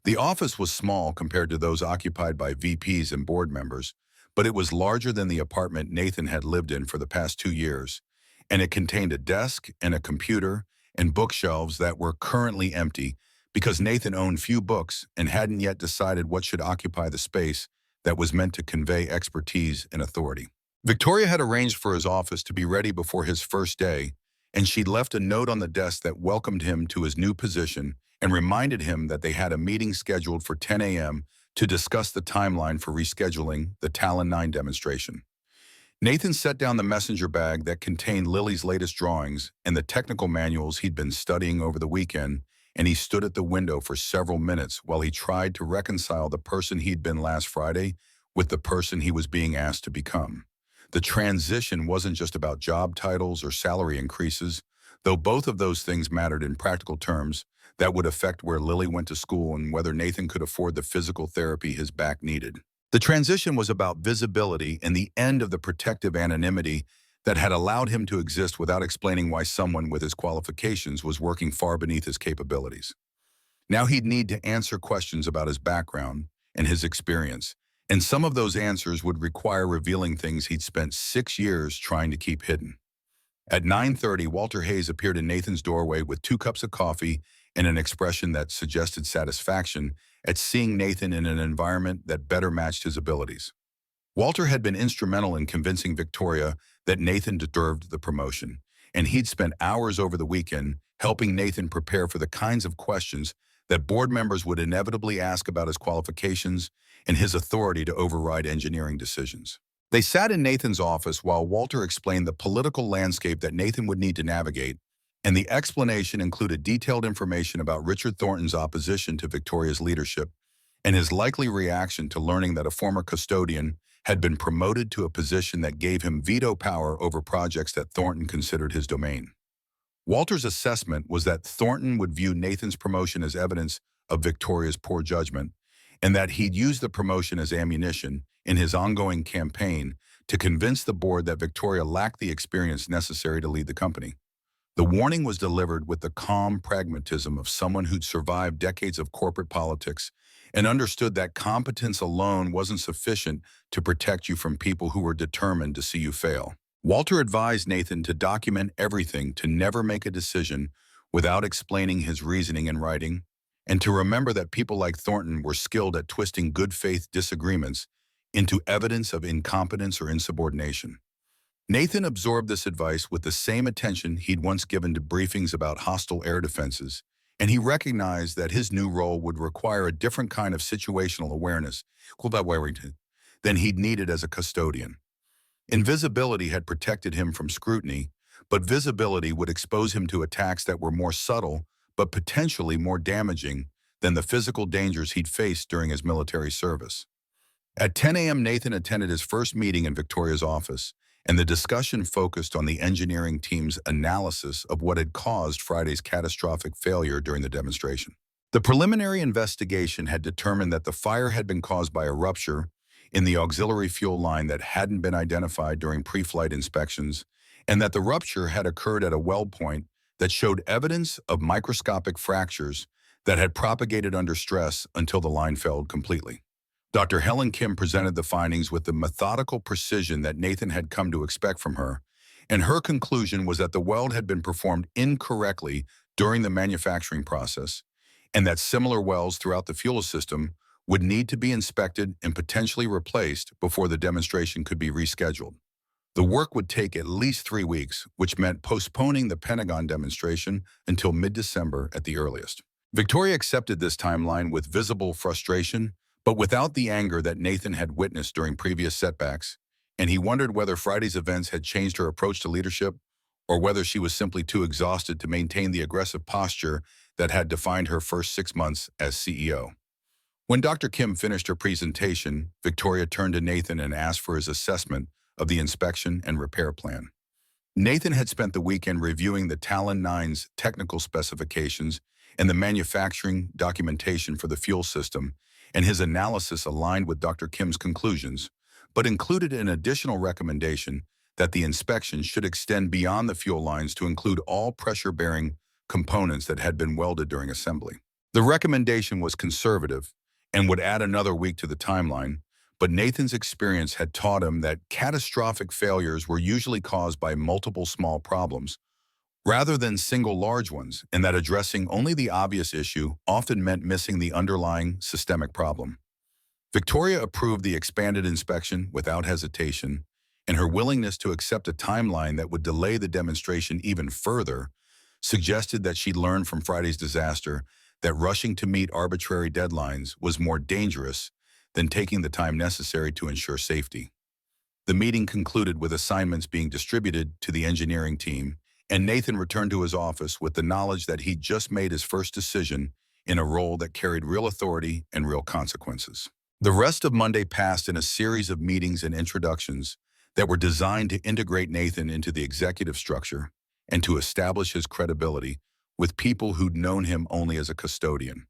The office was small compared to those occupied by VPs and board members, but it was larger than the apartment Nathan had lived in for the past 2 years, and it contained a desk and a computer and bookshelves that were currently empty because Nathan owned few books and hadn't yet decided what should occupy the space that was meant to convey expertise and authority. Victoria had arranged for his office to be ready before his first day, and she'd left a note on the desk that welcomed him to his new position and reminded him that they had a meeting scheduled for 10 a.m. to discuss the timeline for rescheduling the Talon 9 demonstration. Nathan set down the messenger bag that contained Lily's latest drawings and the technical manuals he'd been studying over the weekend, and he stood at the window for several minutes while he tried to reconcile the person he'd been last Friday with the person he was being asked to become. The transition wasn't just about job titles or salary increases, though both of those things mattered in practical terms that would affect where Lily went to school and whether Nathan could afford the physical therapy his back needed. The transition was about visibility and the end of the protective anonymity that had allowed him to exist without explaining why someone with his qualifications was working far beneath his capabilities. Now he'd need to answer questions about his background and his experience, and some of those answers would require revealing things he'd spent 6 years trying to keep hidden. At 9:30, Walter Hayes appeared in Nathan's doorway with 2 cups of coffee and an expression that suggested satisfaction at seeing Nathan in an environment that better matched his abilities. Walter had been instrumental in convincing Victoria that Nathan deserved the promotion, and he'd spent hours over the weekend helping Nathan prepare for the kinds of questions that board members would inevitably ask about his qualifications and his authority to override engineering decisions. They sat in Nathan's office while Walter explained the political landscape that Nathan would need to navigate, and the explanation included detailed information about Richard Thornton's opposition to Victoria's leadership and his likely reaction to learning that a former custodian had been promoted to a position that gave him veto power over projects that Thornton considered his domain. Walter's assessment was that Thornton would view Nathan's promotion as evidence of Victoria's poor judgment, and that he'd use the promotion as ammunition in his ongoing campaign to convince the board that Victoria lacked the experience necessary to lead the company. The warning was delivered with the calm pragmatism of someone who'd survived decades of corporate politics and understood that competence alone wasn't sufficient to protect you from people who were determined to see you fail. Walter advised Nathan to document everything, to never make a decision without explaining his reasoning in writing, and to remember that people like Thornton were skilled at twisting good faith disagreements into evidence of incompetence or insubordination. Nathan absorbed this advice with the same attention he'd once given to briefings about hostile air defenses, and he recognized that his new role would require a different kind of situational awareness than he'd needed as a custodian. Invisibility had protected him from scrutiny, but visibility would expose him to attacks that were more subtle but potentially more damaging than the physical dangers he'd faced during his military service. At 10 a.m., Nathan attended his first meeting in Victoria's office, and the discussion focused on the engineering team's analysis of what had caused Friday's catastrophic failure during the demonstration. The preliminary investigation had determined that the fire had been caused by a rupture in the auxiliary fuel line that hadn't been identified during pre-flight inspections, and that the rupture had occurred at a weld point that showed evidence of microscopic fractures that had propagated under stress until the line failed completely. Dr. Helen Kim presented the findings with the methodical precision that Nathan had come to expect from her, and her conclusion was that the weld had been performed incorrectly during the manufacturing process, and that similar welds throughout the fuel system would need to be inspected and potentially replaced before the demonstration could be rescheduled. The work would take at least 3 weeks, which meant postponing the Pentagon demonstration until mid-December at the earliest. Victoria accepted this timeline with visible frustration, but without the anger that Nathan had witnessed during previous setbacks, and he wondered whether Friday's events had changed her approach to leadership or whether she was simply too exhausted to maintain the aggressive posture that had defined her first 6 months as CEO. When Dr. Kim finished her presentation, Victoria turned to Nathan and asked for his assessment of the inspection and repair plan. Nathan had spent the weekend reviewing the Talon 9's technical specifications and the manufacturing documentation for the fuel system, and his analysis aligned with Dr. Kim's conclusions, but included an additional recommendation that the inspection should extend beyond the fuel lines to include all pressure-bearing components that had been welded during assembly. The recommendation was conservative and would add another week to the timeline, but Nathan's experience had taught him that catastrophic failures were usually caused by multiple small problems, rather than single large ones, and that addressing only the obvious issue often meant missing the underlying systemic problem. Victoria approved the expanded inspection without hesitation, and her willingness to accept a timeline that would delay the demonstration even further suggested that she'd learned from Friday's disaster that rushing to meet arbitrary deadlines was more dangerous than taking the time necessary to ensure safety. The meeting concluded with assignments being distributed to the engineering team, and Nathan returned to his office with the knowledge that he'd just made his first decision in a role that carried real authority and real consequences. The rest of Monday passed in a series of meetings and introductions that were designed to integrate Nathan into the executive structure and to establish his credibility with people who'd known him only as a custodian.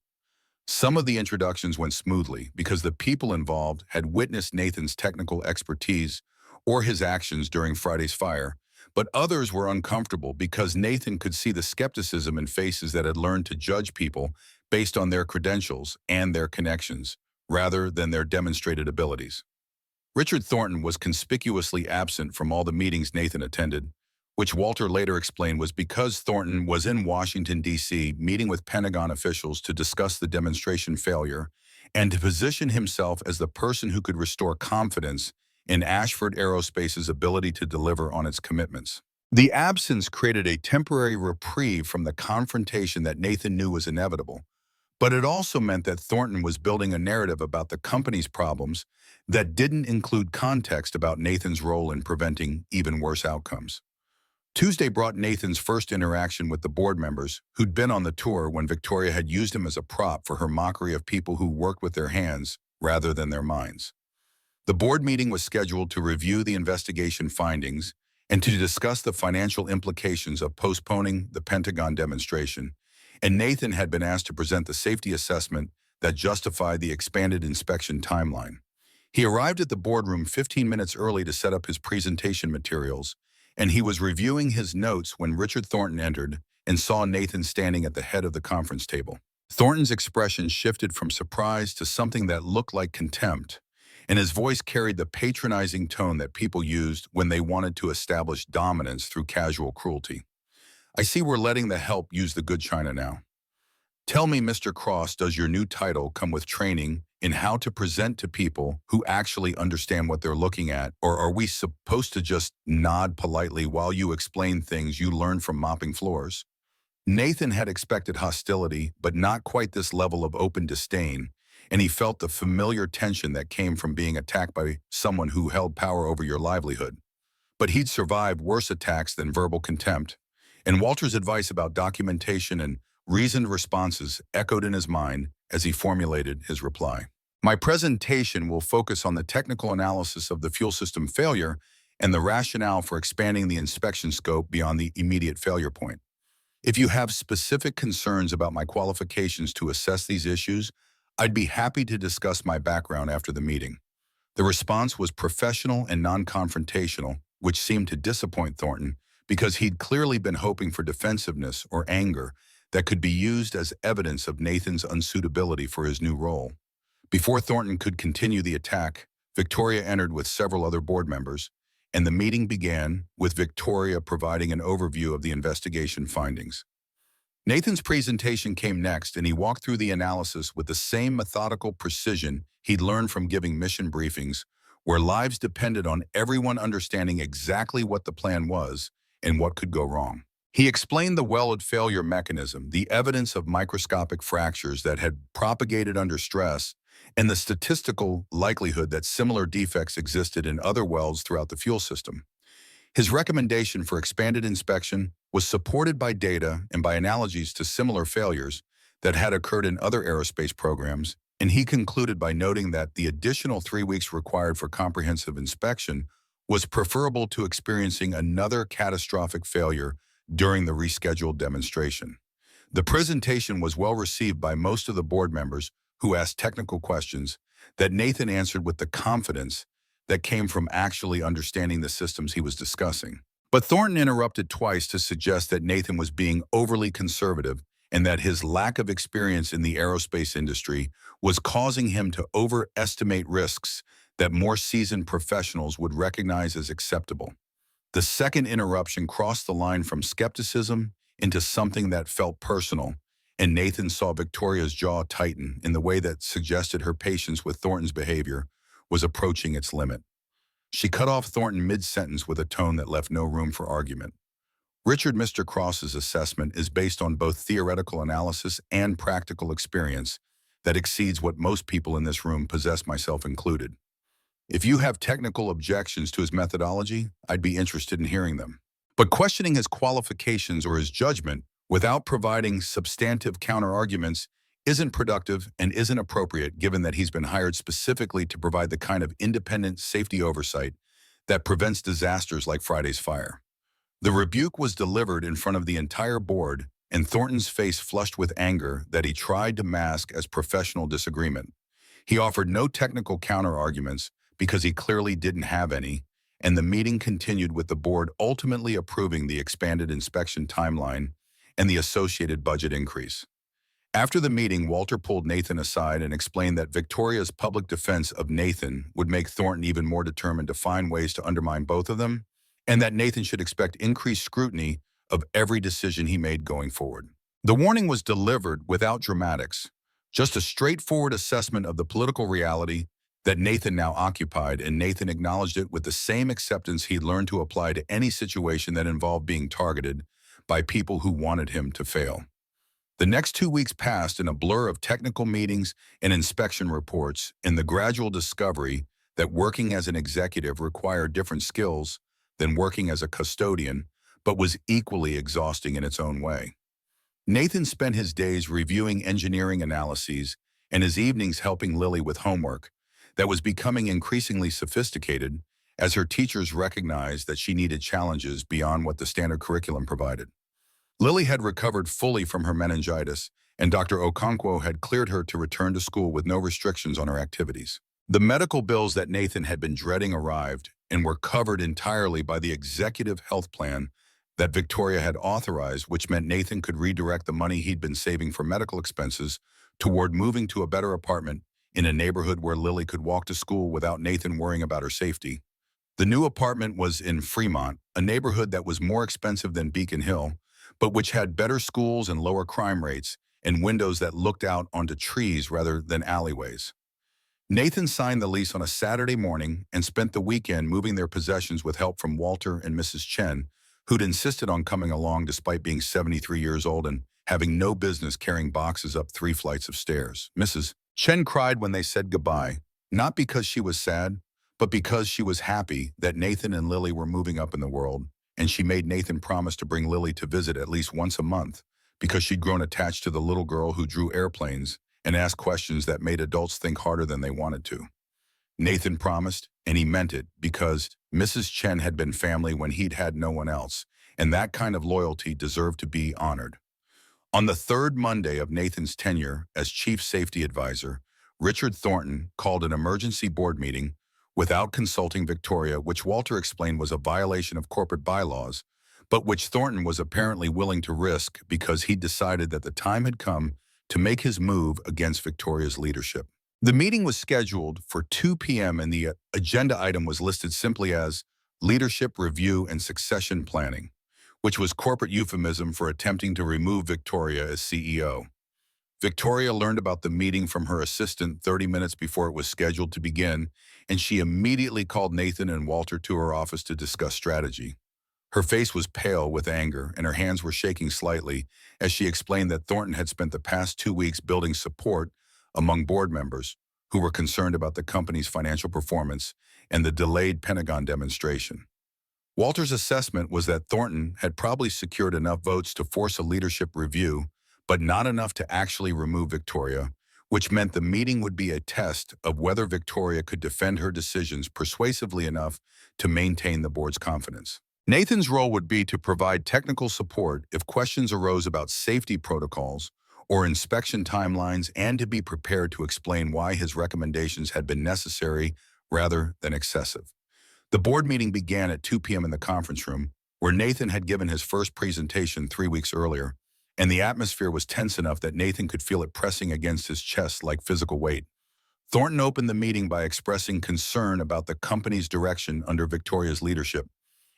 Some of the introductions went smoothly because the people involved had witnessed Nathan's technical expertise or his actions during Friday's fire, but others were uncomfortable because Nathan could see the skepticism in faces that had learned to judge people based on their credentials and their connections, rather than their demonstrated abilities. Richard Thornton was conspicuously absent from all the meetings Nathan attended, which Walter later explained was because Thornton was in Washington, D.C., meeting with Pentagon officials to discuss the demonstration failure and to position himself as the person who could restore confidence in Ashford Aerospace's ability to deliver on its commitments. The absence created a temporary reprieve from the confrontation that Nathan knew was inevitable, but it also meant that Thornton was building a narrative about the company's problems that didn't include context about Nathan's role in preventing even worse outcomes. Tuesday brought Nathan's first interaction with the board members who'd been on the tour when Victoria had used him as a prop for her mockery of people who worked with their hands rather than their minds. The board meeting was scheduled to review the investigation findings and to discuss the financial implications of postponing the Pentagon demonstration, and Nathan had been asked to present the safety assessment that justified the expanded inspection timeline. He arrived at the boardroom 15 minutes early to set up his presentation materials, and he was reviewing his notes when Richard Thornton entered and saw Nathan standing at the head of the conference table. Thornton's expression shifted from surprise to something that looked like contempt, and his voice carried the patronizing tone that people used when they wanted to establish dominance through casual cruelty. "I see we're letting the help use the good china now. Tell me, Mr. Cross, does your new title come with training in how to present to people who actually understand what they're looking at, or are we supposed to just nod politely while you explain things you learned from mopping floors?" Nathan had expected hostility, but not quite this level of open disdain, and he felt the familiar tension that came from being attacked by someone who held power over your livelihood. But he'd survived worse attacks than verbal contempt, and Walter's advice about documentation and reasoned responses echoed in his mind as he formulated his reply. "My presentation will focus on the technical analysis of the fuel system failure and the rationale for expanding the inspection scope beyond the immediate failure point. If you have specific concerns about my qualifications to assess these issues, I'd be happy to discuss my background after the meeting. The response was professional and non-confrontational, which seemed to disappoint Thornton because he'd clearly been hoping for defensiveness or anger that could be used as evidence of Nathan's unsuitability for his new role. Before Thornton could continue the attack, Victoria entered with several other board members, and the meeting began with Victoria providing an overview of the investigation findings. Nathan's presentation came next, and he walked through the analysis with the same methodical precision he'd learned from giving mission briefings, where lives depended on everyone understanding exactly what the plan was and what could go wrong. He explained the weld failure mechanism, the evidence of microscopic fractures that had propagated under stress, and the statistical likelihood that similar defects existed in other welds throughout the fuel system. His recommendation for expanded inspection was supported by data and by analogies to similar failures that had occurred in other aerospace programs, and he concluded by noting that the additional 3 weeks required for comprehensive inspection was preferable to experiencing another catastrophic failure during the rescheduled demonstration. The presentation was well received by most of the board members who asked technical questions that Nathan answered with the confidence that came from actually understanding the systems he was discussing. But Thornton interrupted twice to suggest that Nathan was being overly conservative and that his lack of experience in the aerospace industry was causing him to overestimate risks that more seasoned professionals would recognize as acceptable. The second interruption crossed the line from skepticism into something that felt personal, and Nathan saw Victoria's jaw tighten in the way that suggested her patience with Thornton's behavior was approaching its limit. She cut off Thornton mid-sentence with a tone that left no room for argument. Richard Mr. Cross's assessment is based on both theoretical analysis and practical experience that exceeds what most people in this room possess, myself included. If you have technical objections to his methodology, I'd be interested in hearing them. But questioning his qualifications or his judgment without providing substantive counter-arguments isn't productive and isn't appropriate, given that he's been hired specifically to provide the kind of independent safety oversight that prevents disasters like Friday's fire. The rebuke was delivered in front of the entire board, and Thornton's face flushed with anger that he tried to mask as professional disagreement. He offered no technical counter-arguments because he clearly didn't have any, and the meeting continued with the board ultimately approving the expanded inspection timeline and the associated budget increase. After the meeting, Walter pulled Nathan aside and explained that Victoria's public defense of Nathan would make Thornton even more determined to find ways to undermine both of them, and that Nathan should expect increased scrutiny of every decision he made going forward. The warning was delivered without dramatics, just a straightforward assessment of the political reality that Nathan now occupied, and Nathan acknowledged it with the same acceptance he'd learned to apply to any situation that involved being targeted by people who wanted him to fail. The next 2 weeks passed in a blur of technical meetings and inspection reports, and the gradual discovery that working as an executive required different skills than working as a custodian, but was equally exhausting in its own way. Nathan spent his days reviewing engineering analyses and his evenings helping Lily with homework that was becoming increasingly sophisticated as her teachers recognized that she needed challenges beyond what the standard curriculum provided. Lily had recovered fully from her meningitis, and Dr. Okonkwo had cleared her to return to school with no restrictions on her activities. The medical bills that Nathan had been dreading arrived and were covered entirely by the executive health plan that Victoria had authorized, which meant Nathan could redirect the money he'd been saving for medical expenses toward moving to a better apartment in a neighborhood where Lily could walk to school without Nathan worrying about her safety. The new apartment was in Fremont, a neighborhood that was more expensive than Beacon Hill, but which had better schools and lower crime rates, and windows that looked out onto trees rather than alleyways. Nathan signed the lease on a Saturday morning and spent the weekend moving their possessions with help from Walter and Mrs. Chen, who'd insisted on coming along despite being 73 years old and having no business carrying boxes up 3 flights of stairs. Mrs. Chen cried when they said goodbye, not because she was sad, but because she was happy that Nathan and Lily were moving up in the world, and she made Nathan promise to bring Lily to visit at least once a month because she'd grown attached to the little girl who drew airplanes and asked questions that made adults think harder than they wanted to. Nathan promised, and he meant it, because Mrs. Chen had been family when he'd had no one else, and that kind of loyalty deserved to be honored. On the third Monday of Nathan's tenure as Chief Safety Advisor, Richard Thornton called an emergency board meeting without consulting Victoria, which Walter explained was a violation of corporate bylaws, but which Thornton was apparently willing to risk because he decided that the time had come to make his move against Victoria's leadership. The meeting was scheduled for 2 p.m. and the agenda item was listed simply as Leadership Review and Succession Planning, which was corporate euphemism for attempting to remove Victoria as CEO. Victoria learned about the meeting from her assistant 30 minutes before it was scheduled to begin, and she immediately called Nathan and Walter to her office to discuss strategy. Her face was pale with anger, and her hands were shaking slightly as she explained that Thornton had spent the past 2 weeks building support among board members who were concerned about the company's financial performance and the delayed Pentagon demonstration. Walter's assessment was that Thornton had probably secured enough votes to force a leadership review, but not enough to actually remove Victoria, which meant the meeting would be a test of whether Victoria could defend her decisions persuasively enough to maintain the board's confidence. Nathan's role would be to provide technical support if questions arose about safety protocols or inspection timelines, and to be prepared to explain why his recommendations had been necessary rather than excessive. The board meeting began at 2 p.m. in the conference room, where Nathan had given his first presentation 3 weeks earlier, and the atmosphere was tense enough that Nathan could feel it pressing against his chest like physical weight. Thornton opened the meeting by expressing concern about the company's direction under Victoria's leadership,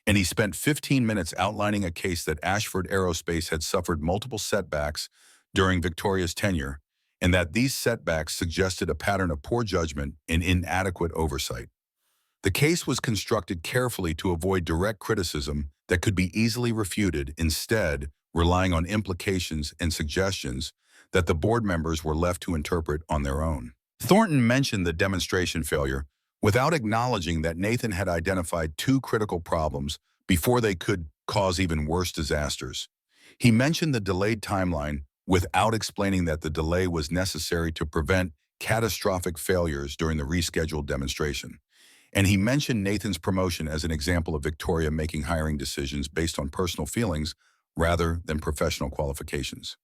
and he spent 15 minutes outlining a case that Ashford Aerospace had suffered multiple setbacks during Victoria's tenure, and that these setbacks suggested a pattern of poor judgment and inadequate oversight. The case was constructed carefully to avoid direct criticism that could be easily refuted, instead relying on implications and suggestions that the board members were left to interpret on their own. Thornton mentioned the demonstration failure without acknowledging that Nathan had identified two critical problems before they could cause even worse disasters. He mentioned the delayed timeline without explaining that the delay was necessary to prevent catastrophic failures during the rescheduled demonstration. And he mentioned Nathan's promotion as an example of Victoria making hiring decisions based on personal feelings rather than professional qualifications.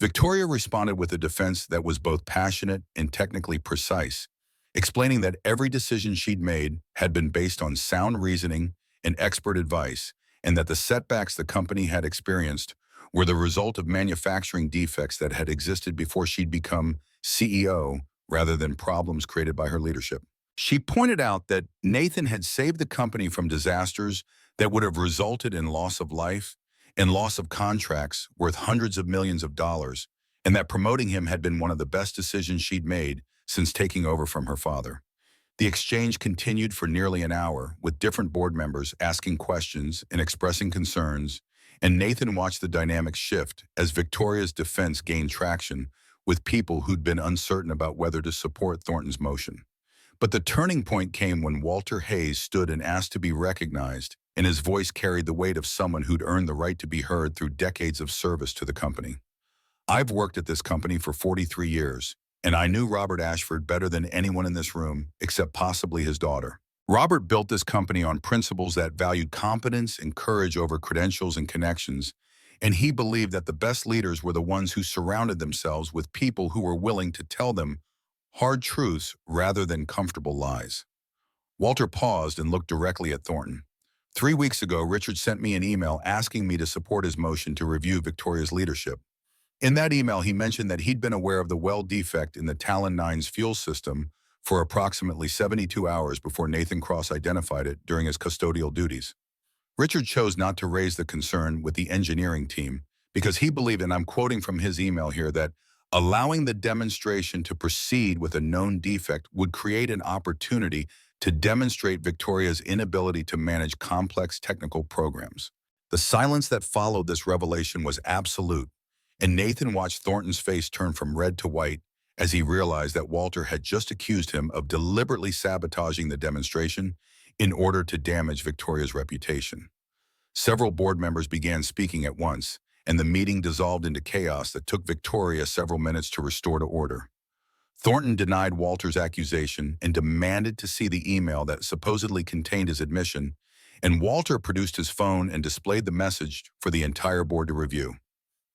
Victoria responded with a defense that was both passionate and technically precise, explaining that every decision she'd made had been based on sound reasoning and expert advice, and that the setbacks the company had experienced were the result of manufacturing defects that had existed before she'd become CEO rather than problems created by her leadership. She pointed out that Nathan had saved the company from disasters that would have resulted in loss of life and loss of contracts worth hundreds of millions of dollars, and that promoting him had been one of the best decisions she'd made since taking over from her father. The exchange continued for nearly an hour, with different board members asking questions and expressing concerns, and Nathan watched the dynamics shift as Victoria's defense gained traction with people who'd been uncertain about whether to support Thornton's motion. But the turning point came when Walter Hayes stood and asked to be recognized, and his voice carried the weight of someone who'd earned the right to be heard through decades of service to the company. "I've worked at this company for 43 years, and I knew Robert Ashford better than anyone in this room, except possibly his daughter. Robert built this company on principles that valued competence and courage over credentials and connections, and he believed that the best leaders were the ones who surrounded themselves with people who were willing to tell them hard truths rather than comfortable lies." Walter paused and looked directly at Thornton. 3 weeks ago, Richard sent me an email asking me to support his motion to review Victoria's leadership. In that email, he mentioned that he'd been aware of the weld defect in the Talon 9's fuel system for approximately 72 hours before Nathan Cross identified it during his custodial duties. Richard chose not to raise the concern with the engineering team because he believed, and I'm quoting from his email here, that allowing the demonstration to proceed with a known defect would create an opportunity to demonstrate Victoria's inability to manage complex technical programs. The silence that followed this revelation was absolute, and Nathan watched Thornton's face turn from red to white as he realized that Walter had just accused him of deliberately sabotaging the demonstration in order to damage Victoria's reputation. Several board members began speaking at once, and the meeting dissolved into chaos that took Victoria several minutes to restore to order. Thornton denied Walter's accusation and demanded to see the email that supposedly contained his admission, and Walter produced his phone and displayed the message for the entire board to review.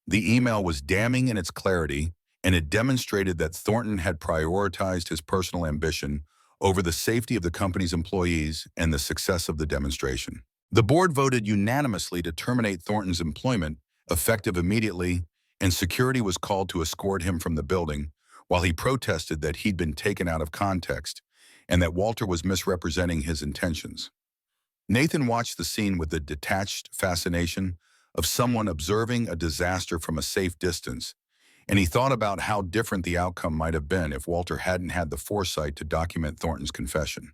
The email was damning in its clarity, and it demonstrated that Thornton had prioritized his personal ambition over the safety of the company's employees and the success of the demonstration. The board voted unanimously to terminate Thornton's employment, effective immediately, and security was called to escort him from the building, while he protested that he'd been taken out of context and that Walter was misrepresenting his intentions. Nathan watched the scene with the detached fascination of someone observing a disaster from a safe distance, and he thought about how different the outcome might have been if Walter hadn't had the foresight to document Thornton's confession.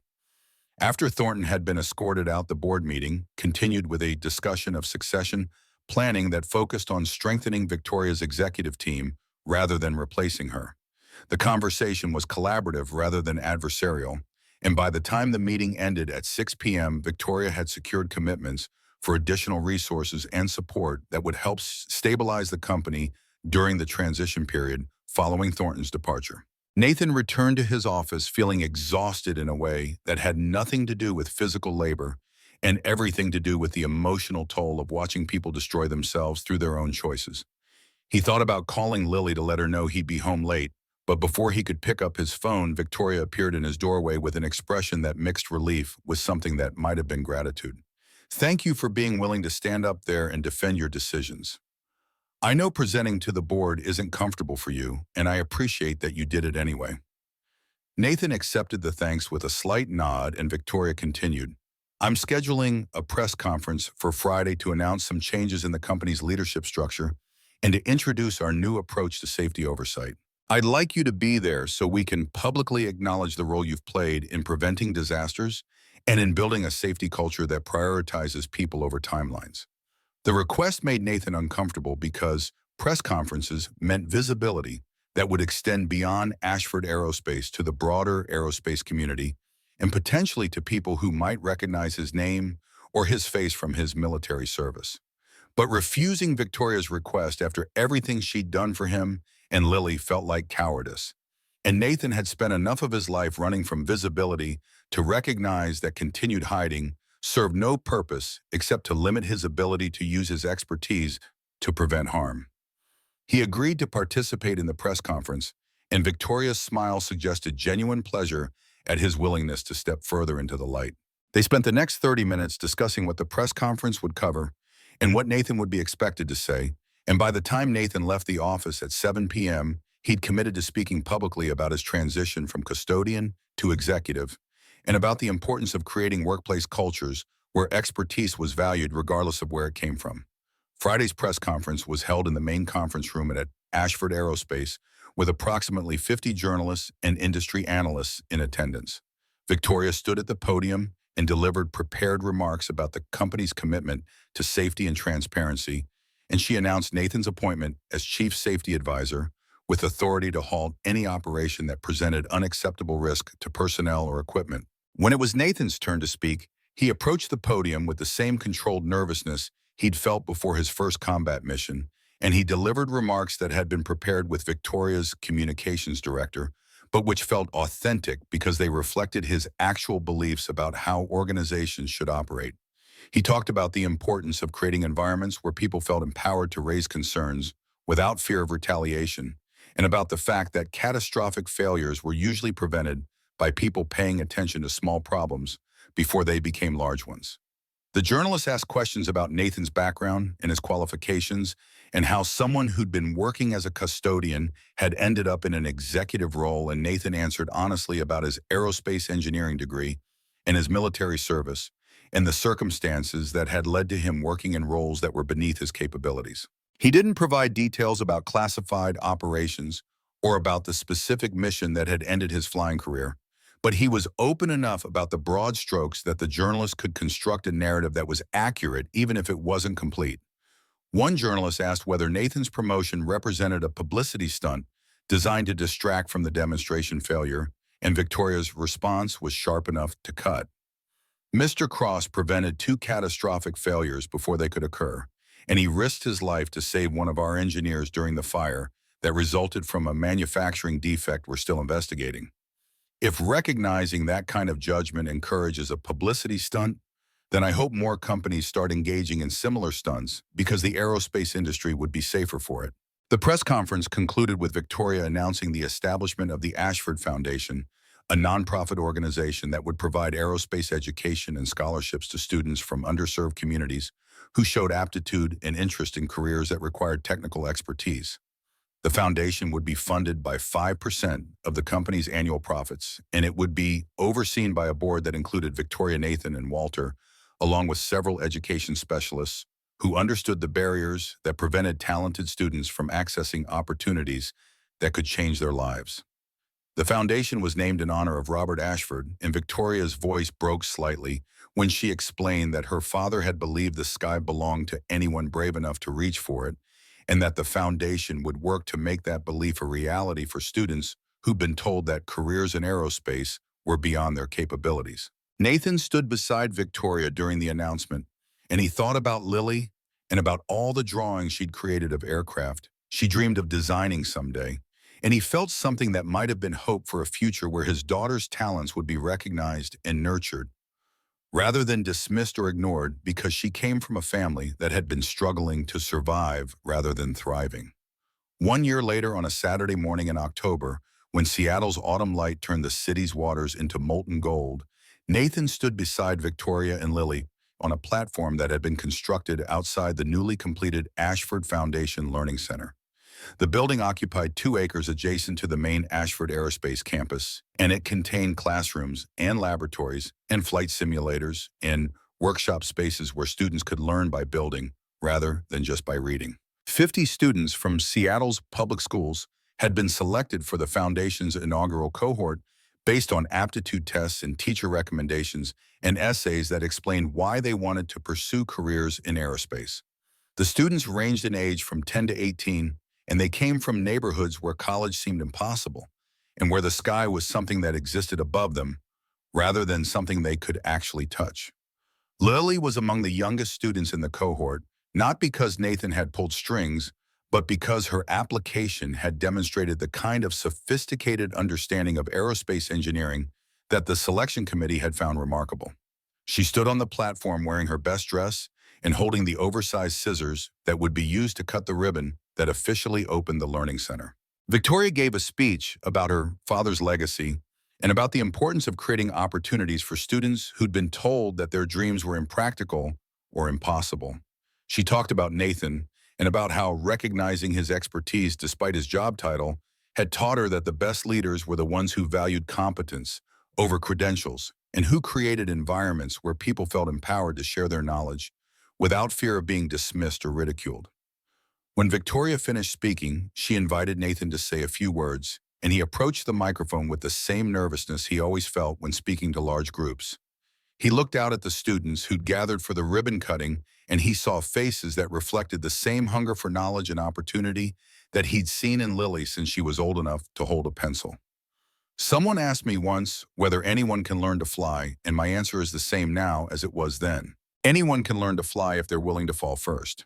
After Thornton had been escorted out, the board meeting continued with a discussion of succession planning that focused on strengthening Victoria's executive team rather than replacing her. The conversation was collaborative rather than adversarial, and by the time the meeting ended at 6 p.m., Victoria had secured commitments for additional resources and support that would help stabilize the company during the transition period following Thornton's departure. Nathan returned to his office feeling exhausted in a way that had nothing to do with physical labor and everything to do with the emotional toll of watching people destroy themselves through their own choices. He thought about calling Lily to let her know he'd be home late, but before he could pick up his phone, Victoria appeared in his doorway with an expression that mixed relief with something that might have been gratitude. "Thank you for being willing to stand up there and defend your decisions. I know presenting to the board isn't comfortable for you, and I appreciate that you did it anyway." Nathan accepted the thanks with a slight nod, and Victoria continued, "I'm scheduling a press conference for Friday to announce some changes in the company's leadership structure and to introduce our new approach to safety oversight. I'd like you to be there so we can publicly acknowledge the role you've played in preventing disasters and in building a safety culture that prioritizes people over timelines." The request made Nathan uncomfortable because press conferences meant visibility that would extend beyond Ashford Aerospace to the broader aerospace community and potentially to people who might recognize his name or his face from his military service. But refusing Victoria's request after everything she'd done for him and Lily felt like cowardice. And Nathan had spent enough of his life running from visibility to recognize that continued hiding served no purpose except to limit his ability to use his expertise to prevent harm. He agreed to participate in the press conference, and Victoria's smile suggested genuine pleasure at his willingness to step further into the light. They spent the next 30 minutes discussing what the press conference would cover and what Nathan would be expected to say, and by the time Nathan left the office at 7 p.m., he'd committed to speaking publicly about his transition from custodian to executive, and about the importance of creating workplace cultures where expertise was valued regardless of where it came from. Friday's press conference was held in the main conference room at Ashford Aerospace with approximately 50 journalists and industry analysts in attendance. Victoria stood at the podium and delivered prepared remarks about the company's commitment to safety and transparency, and she announced Nathan's appointment as Chief Safety Advisor with authority to halt any operation that presented unacceptable risk to personnel or equipment. When it was Nathan's turn to speak, he approached the podium with the same controlled nervousness he'd felt before his first combat mission, and he delivered remarks that had been prepared with Victoria's communications director, but which felt authentic because they reflected his actual beliefs about how organizations should operate. He talked about the importance of creating environments where people felt empowered to raise concerns without fear of retaliation, and about the fact that catastrophic failures were usually prevented by people paying attention to small problems before they became large ones. The journalist asked questions about Nathan's background and his qualifications and how someone who'd been working as a custodian had ended up in an executive role, and Nathan answered honestly about his aerospace engineering degree and his military service and the circumstances that had led to him working in roles that were beneath his capabilities. He didn't provide details about classified operations or about the specific mission that had ended his flying career, but he was open enough about the broad strokes that the journalist could construct a narrative that was accurate even if it wasn't complete. One journalist asked whether Nathan's promotion represented a publicity stunt designed to distract from the demonstration failure, and Victoria's response was sharp enough to cut. "Mr. Cross prevented 2 catastrophic failures before they could occur, and he risked his life to save one of our engineers during the fire that resulted from a manufacturing defect we're still investigating. If recognizing that kind of judgment encourages a publicity stunt, Then I hope more companies start engaging in similar stunts because the aerospace industry would be safer for it. The press conference concluded with Victoria announcing the establishment of the Ashford Foundation, a nonprofit organization that would provide aerospace education and scholarships to students from underserved communities who showed aptitude and interest in careers that required technical expertise. The foundation would be funded by 5% of the company's annual profits, and it would be overseen by a board that included Victoria, Nathan, and Walter, along with several education specialists who understood the barriers that prevented talented students from accessing opportunities that could change their lives. The foundation was named in honor of Robert Ashford, and Victoria's voice broke slightly when she explained that her father had believed the sky belonged to anyone brave enough to reach for it, and that the foundation would work to make that belief a reality for students who'd been told that careers in aerospace were beyond their capabilities. Nathan stood beside Victoria during the announcement, and he thought about Lily and about all the drawings she'd created of aircraft she dreamed of designing someday, and he felt something that might have been hope for a future where his daughter's talents would be recognized and nurtured, rather than dismissed or ignored because she came from a family that had been struggling to survive rather than thriving. 1 year later, on a Saturday morning in October, when Seattle's autumn light turned the city's waters into molten gold, Nathan stood beside Victoria and Lily on a platform that had been constructed outside the newly completed Ashford Foundation Learning Center. The building occupied 2 acres adjacent to the main Ashford Aerospace campus, and it contained classrooms and laboratories and flight simulators and workshop spaces where students could learn by building rather than just by reading. 50 students from Seattle's public schools had been selected for the foundation's inaugural cohort based on aptitude tests and teacher recommendations and essays that explained why they wanted to pursue careers in aerospace. The students ranged in age from 10 to 18, and they came from neighborhoods where college seemed impossible and where the sky was something that existed above them rather than something they could actually touch. Lily was among the youngest students in the cohort, not because Nathan had pulled strings, but because her application had demonstrated the kind of sophisticated understanding of aerospace engineering that the selection committee had found remarkable. She stood on the platform wearing her best dress and holding the oversized scissors that would be used to cut the ribbon that officially opened the Learning Center. Victoria gave a speech about her father's legacy and about the importance of creating opportunities for students who'd been told that their dreams were impractical or impossible. She talked about Nathan and about how recognizing his expertise despite his job title had taught her that the best leaders were the ones who valued competence over credentials and who created environments where people felt empowered to share their knowledge without fear of being dismissed or ridiculed. When Victoria finished speaking, she invited Nathan to say a few words, and he approached the microphone with the same nervousness he always felt when speaking to large groups. He looked out at the students who'd gathered for the ribbon cutting, and he saw faces that reflected the same hunger for knowledge and opportunity that he'd seen in Lily since she was old enough to hold a pencil. Someone asked me once whether anyone can learn to fly, and my answer is the same now as it was then. Anyone can learn to fly if they're willing to fall first.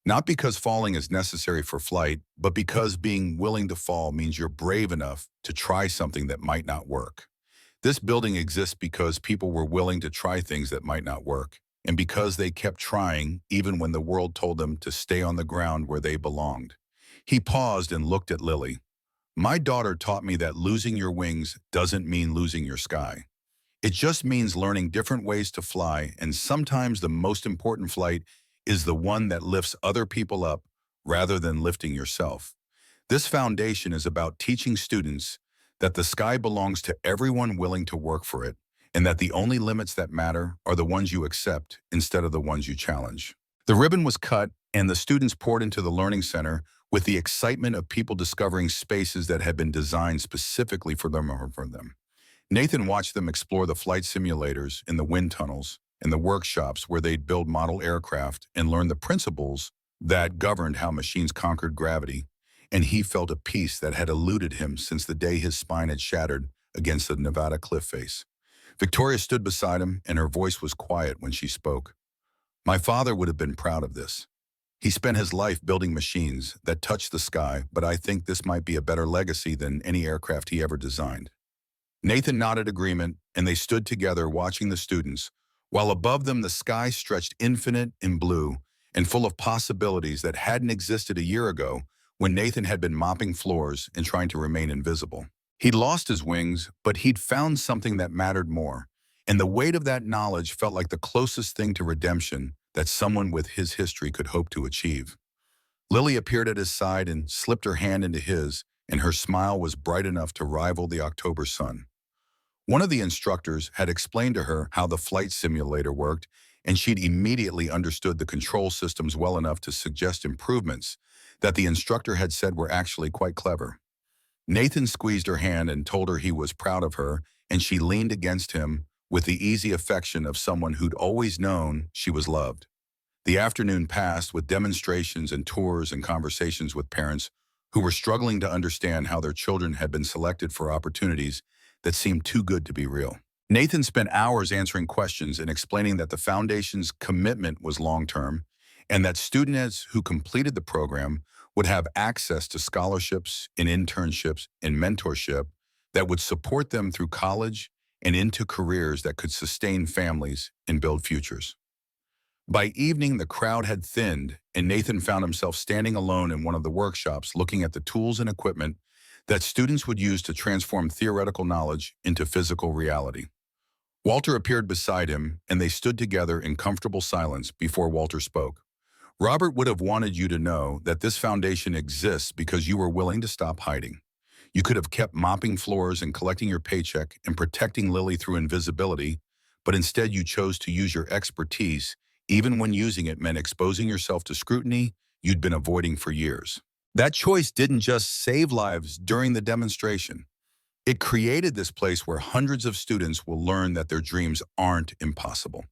Not because falling is necessary for flight, but because being willing to fall means you're brave enough to try something that might not work. This building exists because people were willing to try things that might not work, and because they kept trying even when the world told them to stay on the ground where they belonged. He paused and looked at Lily. My daughter taught me that losing your wings doesn't mean losing your sky. It just means learning different ways to fly, and sometimes the most important flight is the one that lifts other people up rather than lifting yourself. This foundation is about teaching students that the sky belongs to everyone willing to work for it, and that the only limits that matter are the ones you accept instead of the ones you challenge. The ribbon was cut, and the students poured into the Learning Center with the excitement of people discovering spaces that had been designed specifically for them. Nathan watched them explore the flight simulators in the wind tunnels and the workshops where they'd build model aircraft and learn the principles that governed how machines conquered gravity, and he felt a peace that had eluded him since the day his spine had shattered against the Nevada cliff face. Victoria stood beside him, and her voice was quiet when she spoke. My father would have been proud of this. He spent his life building machines that touched the sky, but I think this might be a better legacy than any aircraft he ever designed. Nathan nodded agreement, and they stood together watching the students, while above them the sky stretched infinite and blue and full of possibilities that hadn't existed a year ago when Nathan had been mopping floors and trying to remain invisible. He'd lost his wings, but he'd found something that mattered more, and the weight of that knowledge felt like the closest thing to redemption that someone with his history could hope to achieve. Lily appeared at his side and slipped her hand into his, and her smile was bright enough to rival the October sun. One of the instructors had explained to her how the flight simulator worked, and she'd immediately understood the control systems well enough to suggest improvements that the instructor had said were actually quite clever. Nathan squeezed her hand and told her he was proud of her, and she leaned against him with the easy affection of someone who'd always known she was loved. The afternoon passed with demonstrations and tours and conversations with parents who were struggling to understand how their children had been selected for opportunities that seemed too good to be real. Nathan spent hours answering questions and explaining that the foundation's commitment was long-term and that students who completed the program would have access to scholarships and internships and mentorship that would support them through college and into careers that could sustain families and build futures. By evening, the crowd had thinned, and Nathan found himself standing alone in one of the workshops looking at the tools and equipment that students would use to transform theoretical knowledge into physical reality. Walter appeared beside him, and they stood together in comfortable silence before Walter spoke. Robert would have wanted you to know that this foundation exists because you were willing to stop hiding. You could have kept mopping floors and collecting your paycheck and protecting Lily through invisibility, but instead you chose to use your expertise, even when using it meant exposing yourself to scrutiny you'd been avoiding for years. That choice didn't just save lives during the demonstration. It created this place where hundreds of students will learn that their dreams aren't impossible.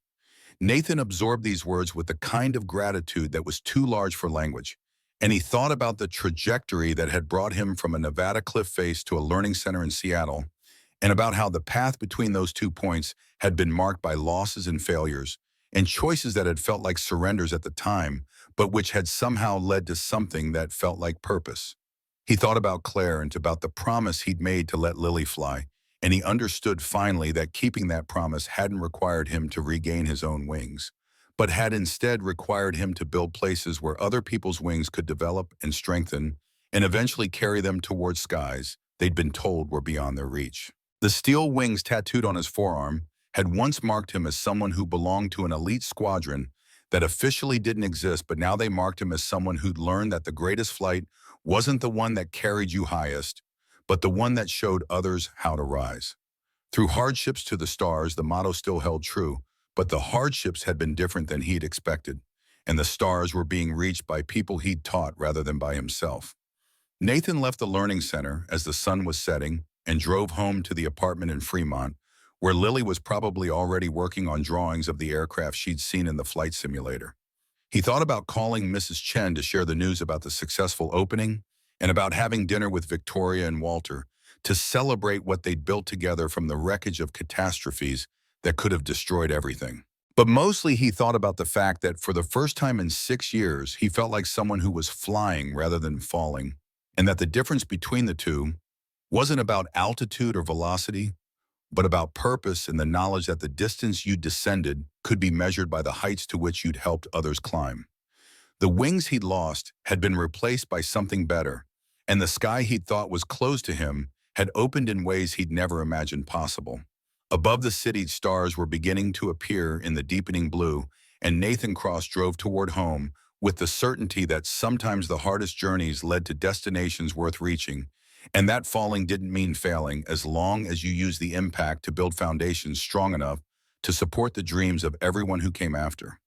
Nathan absorbed these words with the kind of gratitude that was too large for language, and he thought about the trajectory that had brought him from a Nevada cliff face to a learning center in Seattle, and about how the path between those 2 points had been marked by losses and failures, and choices that had felt like surrenders at the time, but which had somehow led to something that felt like purpose. He thought about Claire and about the promise he'd made to let Lily fly, and he understood finally that keeping that promise hadn't required him to regain his own wings, but had instead required him to build places where other people's wings could develop and strengthen and eventually carry them towards skies they'd been told were beyond their reach. The steel wings tattooed on his forearm had once marked him as someone who belonged to an elite squadron that officially didn't exist, but now they marked him as someone who'd learned that the greatest flight wasn't the one that carried you highest, but the one that showed others how to rise. Through hardships to the stars, the motto still held true, but the hardships had been different than he'd expected, and the stars were being reached by people he'd taught rather than by himself. Nathan left the learning center as the sun was setting and drove home to the apartment in Fremont, where Lily was probably already working on drawings of the aircraft she'd seen in the flight simulator. He thought about calling Mrs. Chen to share the news about the successful opening and about having dinner with Victoria and Walter to celebrate what they'd built together from the wreckage of catastrophes that could have destroyed everything. But mostly he thought about the fact that for the first time in 6 years, he felt like someone who was flying rather than falling, and that the difference between the two wasn't about altitude or velocity, but about purpose and the knowledge that the distance you descended could be measured by the heights to which you'd helped others climb. The wings he'd lost had been replaced by something better, and the sky he'd thought was closed to him had opened in ways he'd never imagined possible. Above the city, stars were beginning to appear in the deepening blue, and Nathan Cross drove toward home with the certainty that sometimes the hardest journeys led to destinations worth reaching, and that falling didn't mean failing as long as you used the impact to build foundations strong enough to support the dreams of everyone who came after.